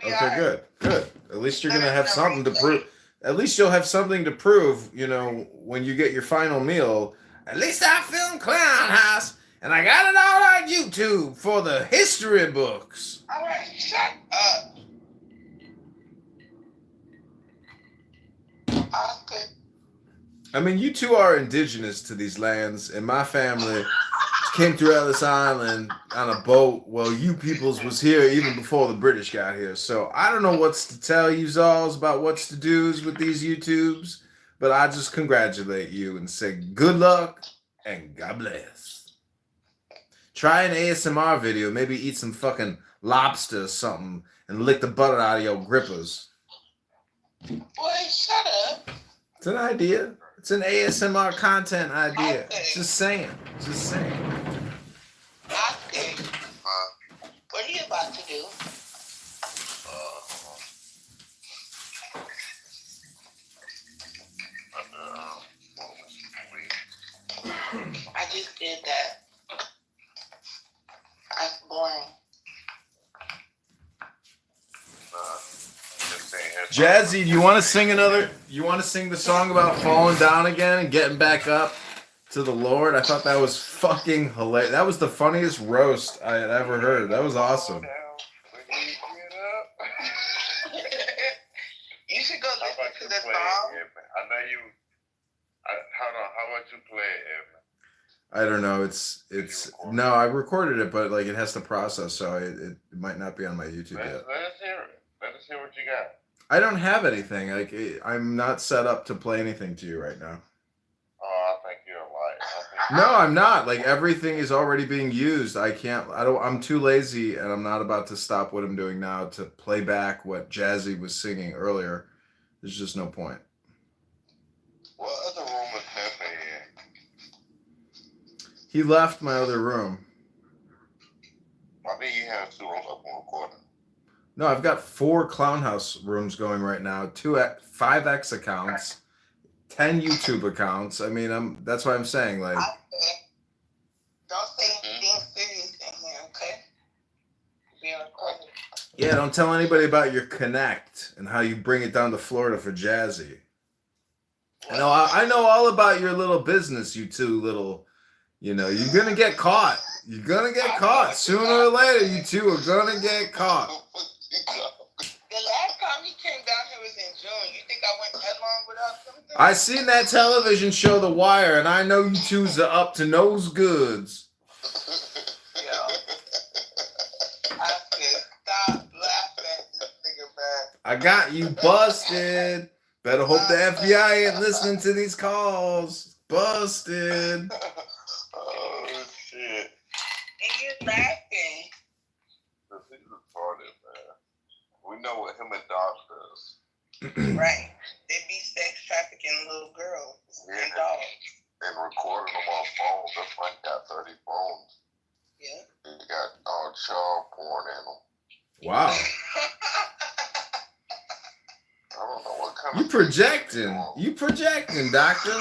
Okay, good. At least you're going to have something to prove. At least you'll have something to prove, you know, when you get your final meal. At least I filmed Clown House, and I got it all on YouTube for the history books. All right, shut up. I mean, you two are indigenous to these lands, and my family came through Ellis Island on a boat. Well, you peoples was here even before the British got here. So I don't know what's to tell you alls about what's to do's with these YouTubes, but I just congratulate you and say good luck and God bless. Try an ASMR video, maybe eat some fucking lobster or something and lick the butter out of your grippers. Boy, shut up. It's an idea. It's an ASMR content idea. Just saying. Just saying. Oscar, what are you about to do? I just did that. That's boring. Jazzy, do you want to sing another? You want to sing the song about falling down again and getting back up to the Lord? I thought that was fucking hilarious. That was the funniest roast I had ever heard. That was awesome. You should go listen to the song. I know you. Hold on. How about you play it, Evan? I don't know. It's no. I recorded it, but like it has to process, so it might not be on my YouTube yet. Let us hear it. Let us hear what you got. I don't have anything. Like I'm not set up to play anything to you right now. Oh, I think you're a liar. No, I'm not. Like everything is already being used. I can't. I'm too lazy, and I'm not about to stop what I'm doing now to play back what Jazzy was singing earlier. There's just no point. What other room is Pepe in? He left my other room. I think he has 2 rooms up on recording. No, I've got 4 Clown House rooms going right now. 5 X accounts, 10 YouTube accounts. I mean, that's why I'm saying like. Don't say anything serious in here, okay? Being recorded. Yeah, don't tell anybody about your connect and how you bring it down to Florida for Jazzy. I know all about your little business, you two little. You're gonna get caught. You're gonna get caught sooner or later. You two are gonna get caught. The last time he came down here was in June. You think I went that long without something? I seen that television show, The Wire, and I know you twos are up to nose goods. Stop laughing at this nigga, man. I got you busted. Better hope the FBI ain't listening to these calls. Busted. Oh, shit. And you're laughing. This is retarded, man. We know what him and Doc does. Right. They be sex trafficking little girls and dogs. And recording them on phones. That's why he got 30 phones. Yeah. He got all child porn in them. Wow. I don't know what kind You projecting, doctor.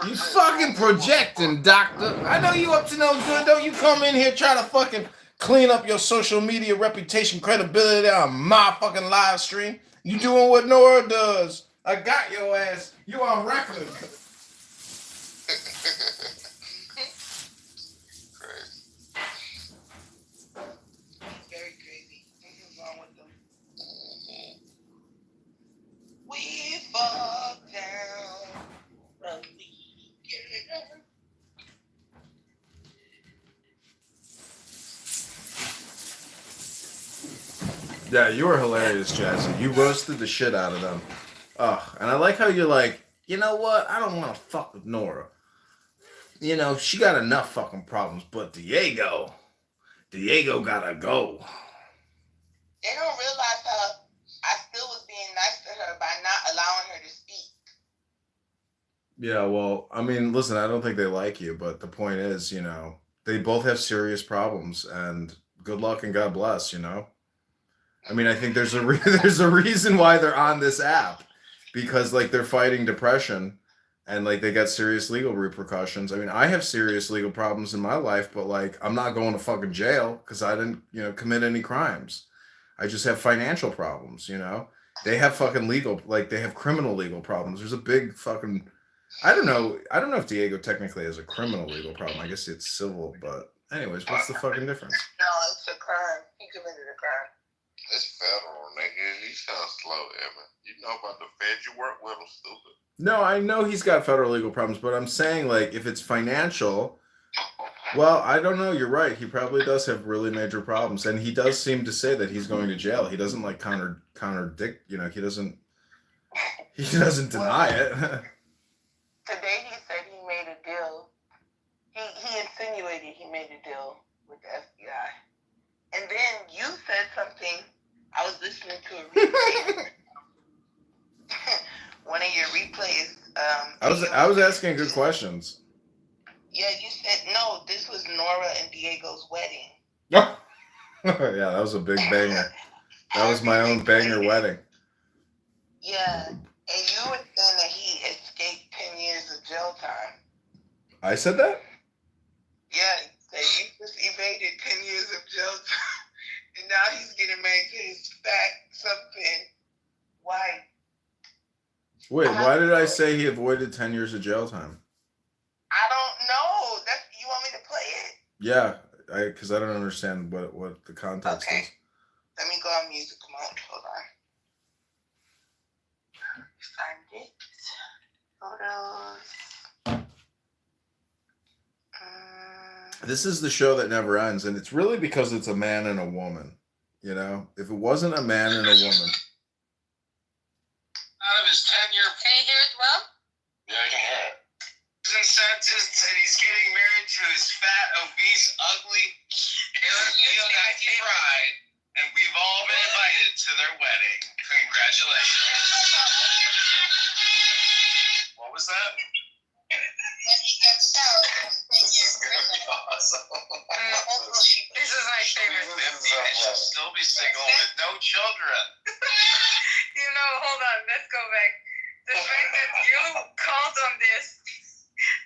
You fucking projecting, doctor. I know you up to no good. Don't you come in here try to fucking clean up your social media reputation, credibility on my fucking live stream. You doing what Nora does. I got your ass. You on record. Very crazy. What's wrong with them? We fall down, but we get up. Yeah, you were hilarious, Jazzy. You roasted the shit out of them. Ugh, and I like how you're like, you know what? I don't want to fuck with Nora. She got enough fucking problems, but Diego gotta go. They don't realize how I still was being nice to her by not allowing her to speak. Yeah, well, I mean, listen, I don't think they like you, but the point is, they both have serious problems, and good luck and God bless, I mean, I think there's a reason why they're on this app, because like they're fighting depression, and like they got serious legal repercussions. I mean, I have serious legal problems in my life, but like I'm not going to fucking jail because I didn't, commit any crimes. I just have financial problems, They have fucking they have criminal legal problems. There's a big fucking, I don't know if Diego technically has a criminal legal problem. I guess it's civil, but anyways, what's the fucking difference? No, it's a crime. He committed a crime. It's federal, nigga. He sounds slow, Evan. You know about the feds you work with, I'm stupid. No, I know he's got federal legal problems, but I'm saying like if it's financial, Well, I don't know. You're right. He probably does have really major problems, and he does seem to say that he's going to jail. He doesn't like contradict. You know, he doesn't deny it. Today he said he made a deal. He insinuated he made a deal with the FBI, and then you said something. I was listening to a replay. One of your replays. I was asking good questions. Yeah, you said no. This was Nora and Diego's wedding. Yeah, that was a big banger. That was my own banger wedding. Yeah, and you were saying that he escaped 10 years of jail time. I said that? Yeah, that he just evaded 10 years of jail time, and now he's getting married to his fat something wife. Wait, why did I say he avoided 10 years of jail time? I don't know. You want me to play it? Yeah, because I don't understand what the context is. Let me go on music mode. Hold on. Find it. Photos. This is the show that never ends, and it's really because it's a man and a woman. You know, if it wasn't a man and a woman. Out of his 10-year. Can you hear it well? Yeah, I can hear it. Sentence, and he's getting married to his fat, obese, ugly neo-Nazi bride, and we've all been invited to their wedding. Congratulations. What was that? When he gets out, This is gonna be awesome. This is my favorite. 50 and she'll still be single with no children. Hold on, let's go back. The fact that you called on this,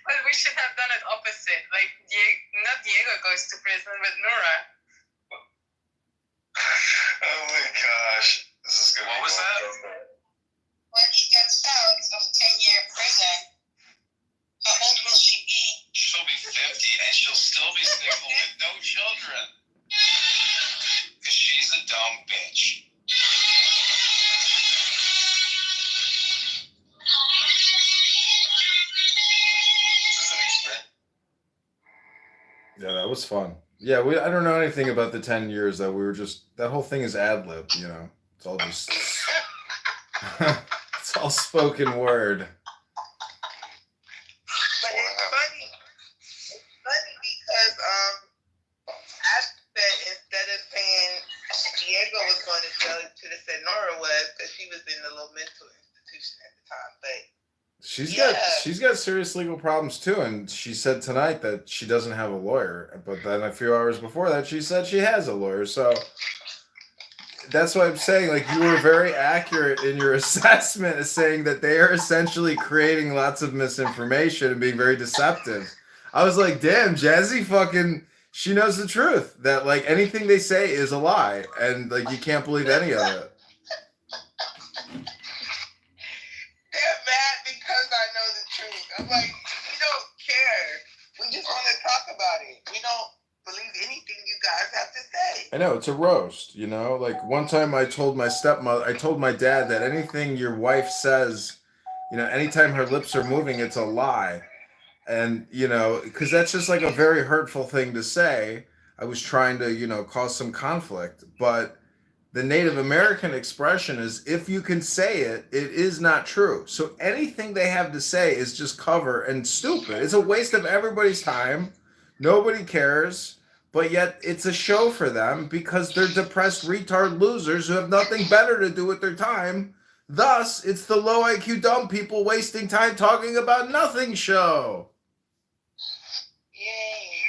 but we should have done it opposite. Like, not Diego goes to prison, but Nora. Oh my gosh. This is gonna be What was that? When he gets out of 10-year prison, how old will she be? She'll be 50 and she'll still be single with no children. Because she's a dumb bitch. Yeah, that was fun. Yeah, I don't know anything about the 10 years that we were just, that whole thing is ad-lib, you know. It's all just, it's all spoken word. But it's funny. It's funny because I said instead of saying Diego was going to jail, it should have said Nora was, because she was in the little mental institution at the time. But She's got serious legal problems too, and she said tonight that she doesn't have a lawyer. But then a few hours before that, she said she has a lawyer. So that's why I'm saying, like, you were very accurate in your assessment of saying that they are essentially creating lots of misinformation and being very deceptive. I was like, damn, Jazzy she knows the truth. That, like, anything they say is a lie, and, like, you can't believe any of it. they're mad because I know the truth. I'm like, we don't care. We just want to talk about it. We don't believe anything you guys have to say. I know, it's a roast, you know? Like, one time I told my dad that anything your wife says, you know, anytime her lips are moving, it's a lie. And, you know, because that's just like a very hurtful thing to say. I was trying to, you know, cause some conflict. But the Native American expression is, if you can say it, it is not true. So anything they have to say is just cover and stupid. It's a waste of everybody's time. Nobody cares. But yet it's a show for them because they're depressed retard losers who have nothing better to do with their time. Thus, it's the low IQ dumb people wasting time talking about nothing show. Yay.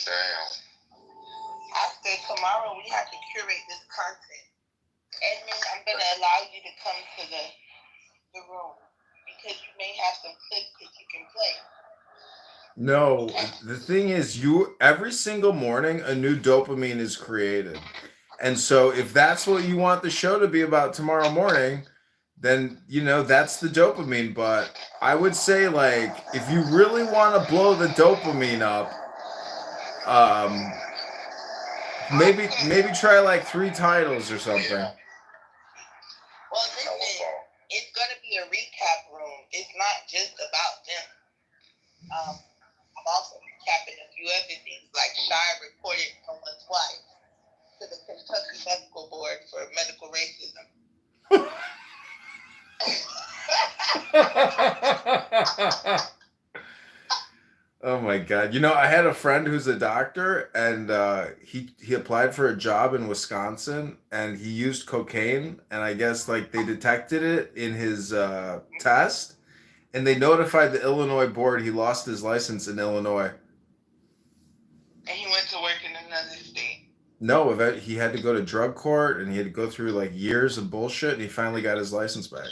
Damn. After tomorrow, we have to curate this content. Edmund, I'm going to allow you to come to the room because you may have some clips that you can play. No, the thing is, every single morning a new dopamine is created. And so if that's what you want the show to be about tomorrow morning, then, you know, that's the dopamine. But I would say, like, if you really want to blow the dopamine up, maybe try like 3 titles or something. Well, listen, it's going to be a recap room. It's not just about them. I'm Oh my God. You know, I had a friend who's a doctor, and he applied for a job in Wisconsin, and he used cocaine, and I guess like they detected it in his test, and they notified the Illinois board he lost his license in Illinois. And he went to work in another state. No, he had to go to drug court, and he had to go through like years of bullshit, and he finally got his license back.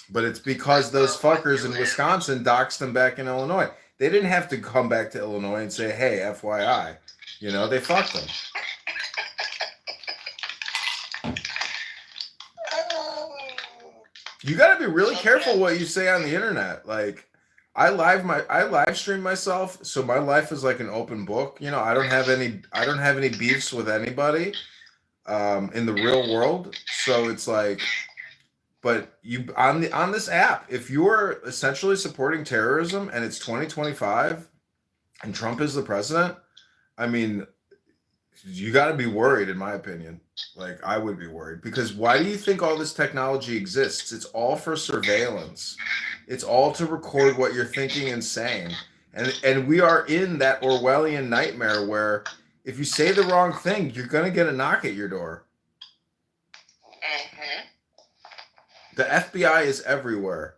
But it's because those fuckers in Wisconsin doxed him back in Illinois. They didn't have to come back to Illinois and say, hey, FYI. You know, they fucked him. You got to be really careful what you say on the internet. Like, I live stream myself, so my life is like an open book. You know, I don't have any beefs with anybody in the real world. So it's like, but you on this app, if you're essentially supporting terrorism and it's 2025 and Trump is the president, I mean, you got to be worried, in my opinion. Like, I would be worried, because why do you think all this technology exists? It's all for surveillance. It's all to record what you're thinking and saying. And we are in that Orwellian nightmare where if you say the wrong thing, you're going to get a knock at your door. The FBI is everywhere.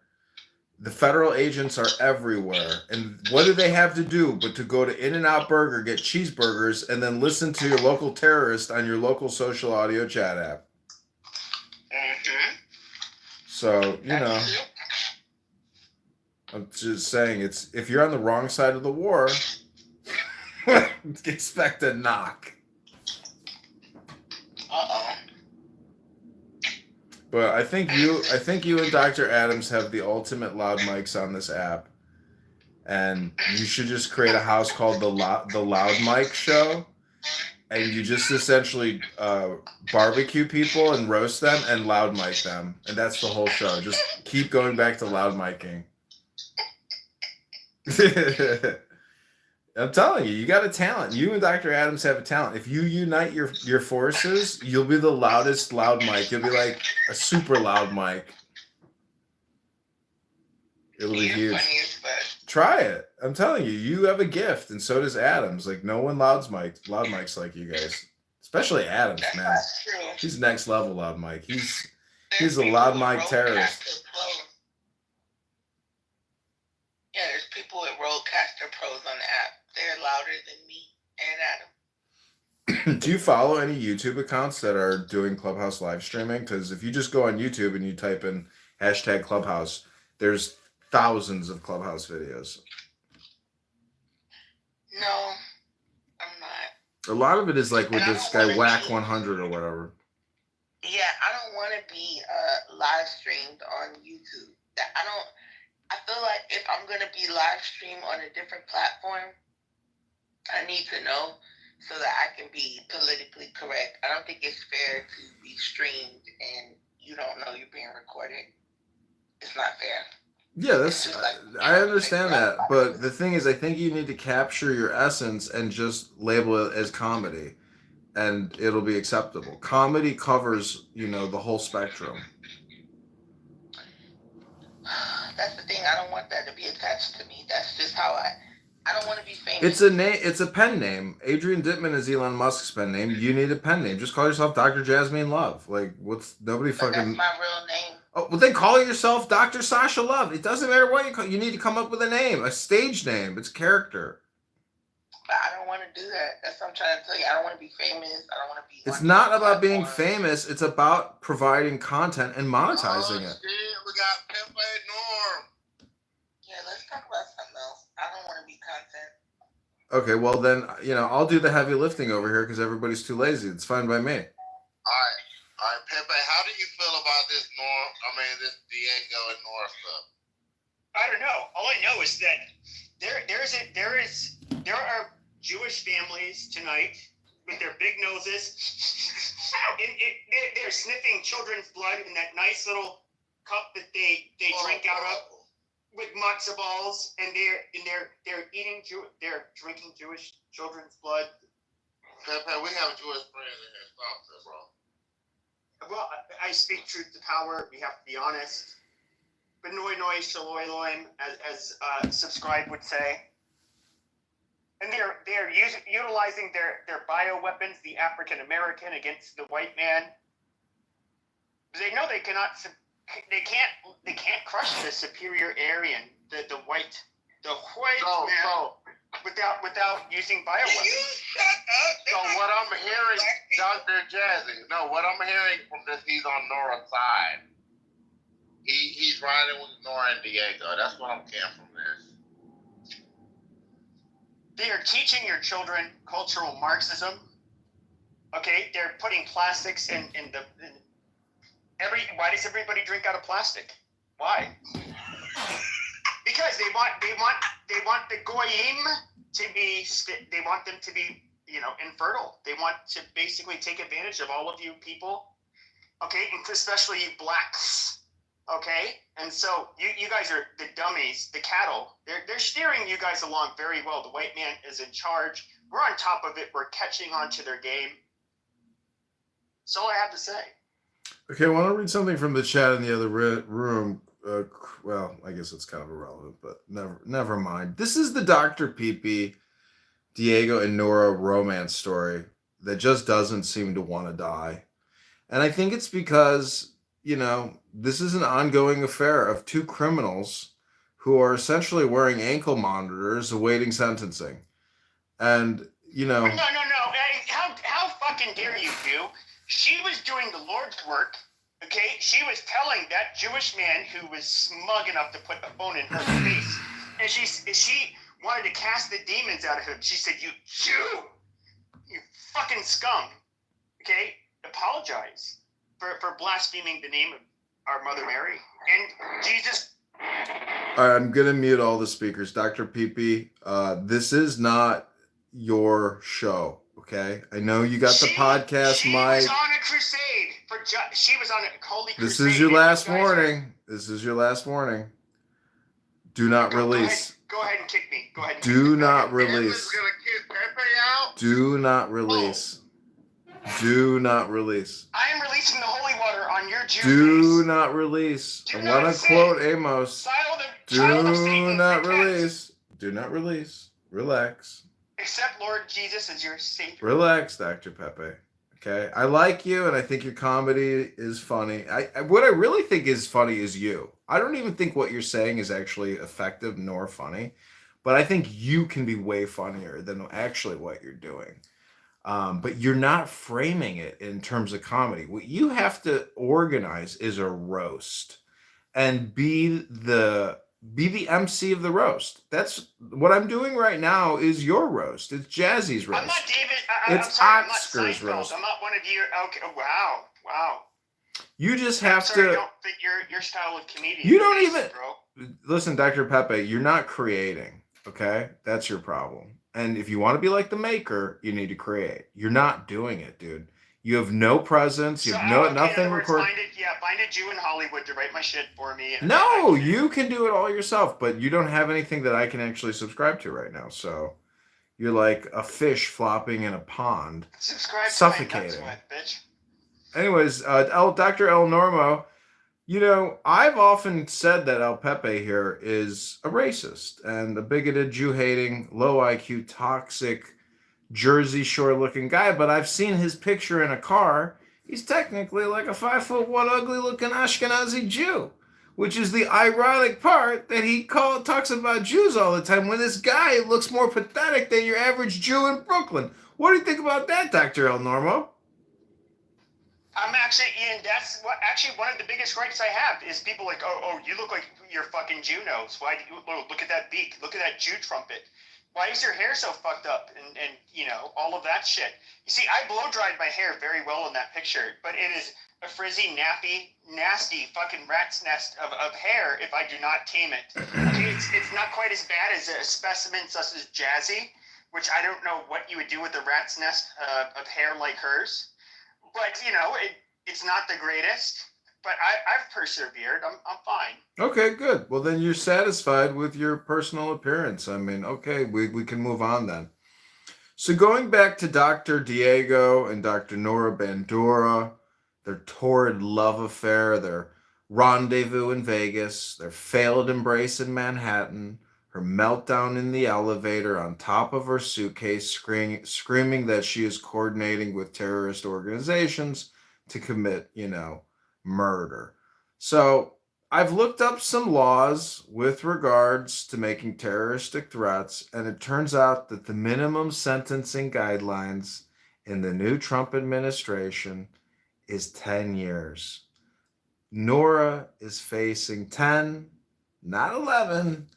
The federal agents are everywhere. And what do they have to do but to go to In-N-Out Burger, get cheeseburgers, and then listen to your local terrorist on your local social audio chat app? So, you know, I'm just saying, it's if you're on the wrong side of the war, expect a knock. But I think you and Dr. Adams have the ultimate loud mics on this app, and you should just create a house called the Loud Mic Show, and you just essentially barbecue people and roast them and loud mic them, and that's the whole show. Just keep going back to loud micing. I'm telling you, you got a talent. You and Dr. Adams have a talent. If you unite your forces, you'll be the loudest loud mic. You'll be like a super loud mic. It'll be huge. Try it. I'm telling you, you have a gift, and so does Adams. Like, no one loud mics like you guys. Especially Adams, man. He's next level loud mic. He's a loud mic terrorist. Yeah, there's people with Roadcaster Pros on the app. They're louder than me and Adam. Do you follow any YouTube accounts that are doing Clubhouse live streaming? Because if you just go on YouTube and you type in #Clubhouse, there's thousands of Clubhouse videos. No, I'm not. A lot of it is like with this guy Whack 100 or whatever. Yeah, I don't want to be live streamed on YouTube. I feel like if I'm going to be live streamed on a different platform, I need to know so that I can be politically correct. I don't think it's fair to be streamed and you don't know you're being recorded. It's not fair. Yeah, I understand that, but the thing is, I think you need to capture your essence and just label it as comedy, and it'll be acceptable. Comedy covers, the whole spectrum. That's the thing. I don't want that to be attached to me. That's just how I don't want to be famous. It's a name. It's a pen name. Adrian Dittman is Elon Musk's pen name. You need a pen name. Just call yourself Dr. Jasmine Love. Like, nobody fucking. That's my real name. Oh, well, then call yourself Dr. Sasha Love. It doesn't matter what you call. You need to come up with a name, a stage name. It's character. But I don't want to do that. That's what I'm trying to tell you. I don't want to be famous. I don't want to be. It's not about being famous. It's about providing content and monetizing it. We got Pepe Norm. Yeah, let's talk about something else. I don't want to be content. Okay, well then, I'll do the heavy lifting over here because everybody's too lazy. It's fine by me. All right, Pepe. How do you feel about this this Diego and Nora stuff? I don't know. All I know is that there are Jewish families tonight with their big noses. They're sniffing children's blood in that nice little cup that they drink out of with matzo balls, and they're drinking Jewish children's blood. Pepe, we have Jewish friends in here. Stop that, bro. Well, I speak truth to power. We have to be honest. Benoi Noi Shaloiloim, as Subscribe would say. And they're utilizing their bioweapons, the African American against the white man. They know they can't crush the superior Aryan, the white man without using bioweapons. You shut up. So what I'm hearing, Dr. Jazzy, what I'm hearing from this, he's on Nora's side. He's riding with Nora and Diego. That's what I'm getting from this. They are teaching your children cultural Marxism. Okay, they're putting plastics in why does everybody drink out of plastic? Why? Because they want the goyim to be, they want them to be, infertile. They want to basically take advantage of all of you people, okay, and especially you blacks, okay? And so you guys are the dummies, the cattle. They're steering you guys along very well. The white man is in charge. We're on top of it. We're catching on to their game. That's all I have to say. Okay, I want to read something from the chat in the other room. Well, I guess it's kind of irrelevant, but never mind. This is the Dr. Pee-Pee, Diego and Nora romance story that just doesn't seem to want to die. And I think it's because, this is an ongoing affair of two criminals who are essentially wearing ankle monitors awaiting sentencing. And, No. How fucking dare you, She was doing the Lord's work, okay? She was telling that Jewish man who was smug enough to put the phone in her face, and she wanted to cast the demons out of him. She said, "You Jew, you fucking scum," okay? Apologize for blaspheming the name of our Mother Mary and Jesus. All right, I'm going to mute all the speakers. Dr. Pee-Pee, this is not your show. Okay, I know you got the podcast She mic. was on a crusade she was on a holy crusade. This is your last warning. This is your last warning. Do not release. Go ahead and kick me. Go ahead. Do not release. Gonna kick Pepe out? Do not release. Do not release. I am releasing the holy water on your Jew Do face. not release. Do I not want to sin. quote Amos. Child of Do Satan, not repent. release. Do not release. Relax. Accept Lord Jesus as your Savior. Relax, Dr. Pepe. Okay, I like you, and I think your comedy is funny. What I really think is funny is you. I don't even think what you're saying is actually effective nor funny, but I think you can be way funnier than actually what you're doing. But you're not framing it in terms of comedy. What you have to organize is a roast, and be the MC of the roast. That's what I'm doing right now. Is your roast? It's Jazzy's roast. I'm not David. It's I'm not Oscar's Seinfeld. roast. I'm not one of your. Okay. Wow. You just have I to. don't fit your style of comedian. You don't even bro. listen, Dr. Pepe. You're not creating. Okay, that's your problem. And if you want to be like the maker, you need to create. You're not doing it, dude. You have no presence. You have nothing recorded. Find a Jew in Hollywood to write my shit for me. No, you can do it all yourself, but you don't have anything that I can actually subscribe to right now. So you're like a fish flopping in a pond, suffocating. Bitch. Anyways, Dr. El Normo, I've often said that El Pepe here is a racist and a bigoted, Jew-hating, low IQ, toxic, Jersey Shore-looking guy, but I've seen his picture in a car. He's technically like a 5'1" ugly-looking Ashkenazi Jew, which is the ironic part that he talks about Jews all the time when this guy looks more pathetic than your average Jew in Brooklyn. What do you think about that, Dr. El Normo? I'm actually, Ian, that's one of the biggest gripes I have is people like, oh, you look like your fucking Jew nose. Why do you look at that beak? Look at that Jew trumpet. Why is your hair so fucked up? And all of that shit. You see, I blow dried my hair very well in that picture, but it is a frizzy, nappy, nasty fucking rat's nest of hair if I do not tame it. Okay, it's not quite as bad as a specimen such as Jazzy, which I don't know what you would do with a rat's nest of hair like hers. But, it's not the greatest. But I've persevered. I'm fine. Okay, good. Well, then you're satisfied with your personal appearance. I mean, okay, we can move on then. So going back to Dr. Diego and Dr. Nora Bandura, their torrid love affair, their rendezvous in Vegas, their failed embrace in Manhattan, her meltdown in the elevator on top of her suitcase, screaming that she is coordinating with terrorist organizations to commit, murder. So I've looked up some laws with regards to making terroristic threats, and it turns out that the minimum sentencing guidelines in the new Trump administration is 10 years. Nora is facing 10, not 11,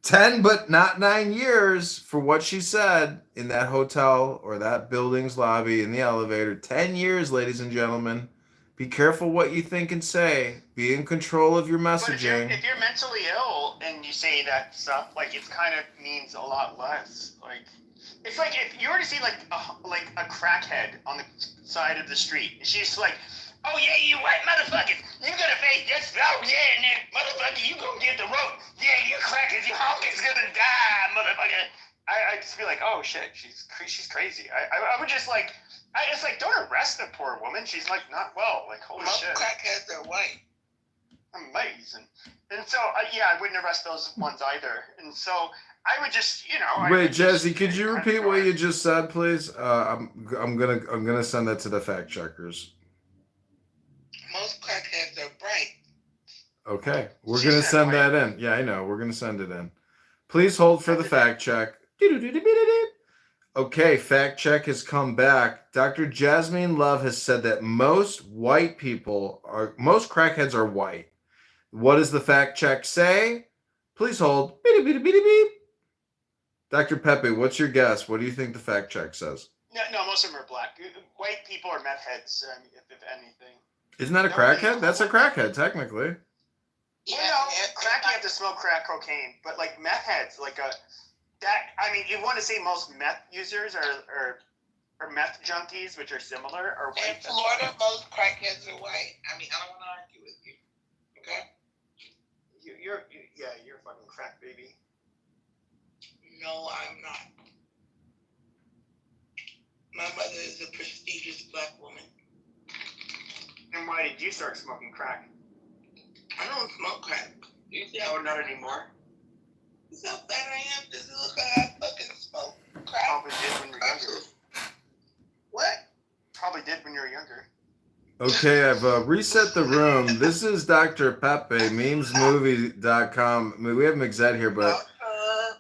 10 but not 9 years for what she said in that hotel or that building's lobby in the elevator. 10 years, ladies and gentlemen. Be careful what you think and say. Be in control of your messaging. But if you're mentally ill and you say that stuff, like, it kind of means a lot less. Like, it's like if you were to see like a crackhead on the side of the street, and she's like, "Oh yeah, you white motherfuckers, you gonna face this? Oh yeah, and then motherfucker, you gonna get the rope? Yeah, you crackers, you honkers gonna die, motherfucker." I just be like, "Oh shit, she's crazy." I would just like. It's like, don't arrest the poor woman. She's like not well. Like, holy shit. Most crackheads are white. Amazing. And so, I wouldn't arrest those ones either. And so, I would just, Wait, Jesse, could you repeat what you just said, please? I'm gonna send that to the fact checkers. Most crackheads are bright. Okay, we're gonna send that in. Yeah, I know. We're gonna send it in. Please hold for the fact check. Okay, fact check has come back. Dr. Jasmine Love has said that most crackheads are white. What does the fact check say? Please hold. Dr. Pepe, what's your guess? What do you think the fact check says? No, most of them are black. White people are meth heads, if anything. Isn't that a crackhead? That's a crackhead, technically. Crack, you have to smoke crack cocaine, but like meth heads, you want to say most meth users or meth junkies, which are similar, are white. In Florida, most crackheads are white. I don't want to argue with you. Okay? You're a fucking crack baby. No, I'm not. My mother is a prestigious black woman. And why did you start smoking crack? I don't smoke crack. No, not anymore. So fat I am, just look how I fucking smoke crack. Probably did when you were younger. What? Probably did when you were younger. Okay, I've reset the room. This is Dr. Pepe, memesmovie.com. We have Mixette here, but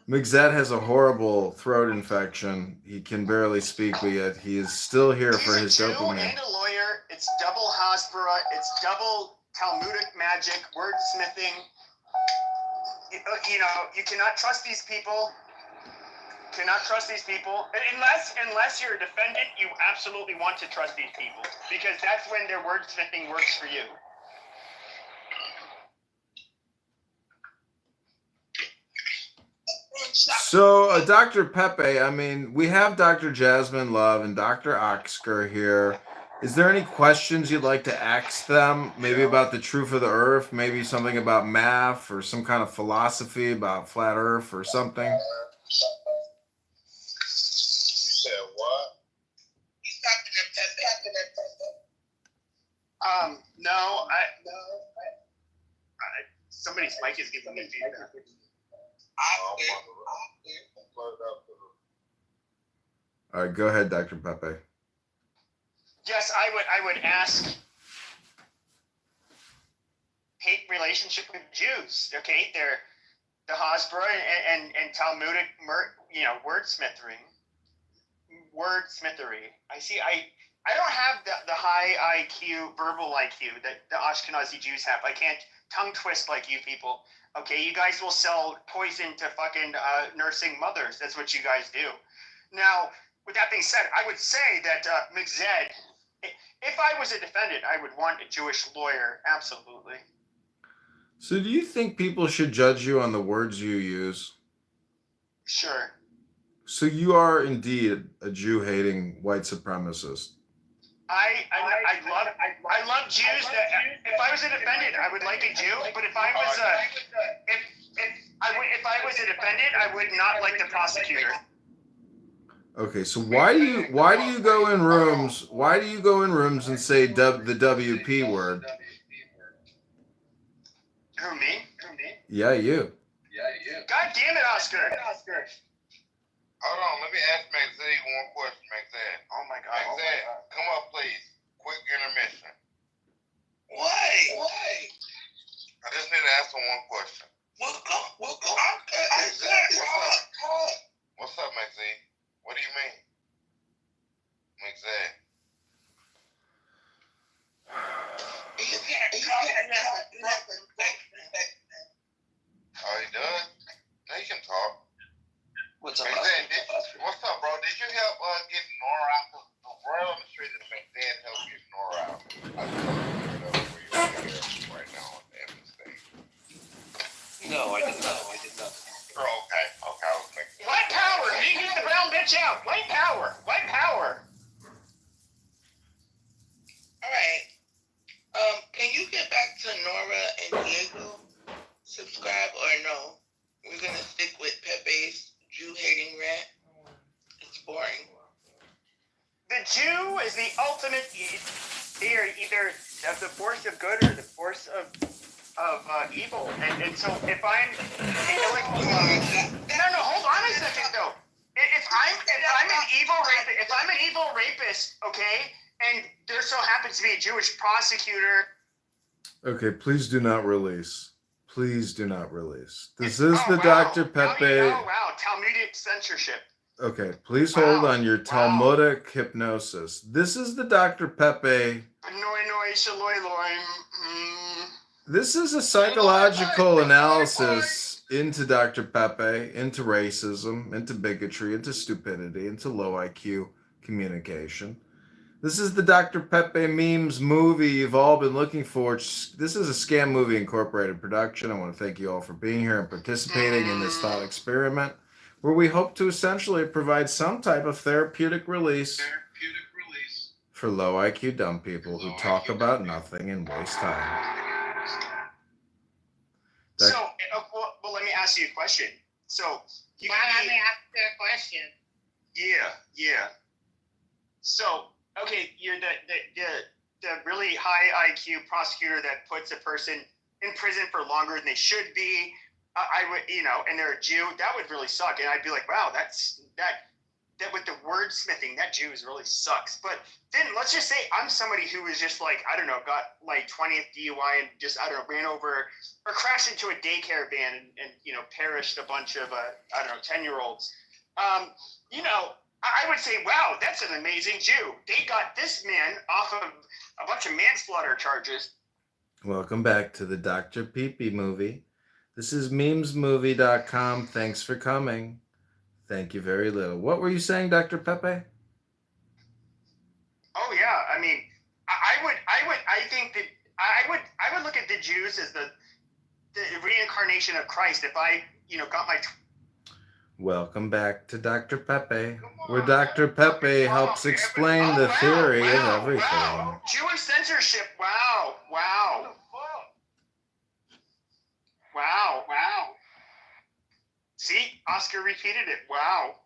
Mixette has a horrible throat infection. He can barely speak, but yet he is still here for his dopamine. And a lawyer. It's double Hasbara. It's double Talmudic magic, wordsmithing. You cannot trust these people. Unless you're a defendant, you absolutely want to trust these people because that's when their wordsmithing works for you. So, Dr. Pepe, we have Dr. Jasmine Love and Dr. Oscar here. Is there any questions you'd like to ask them? Maybe about the truth of the earth, maybe something about math or some kind of philosophy about flat earth or something? You said what? He's talking to Pepe. No, somebody's mic is giving me feedback. All right, go ahead, Dr. Pepe. Yes, I would ask hate relationship with Jews. Okay, they're the Hasbara and Talmudic, wordsmithery. I don't have the high IQ, verbal IQ that the Ashkenazi Jews have. I can't tongue twist like you people. Okay, you guys will sell poison to fucking nursing mothers. That's what you guys do. Now, with that being said, I would say that Mixette, if I was a defendant, I would want a Jewish lawyer, absolutely. So do you think people should judge you on the words you use? Sure. So you are indeed a Jew-hating white supremacist. I love Jews. If I was a defendant, I would like a Jew. But if I was a defendant, I would not like the prosecutor. Okay, so why do you go in rooms? Why do you go in rooms and say the WP word? Who, me? Yeah, you. God damn it, Oscar. Hold on, let me ask Maxine one question, Maxine. Oh my God. Maxine, come up, please. Quick intermission. Why? I just need to ask her one question. What's up? What's up, Maxine? What do you mean? Maxine. Oh, he does? Now you can talk. What's up, Maxine, what's up, bro? Did you help get Nora out? The word on the street is Maxine helped get Nora out. I just told you where you are here right now on the Evans thing. No, I did not. Oh, okay. I was making White power! You get the brown bitch out! White power! Alright. Can you get back to Nora and Diego? Subscribe or no? We're gonna stick with Pepe's Jew-hating rant. It's boring. The Jew is the ultimate. They are either the force of good or the force of evil. And so if I'm no, hold on a second though. If I'm an evil rapist, okay, and there so happens to be a Jewish prosecutor. Okay, please do not release. This is the Dr. Pepe. Oh wow, Talmudic censorship. Okay, please hold on your Talmudic hypnosis. This is the Dr. Pepe. This is a psychological analysis into Dr. Pepe, into racism, into bigotry, into stupidity, into low IQ communication. This is the Dr. Pepe memes movie you've all been looking for. This is a Scam Movie Incorporated production. I want to thank you all for being here and participating in this thought experiment, where we hope to essentially provide some type of therapeutic release for low IQ dumb people who talk about nothing and waste time. Well, let me ask you a question. So, let me ask you a question. Yeah. So, okay, you're the really high IQ prosecutor that puts a person in prison for longer than they should be. I would, and they're a Jew. That would really suck. And I'd be like, wow, that with the wordsmithing, that Jew really sucks. But then let's just say I'm somebody who was just like, I don't know, got like 20th DUI and just, I don't know, ran over or crashed into a daycare van and perished a bunch of, 10-year-olds. I would say, wow, that's an amazing Jew. They got this man off of a bunch of manslaughter charges. Welcome back to the Dr. Peepee movie. This is memesmovie.com. Thanks for coming. Thank you very little. What were you saying, Dr. Pepe? Oh yeah, I mean, I would look at the Jews as the reincarnation of Christ. If I, got my. Welcome back to Dr. Pepe, where Dr. Pepe helps explain the theory of everything. Wow. Jewish censorship. Wow. See, Oscar repeated it. Wow.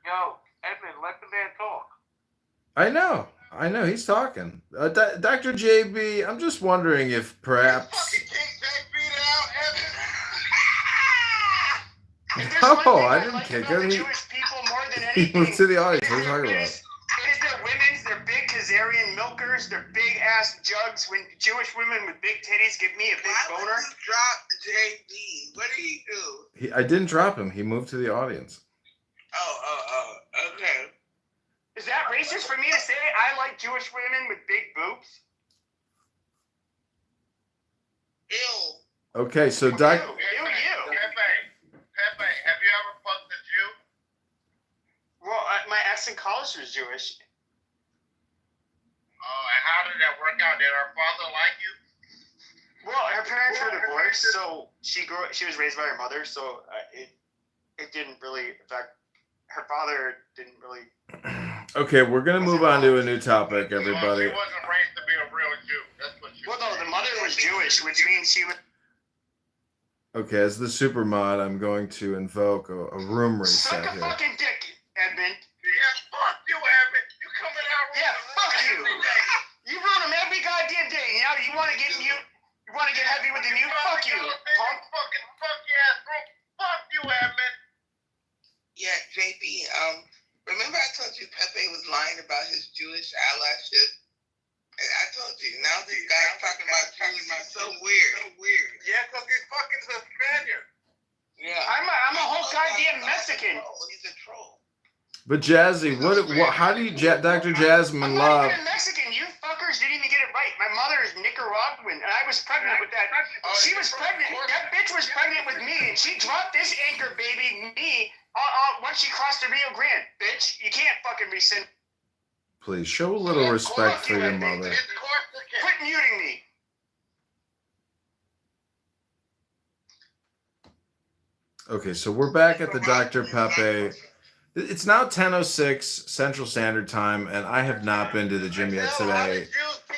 Yo, Edmund, let the man talk. I know, he's talking. Dr. JB, I'm just wondering if perhaps... No, I didn't kick him. He moved to the audience. What are you talking about? Is their women's, their big Khazarian milkers, their big ass jugs. When Jewish women with big titties give me a big boner. Why would you drop JB? What did he do? I didn't drop him. He moved to the audience. Oh, okay. Is that racist for me to say I like Jewish women with big boobs? Ew. Okay, so Ew. Pepe, have you ever fucked a Jew? Well, my ex in college was Jewish. Oh, and how did that work out? Did her father like you? Well, her parents were divorced, so she was raised by her mother, so it didn't really affect. Her father didn't really. Okay, we're gonna move on to a new topic, everybody. She wasn't raised to be a real Jew. That's what she. Well, no, the mother was Jewish, which means she was. Okay, as the super mod, I'm going to invoke a room reset Suck a here. fucking dick, Edmund. Yeah, fuck you, Edmund. You coming out? Yeah, fuck you. You ruin them every goddamn day. now you want to get mute? You want to get heavy with the mute? Fuck you, punk. Fuck your ass, bro. Fuck you, Edmund. Yeah, JB. Remember I told you Pepe was lying about his Jewish allyship? And I told you. Now this guy's talking about Jews. It's so weird. Yeah, because he's fucking a Spaniard. Yeah. I'm a whole goddamn Mexican. He's a troll. But Jazzy, how do you, Dr. Jasmine Love? I'm not even Mexican. You fuckers didn't even get it right. My mother is Nicaraguan, and I was pregnant with that. She was pregnant. That bitch was pregnant with me, and she dropped this anchor baby me once she crossed the Rio Grande. Bitch, you can't fucking rescind. Please show a little respect for your mother. Quit muting me. Okay, so we're back at the Dr. Pepe. It's now 10:06 Central Standard Time, and I have not been to the gym yet today.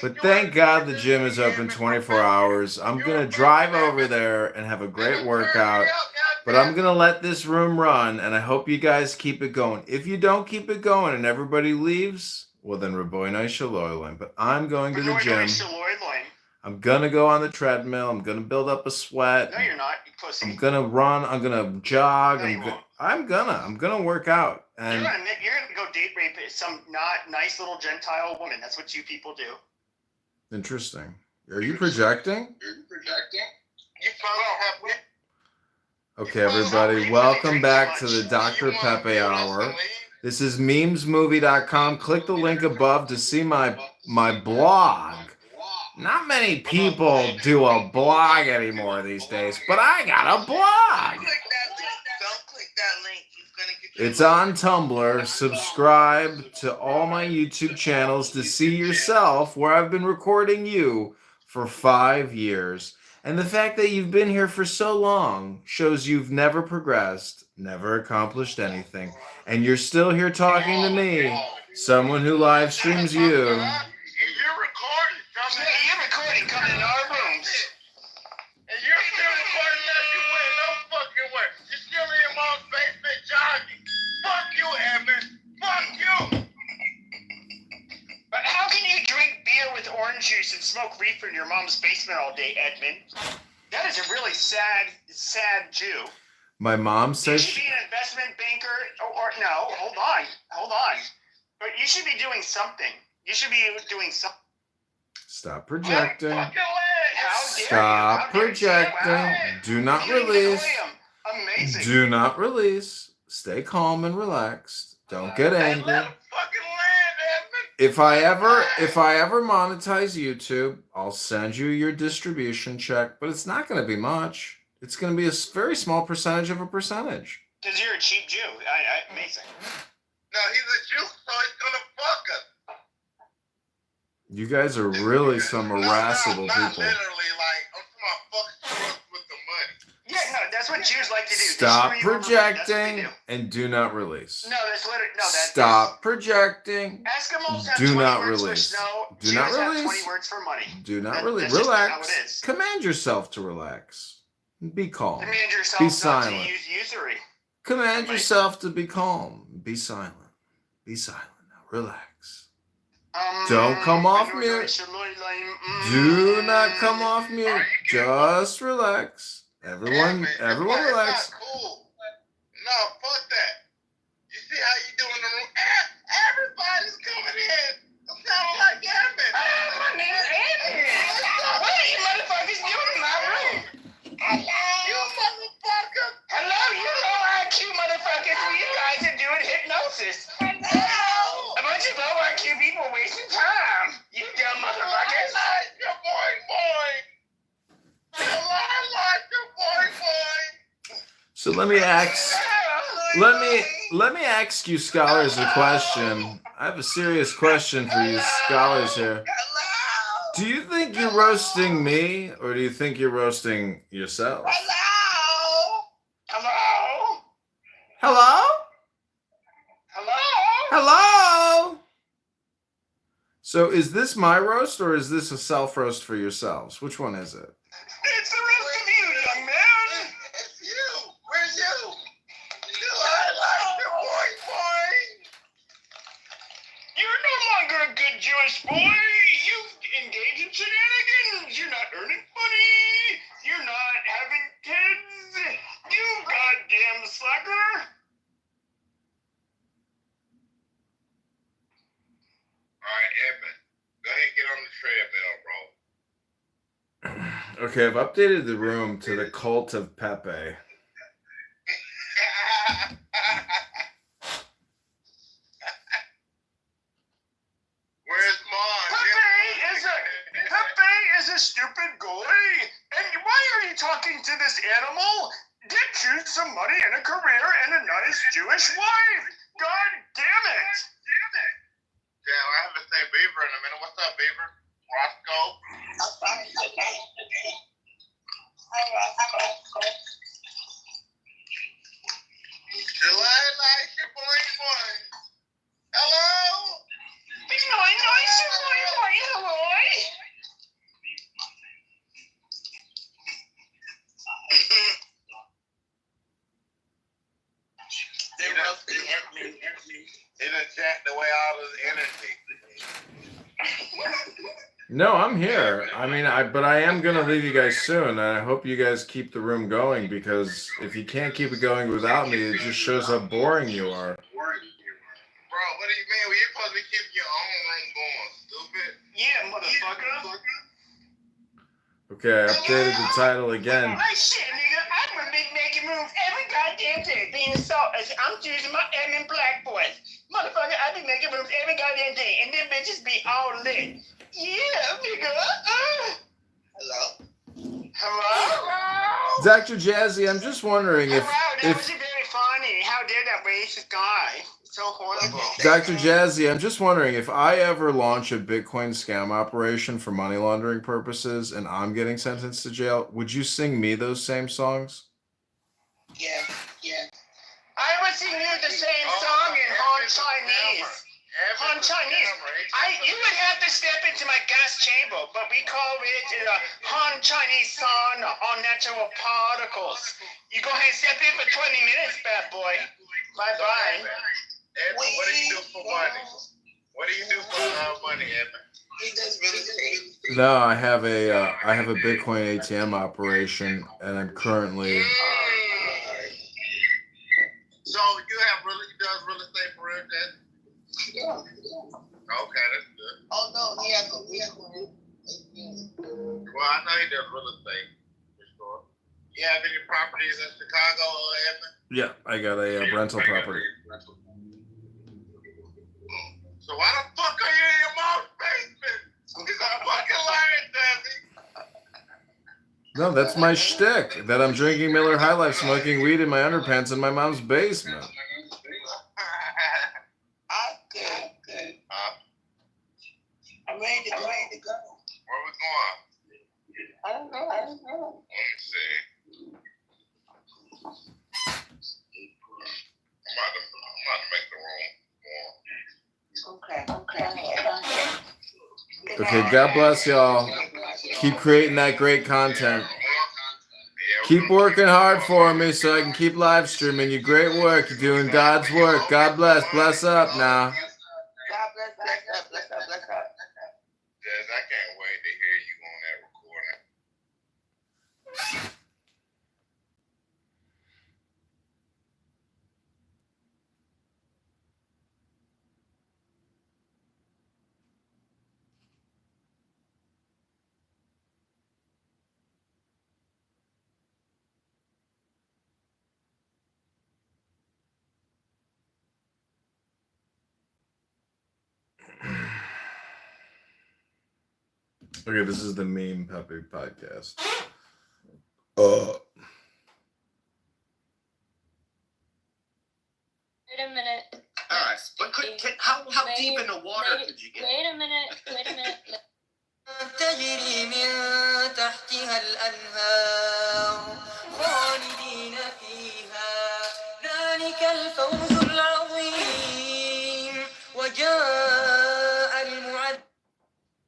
But thank God the gym is open 24 hours. I'm going to drive over there and have a great workout. But I'm going to let this room run, and I hope you guys keep it going. If you don't keep it going and everybody leaves, well then Raboinai Shaloilim. But I'm going to the gym. I'm going to go on the treadmill. I'm going to build up a sweat. No, you're not, you pussy. I'm going to run. I'm going to jog. I'm gonna work out. And you're gonna go date rape some not nice little Gentile woman. That's what you people do. Interesting. Are you projecting? Okay, everybody, welcome back to the Dr. Pepe Hour. This is memesmovie.com. Click the link above to see my blog. Not many people do a blog anymore these days, but I got a blog. It's on Tumblr. Subscribe to all my YouTube channels to see yourself where I've been recording you for 5 years. And the fact that you've been here for so long shows you've never progressed, never accomplished anything. And you're still here talking to me, someone who live streams you. You're recording coming in our rooms. And you're still recording that you went no fucking way. You're still in your mom's basement jogging. Fuck you, Edmund. Fuck you. But how can you drink beer with orange juice and smoke reefer in your mom's basement all day, Edmund? That is a really sad Jew. My mom says you should be an investment banker, or no, hold on. But you should be doing something. You should be doing something. Stop projecting. Stop projecting. Do not release. Amazing. Do not release. Stay calm and relaxed. Don't get angry. If I ever monetize YouTube, I'll send you your distribution check, but it's not going to be much. It's going to be a very small percentage of a percentage. Because you're a cheap Jew. Amazing. No, he's a Jew, so he's going to fuck us. You guys are really some irascible not people. Literally, like, I'm talking about fuck with the money. Yeah, no, that's what Jews like to do. Stop projecting and do not release. No, that's literally Stop projecting. Eskimos have do 20 not words release. For snow. Do not Jews have release. 20 words for money. Do not That, release. that's Relax. Just how it is. Command yourself to relax. Be calm. Command yourself be not silent. to use usury. Command yourself to be calm. Be silent. Be silent now. Relax. Don't come off mute. Do not come off mute. Just relax. Everyone relax. Cool. No, fuck that. You see how you doing in the room? Everybody's coming in. I'm sounding like Edmund. My name is Edmund. What are you motherfuckers doing in my room? Hello. You motherfucker. Hello, you low IQ motherfuckers. You guys are doing hypnosis. Hello. A bunch of low IQ people wasting time. You dumb motherfuckers. Your boy. So let me ask you scholars a question. I have a serious question for you scholars here. Do you think you're roasting me, or do you think you're roasting yourself? Hello? So is this my roast, or is this a self-roast for yourselves? Which one is it? It's the roast of you, young man. It's you. Where's you? I like your boy. You're no longer a good Jewish boy. You've engaged in shenanigans. Okay, I've updated the room to the cult of Pepe. Where's Mom? Pepe is a stupid goy. And why are you talking to this animal? Get you some money and a career and a nice Jewish wife. God damn it. Damn, I haven't seen Beaver in a minute. What's up, Beaver? Roscoe? Delilah, it's your boy. Hello? Hello. He done jacked away all his energy. No, I'm here. I mean, but I am gonna leave you guys soon, and I hope you guys keep the room going, because if you can't keep it going without me, it just shows how boring you are. Bro, what do you mean? Well, you're supposed to be keeping your own room going, stupid. Yeah, motherfucker. Okay, I updated the title again. Hey, shit, nigga. I'm gonna be making moves every goddamn day. Being assaulted. I'm choosing my admin black boys. Motherfucker, I be making moves every goddamn day, and them bitches be all lit. Yeah, nigga. Hello? Dr. Jazzy, I'm just wondering if That was very funny. How dare that racist guy? So horrible. Dr. Jazzy, I'm just wondering if I ever launch a Bitcoin scam operation for money laundering purposes and I'm getting sentenced to jail, would you sing me those same songs? Yeah. I would sing you the same song in Han Chinese. Han Chinese. You would have to step into my gas chamber, but we call it Han Chinese song on natural particles. You go ahead and step in for 20 minutes, bad boy. Bye-bye. Edmund, what do you do for money? What do you do for money, Edmund? He does really great. No, I have a Bitcoin ATM operation, and I'm currently. So you does real estate for real, Dad? Yeah. Okay, that's good. Oh no, we have Well, I know he does real estate for sure. You have any properties in Chicago, Edmund? Yeah, I got a rental property. So why the fuck are you in your mom's basement? He's a fucking liar, Dazzy. No, that's my shtick. That I'm drinking Miller High Life, smoking weed in my underpants in my mom's basement. Good. I'm ready to go. Where we going? I don't know. Let me see. I'm about to make the room warm. Okay, God bless y'all. Keep creating that great content. Keep working hard for me so I can keep live streaming. You great work. You're doing God's work. God bless. Bless up now. God bless up. Jazz, I can't wait to hear you on that recording. Okay, this is the Meme Puppy Podcast. Wait a minute. All right. But how deep in the water could you get? Wait a minute. تجري من تحتها الأنهار خالدين فيها ذلك الفوز العظيم وجاء المعد.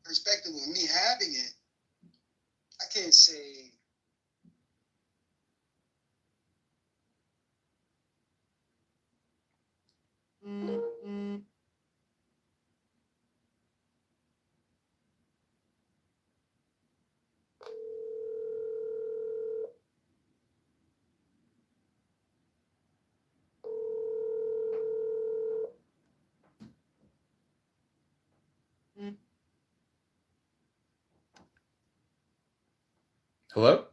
Perspective of me having it, I can't say. Hello?